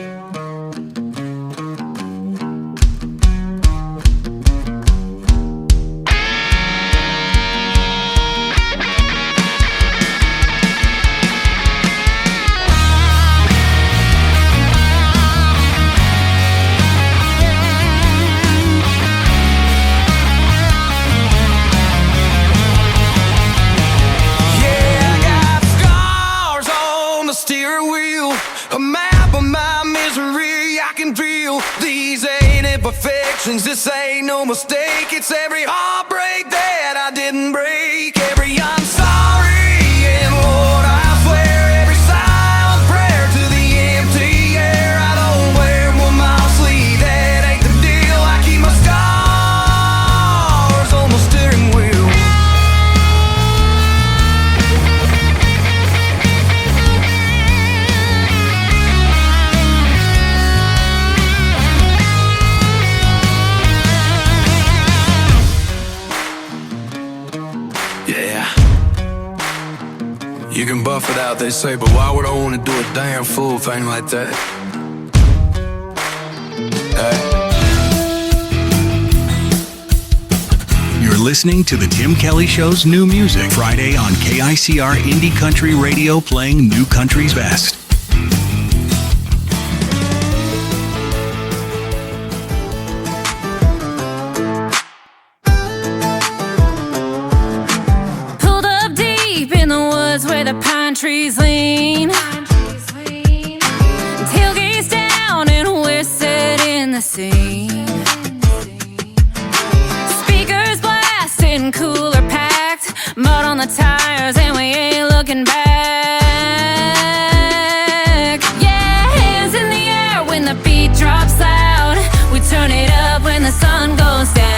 This ain't no mistake. It's every heartbreak that I didn't break, every I'm sorry, and Lord, I swear, every silent prayer to the empty air. I don't wear them on my sleeve, that ain't the deal. I keep my scars on my steering wheel. You can buff it out, they say, but why would I want to do a damn fool thing like that? You're listening to The Tim Kelly Show's New Music Friday on KICR Indie Country Radio, playing New Country's best. where the pine trees lean. Tailgates down and we're setting the scene. Speakers blasting, cooler packed, mud on the tires and we ain't looking back. Yeah, hands in the air when the beat drops loud. We turn it up when the sun goes down.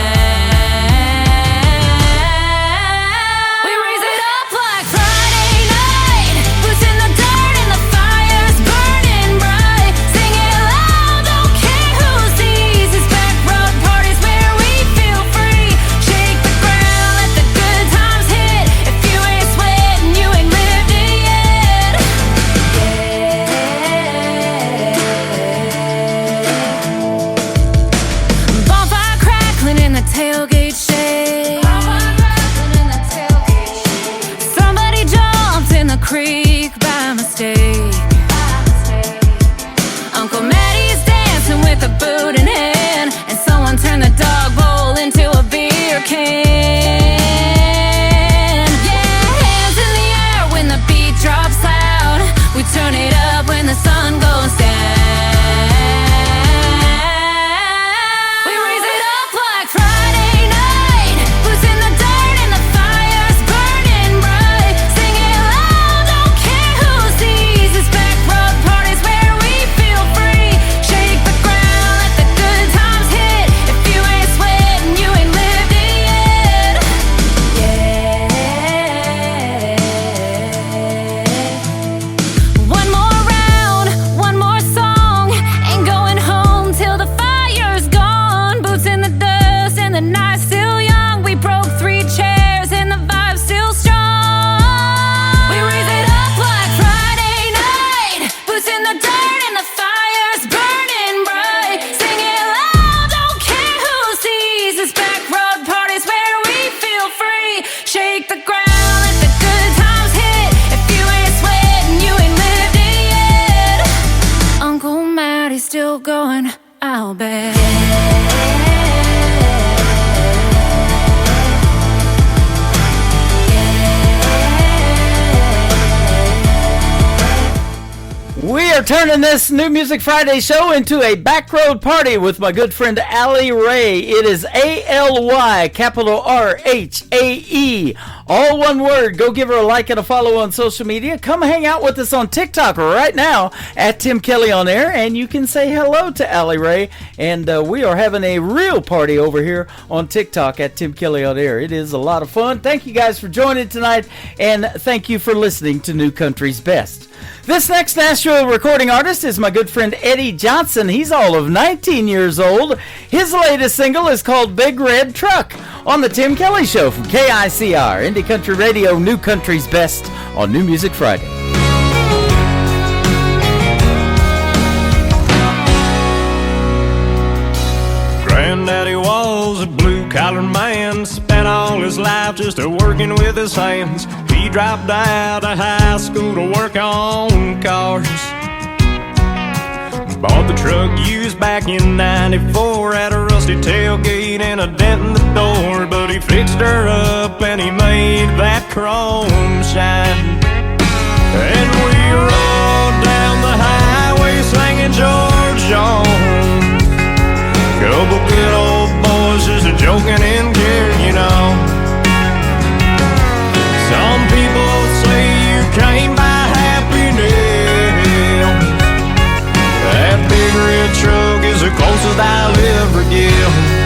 Turning this New Music Friday show into a backroad party with my good friend Allie Ray. It is A-L-Y, capital R-H-A-E. All one word. Go give her a like and a follow on social media. Come hang out with us on TikTok right now at Tim Kelly on Air, and you can say hello to Allie Ray. And we are having a real party over here on TikTok at Tim Kelly on Air. It is a lot of fun. Thank you guys for joining tonight, and thank you for listening to New Country's Best. This next Nashville recording artist is my good friend Eddie Johnson. He's all of 19 years old. His latest single is called Big Red Truck on the Tim Kelly Show from KICR, Indie Country Radio, New Country's Best on New Music Friday. Granddaddy was a blue-collar man, spent all his life just working with his hands. He dropped out of high school to work on cars. Bought the truck used back in '94, had a rusty tailgate and a dent in the door. But he fixed her up and he made that chrome shine. And we rolled down the highway singing George Jones. Couple good old boys just joking and carrying on. Some people say you can't buy happiness. That big red truck is the closest I'll ever get.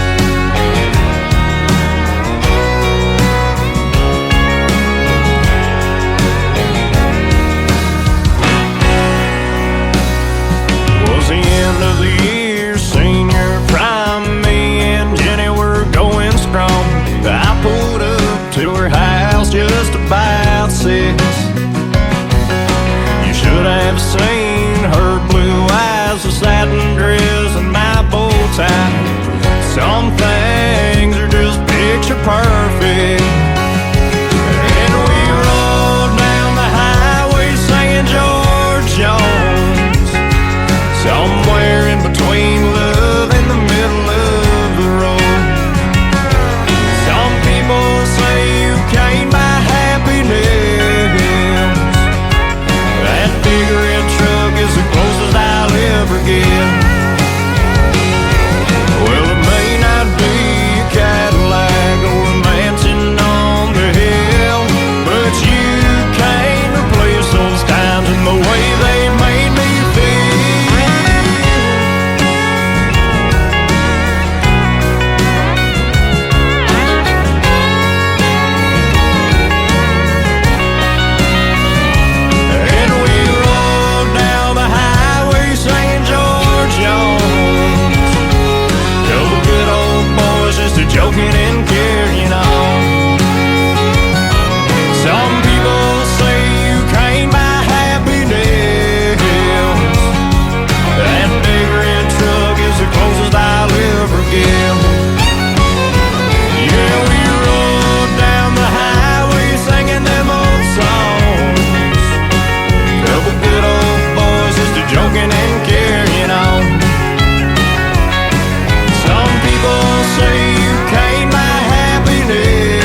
joking and carrying on. Some people say you can't buy happiness. That big red truck is the closest I'll ever get. Yeah, we rode down the highway singing them old songs. Couple good old boys just a joking and carrying on. Some people say you can't buy happiness.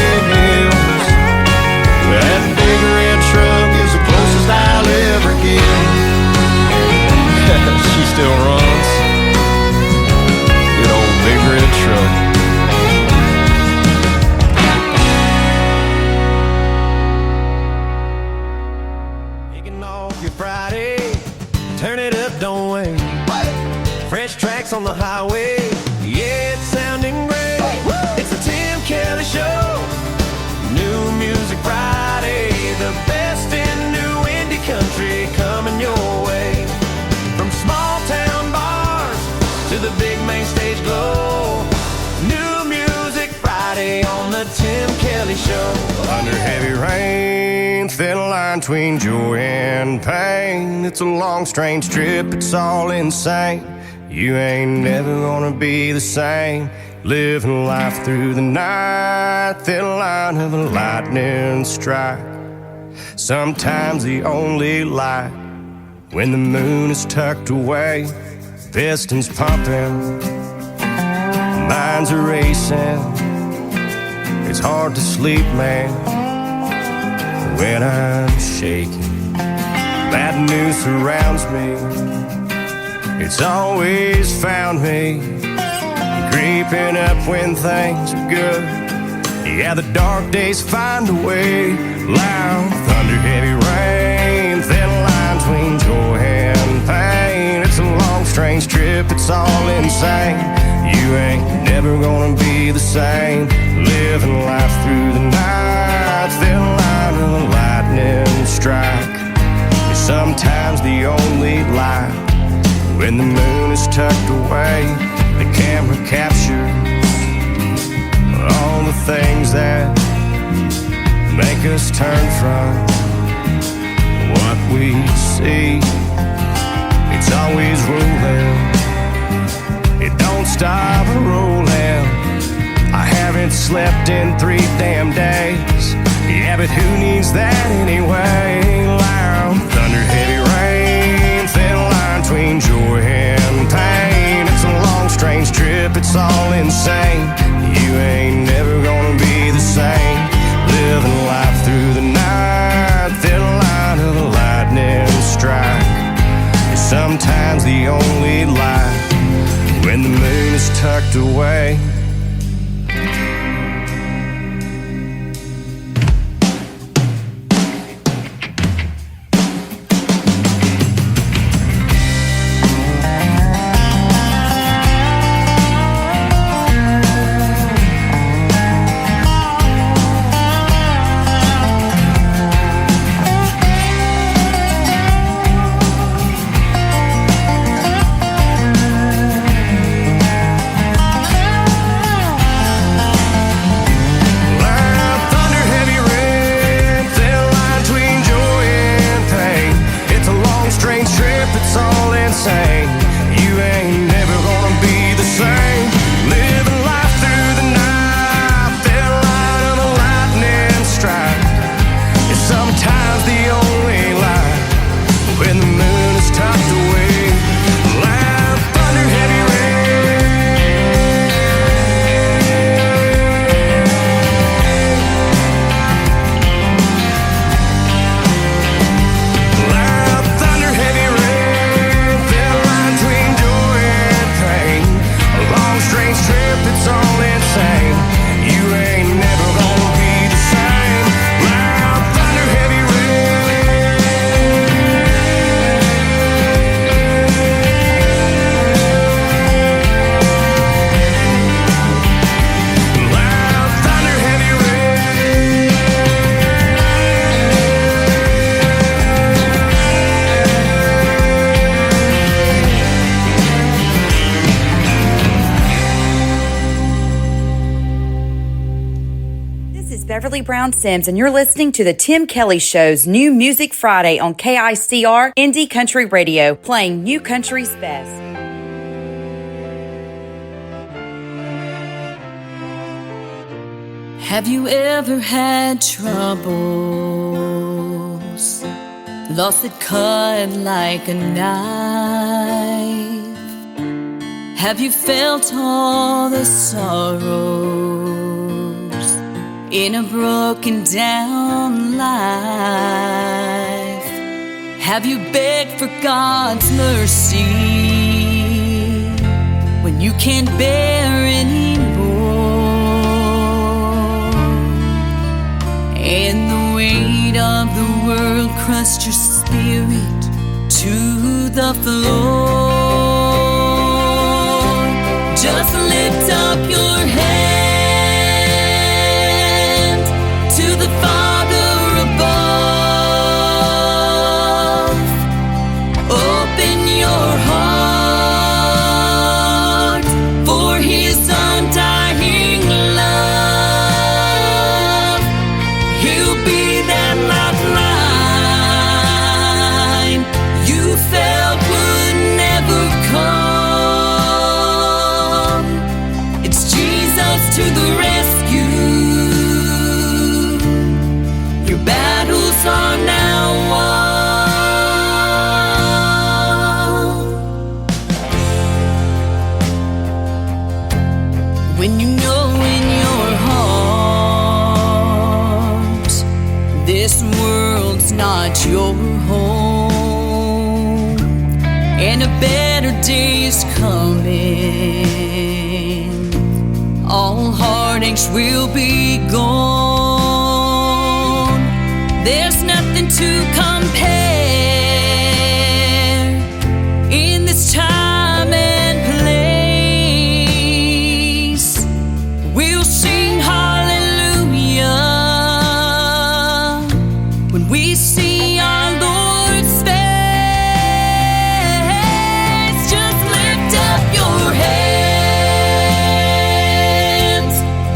That big red truck is the closest I'll ever get. She still runs. Good old big red truck. Taking off your Friday, turn it up, don't wait. Fresh tracks on the highway, yeah, it's sounding great. It's the Tim Kelly Show. New Music Friday, the best in new indie country coming your way. From small town bars to the big main stage glow. New Music Friday on the Tim Kelly Show. Under heavy rain, thin line between joy and pain. It's a long, strange trip, it's all insane. You ain't never gonna be the same. Living life through the night, thin line of a lightning strike. Sometimes the only light when the moon is tucked away. Pistons pumping, minds are racing. It's hard to sleep, man, when I'm shaking. Bad news surrounds me, it's always found me creeping up when things are good. Yeah, the dark days find a way. Loud thunder, heavy rain, thin line between joy and pain. It's a long, strange trip, it's all insane. You ain't never gonna be the same. Living life through the night, thin line of a lightning strike. It's sometimes the only light when the moon is tucked away. The camera captures all the things that make us turn from what we see. It's always rolling, it don't stop rolling. I haven't slept in 3 damn days. Yeah, but who needs that anyway? Loud thunder, heavy rain, thin line between joy and pain. It's a long, strange trip, it's all insane. You ain't never gonna be the same. Living life through the night, thin line of a lightning strike. It's sometimes the only light when the moon is tucked away. Beverly Brown Sims, and you're listening to the Tim Kelly Show's New Music Friday on KICR Indie Country Radio, playing New Country's best. Have you ever had troubles? Lost that cut like a knife? Have you felt all the sorrows in a broken down life? Have you begged for God's mercy when you can't bear anymore? And the weight of the world crushed your spirit to the floor. Just lift up your hand to the Father above. Open your heart for His undying love. He'll be that lifeline you felt would never come. To the rescue, your battles are now won. When you know in your heart this world's not your home and a better day's coming, all heartaches will be gone. There's nothing to compare in this time and place. We'll sing hallelujah when we see our Lord's face. Just lift up your head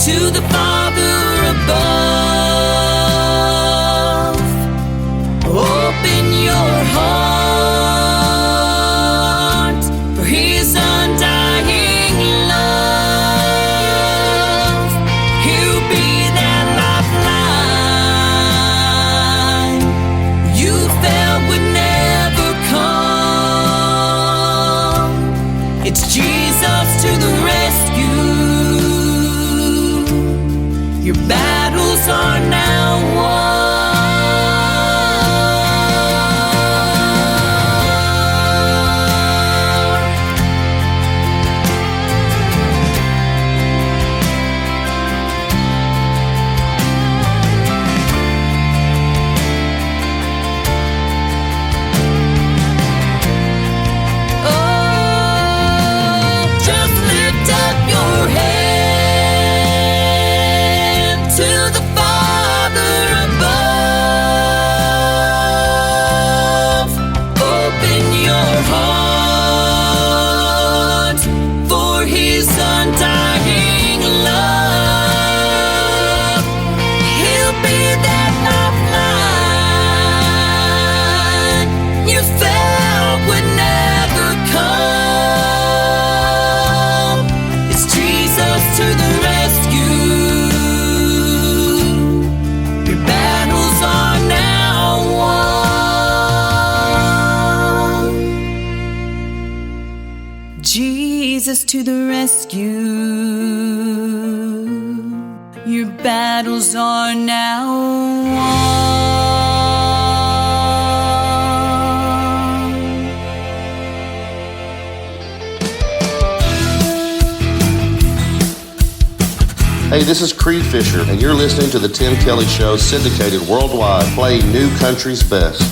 to the Father above. Open your heart for His undying love. He'll be that lifeline you felt would never come. It's Jesus to the rescue. Your battles are now won. Oh, just lift up your head to the Father above. Open your heart for His undying love. He'll be that lifeline you felt would never come. It's Jesus to the rescue. Your battles are now won. Jesus to the rescue. Your battles are now won. Hey, this is Creed Fisher, and you're listening to The Tim Kelly Show, syndicated worldwide, playing new country's best.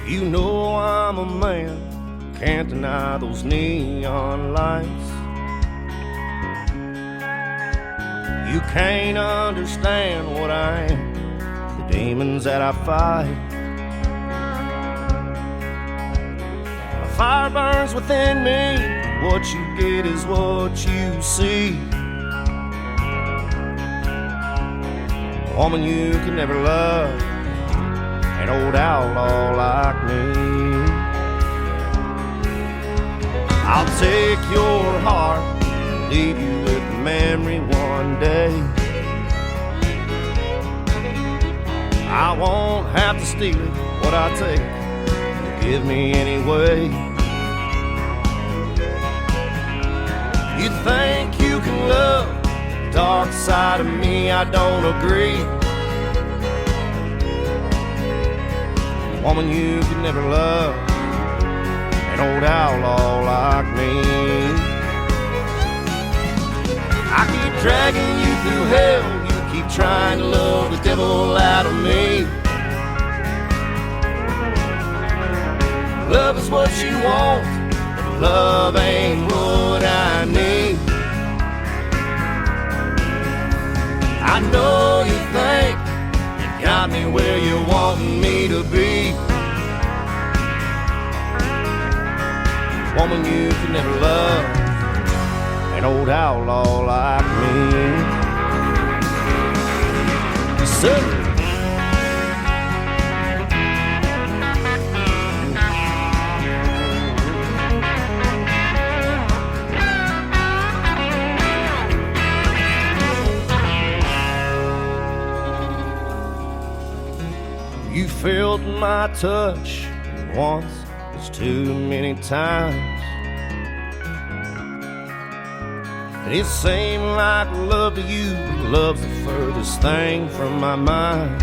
You know I'm a man, can't deny those neon lights. You can't understand what I am, the demons that I fight. fire burns within me. What you get is what you see. A woman you can never love, an old outlaw like me. I'll take your heart, leave you with the memory one day. I won't have to steal it, what I take, give me anyway. You think you can love the dark side of me, I don't agree. Woman you can never love, an old outlaw like me. I keep dragging you through hell, you keep trying to love the devil out of me. Love is what you want, but love ain't what I need. I know you think you got me where you want me to be. Woman you can never love, an old outlaw like me. Sir. You felt my touch once, it's too many times. It seemed like love to you, love's the furthest thing from my mind.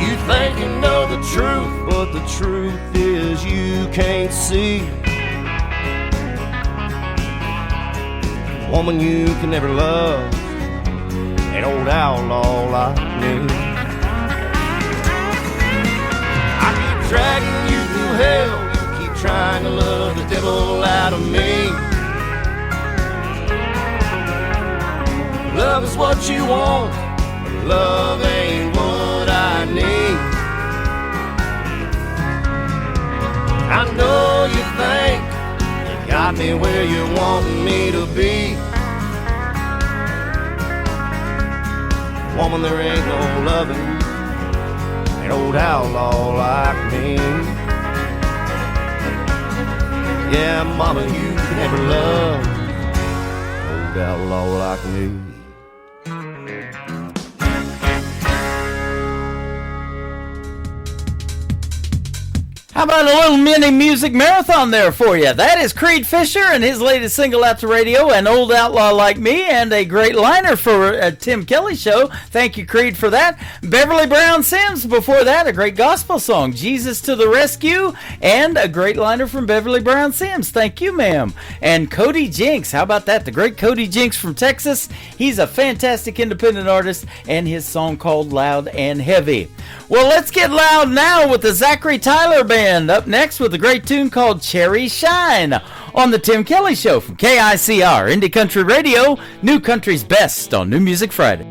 You think you know the truth, but the truth is you can't see. Woman you can never love, an old outlaw like me. I keep dragging you through hell, you keep trying to love the devil out of me. Love is what you want, but love ain't what I need. I know you think you got me where you want me to be. Woman, there ain't no loving an old outlaw like me. Yeah, mama, you can never love an old outlaw like me. How about a little mini music marathon there for you? That is Creed Fisher and his latest single out to radio, An Old Outlaw Like Me, and a great liner for a Tim Kelly show. Thank you, Creed, for that. Beverly Brown Sims, before that, a great gospel song, Jesus to the Rescue, and a great liner from Beverly Brown Sims. Thank you, ma'am. And Cody Jinks, how about that? The great Cody Jinks from Texas. He's a fantastic independent artist, and his song called Loud and Heavy. Well, let's get loud now with the Zachary Tyler Band. Up next with a great tune called Cherry Shine on the Tim Kelly Show from KICR, Indie Country Radio, New Country's best on New Music Friday.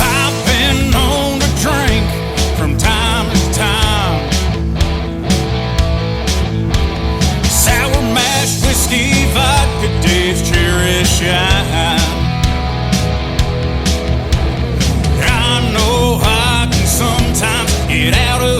I've been known to drink from time to time. Sour mash, whiskey, vodka, Dave's Cherry Shine. I know I can sometimes get out of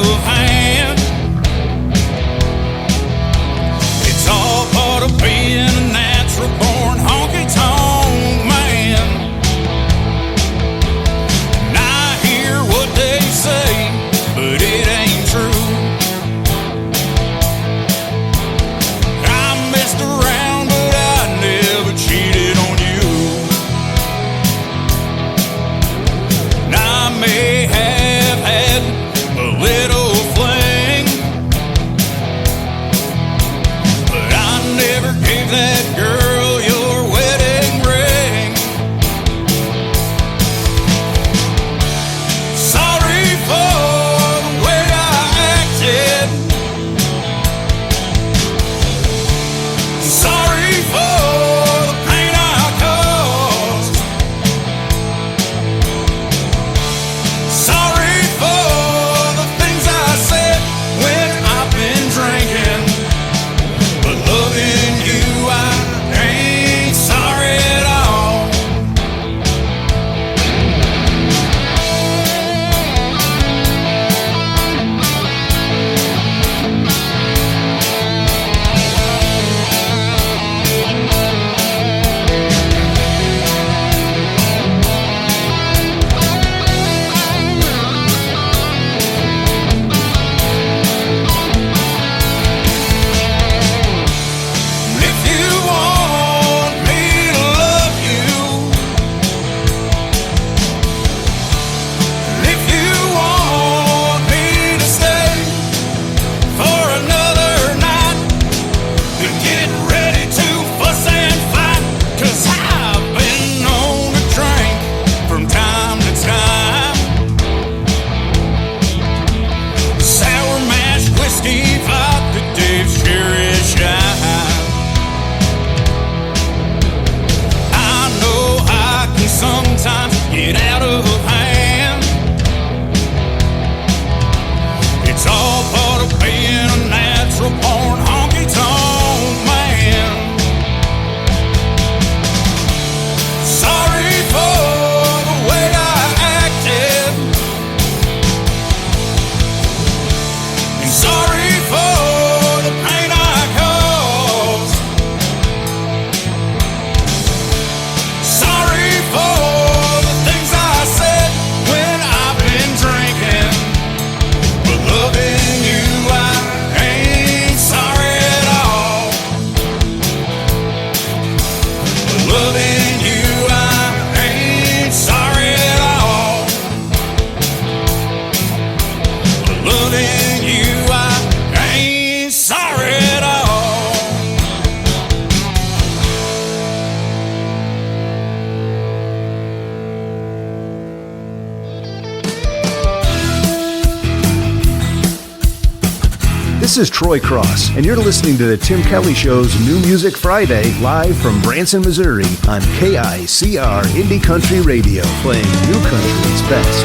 This is Troy Cross, and you're listening to the Tim Kelly Show's New Music Friday, live from Branson, Missouri, on KICR Indie Country Radio, playing new country's best.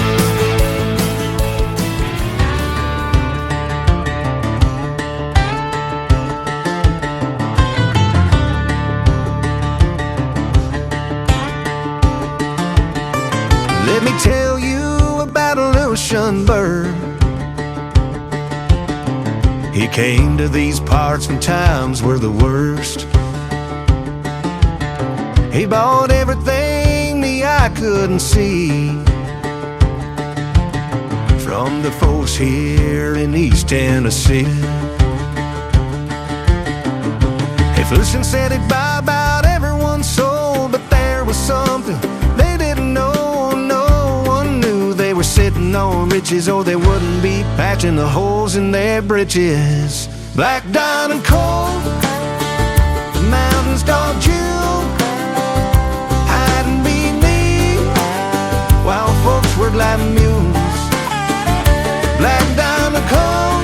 Let me tell you about a little shunbird. He came to these parts when times were the worst. He bought everything the eye couldn't see, from the folks here in East Tennessee. He flushed and said he'd buy about everyone's soul, but there was something they didn't know. No one knew they were sitting on riches, or they wouldn't be patching the holes in their britches. Black diamond coal, the mountains dark jewel, hiding beneath while folks were like mules. Black diamond coal,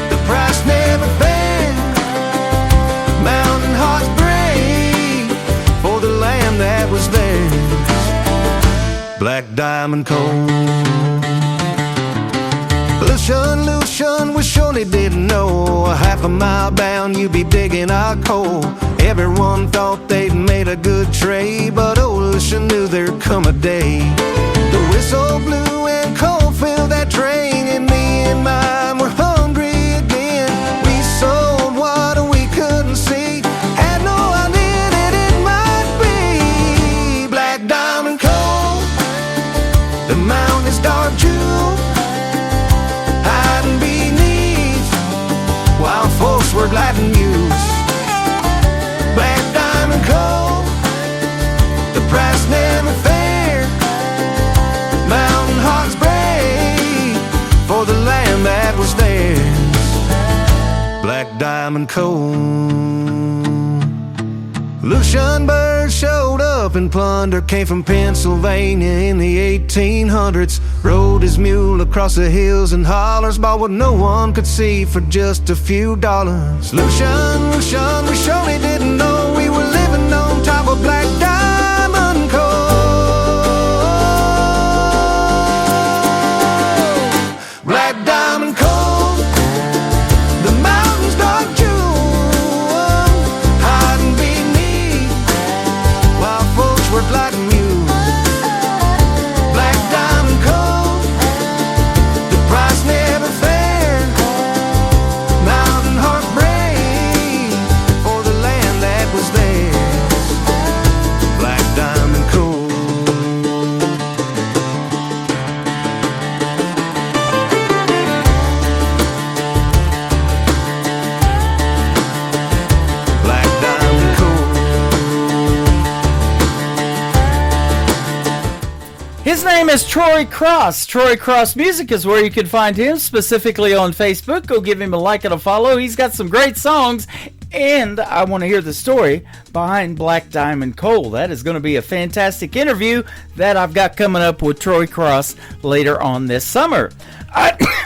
the price never fair. Mountain hearts brave for the land that was theirs. Black diamond coal. Lucian, we surely didn't know. A half a mile down you'd be digging our coal. Everyone thought they'd made a good trade, but old Lucian knew there'd come a day. The whistle blew and coal filled that train, and me and mine were hungry again. We sold what we couldn't see, had no idea that it might be black diamond coal. The mountain's dark jewel, hiding beneath while folks were lighting mules. Black diamond coal, the price never fair. Mountain hearts brave for the land that was theirs. Black diamond coal. Lucian Bird showed up in plunder, came from Pennsylvania in the 1800s. Rode his mule across the hills and hollers, bought what no one could see for just a few dollars. Lucian, we surely didn't know we were living on top of black diamond coal. Black diamond coal, the mountains dark jewel, hiding beneath while folks were lighting mules. Black diamond coal, the price never fair. Mountain hearts brave for the land that was theirs. Black diamond coal. Black diamond coal. His name is Troy Cross. Troy Cross Music is where you can find him, specifically on Facebook. Go give him a like and a follow. He's got some great songs, and I want to hear the story behind Black Diamond Coal. That is going to be a fantastic interview that I've got coming up with Troy Cross later on this summer.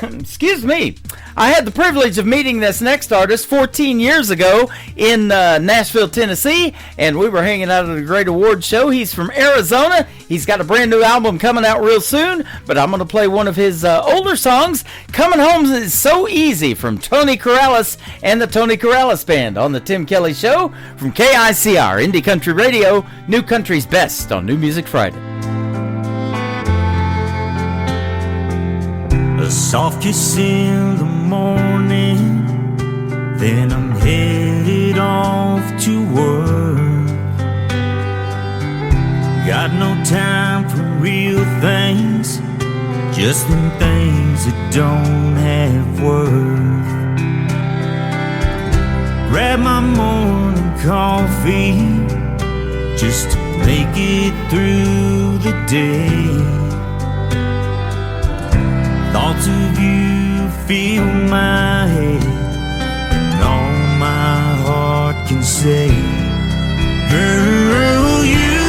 Excuse me. I had the privilege of meeting this next artist 14 years ago in Nashville, Tennessee, and we were hanging out at a great award show. He's from Arizona. He's got a brand new album coming out real soon, but I'm going to play one of his older songs. Coming Home is So Easy from Tony Corrales and the Tony Corrales Band on the Tim Kelly Show from KICR Indie Country Radio, New Country's Best on New Music Friday. A soft kiss in the morning, then I'm headed off to work. Got no time for real things, just them things that don't have worth. Grab my morning coffee just to make it through the day. Thoughts of you fill my head, and all my heart can say, girl, you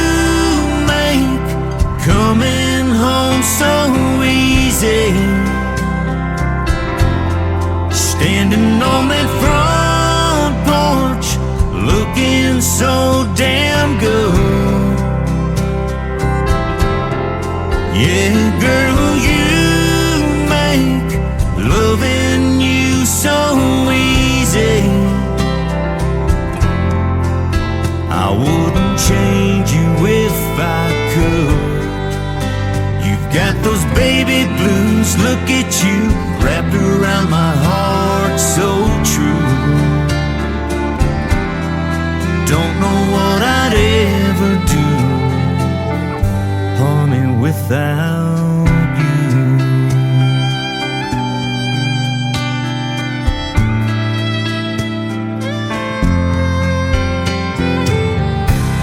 make coming home so easy. Stay Yeah, girl, you make loving you so easy. I wouldn't change you if I could. You've got those baby blues, look at you, wrapped around my heart so true. Don't know what I'd ever do, honey, without you.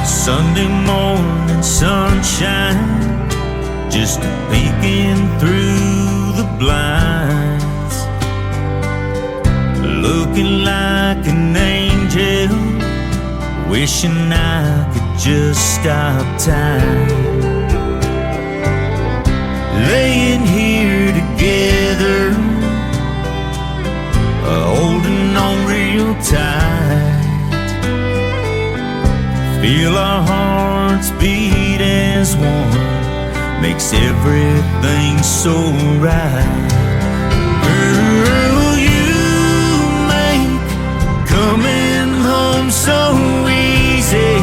Sunday morning sunshine, just peeking through the blinds, looking like an angel, wishing I could just stop time. Laying here together, holding on real tight. Feel our hearts beat as one, makes everything so right. Girl, you make coming home so easy.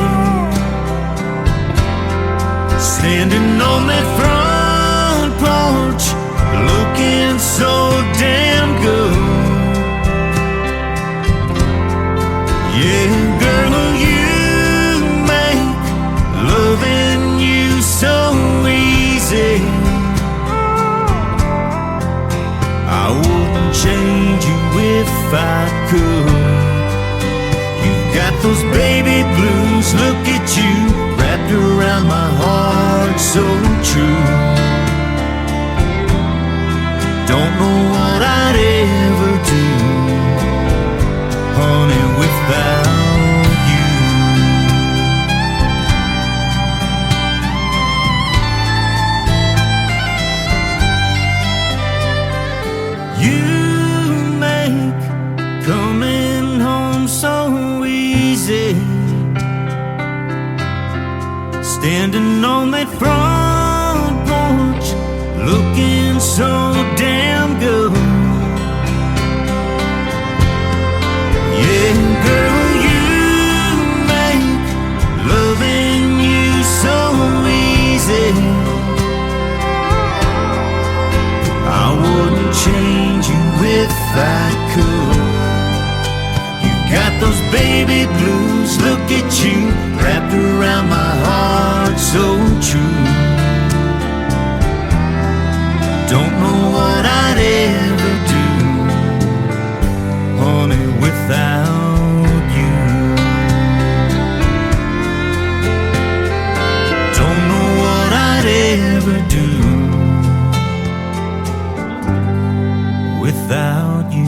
Standing on that front porch, looking so damn good. Yeah, girl, you make loving you so easy. I wouldn't change you if I could. You've got those baby blues, look at you, wrapped around my heart so true. Don't know what I'd ever do, honey, without you. You make coming home so easy. Standing on that front porch, looking so damn good. Yeah, girl, you make loving you so easy. I wouldn't change you if I could. You got those baby blues, look at you, wrapped around my heart so true. Don't know what I'd ever do, honey, without you. Don't know what I'd ever do without you.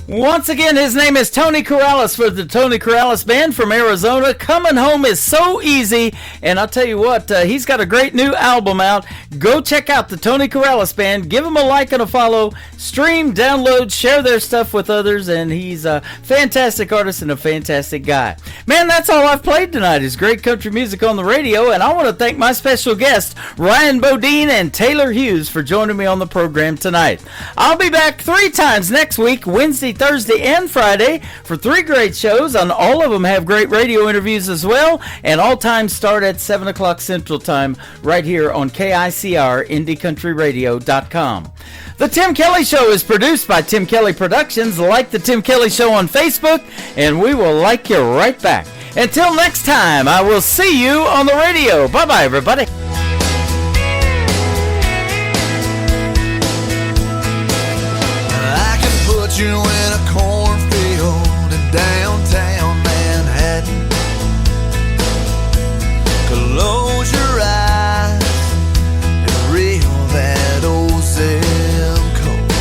Once again, his name is Tony Corrales for the Tony Corrales Band from Arizona. Coming Home is so easy, and I'll tell you what, he's got a great new album out. Go check out the Tony Corrales Band. Give him a like and a follow. Stream, download, share their stuff with others, and he's a fantastic artist and a fantastic guy. Man, that's all I've played tonight is great country music on the radio, and I want to thank my special guests, Ryan Bodine and Taylor Hughes, for joining me on the program tonight. I'll be back 3 times next week, Wednesday, Thursday, and Friday, for 3 great shows, and all of them have great radio interviews as well, and all times start at 7 o'clock Central Time right here on KICR, IndieCountryRadio.com. The Tim Kelly Show is produced by Tim Kelly Productions. Like the Tim Kelly Show on Facebook, and we will like you right back. Until next time, I will see you on the radio. Bye-bye, everybody. I can put you in a cornfield in downtown Manhattan. Close your eyes and reel that old zip code.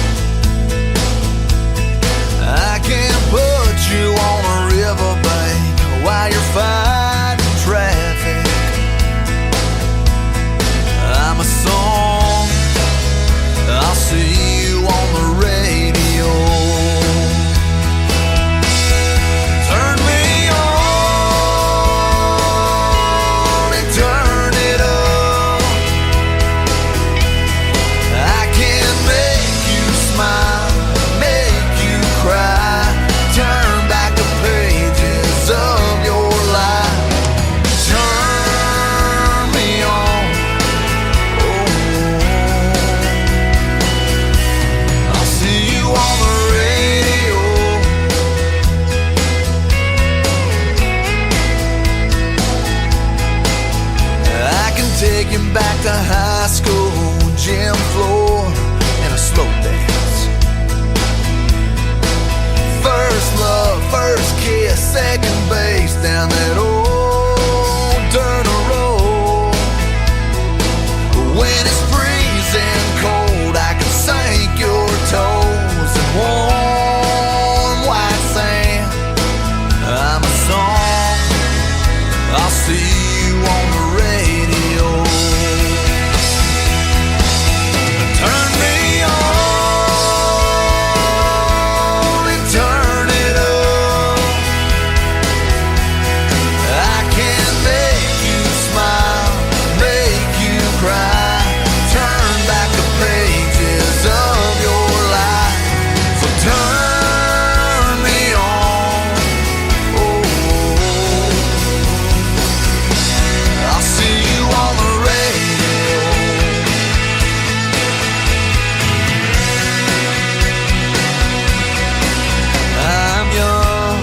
I can put you on a riverbank while you're fighting traffic. back to high school, gym floor, and a slow dance. First love, first kiss, second base down that old dirt road. When it's freezing cold, I can sink your toes in warm white sand. I'm a song, I'll see you on the radio. Turn me on and turn it up. I can make you smile, make you cry, turn back the pages of your life. So turn me on. Oh, I'll see you on the radio. I'm young,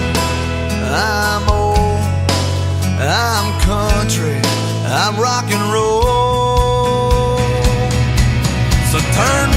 I'm old, I'm country, I'm rock and roll. So turn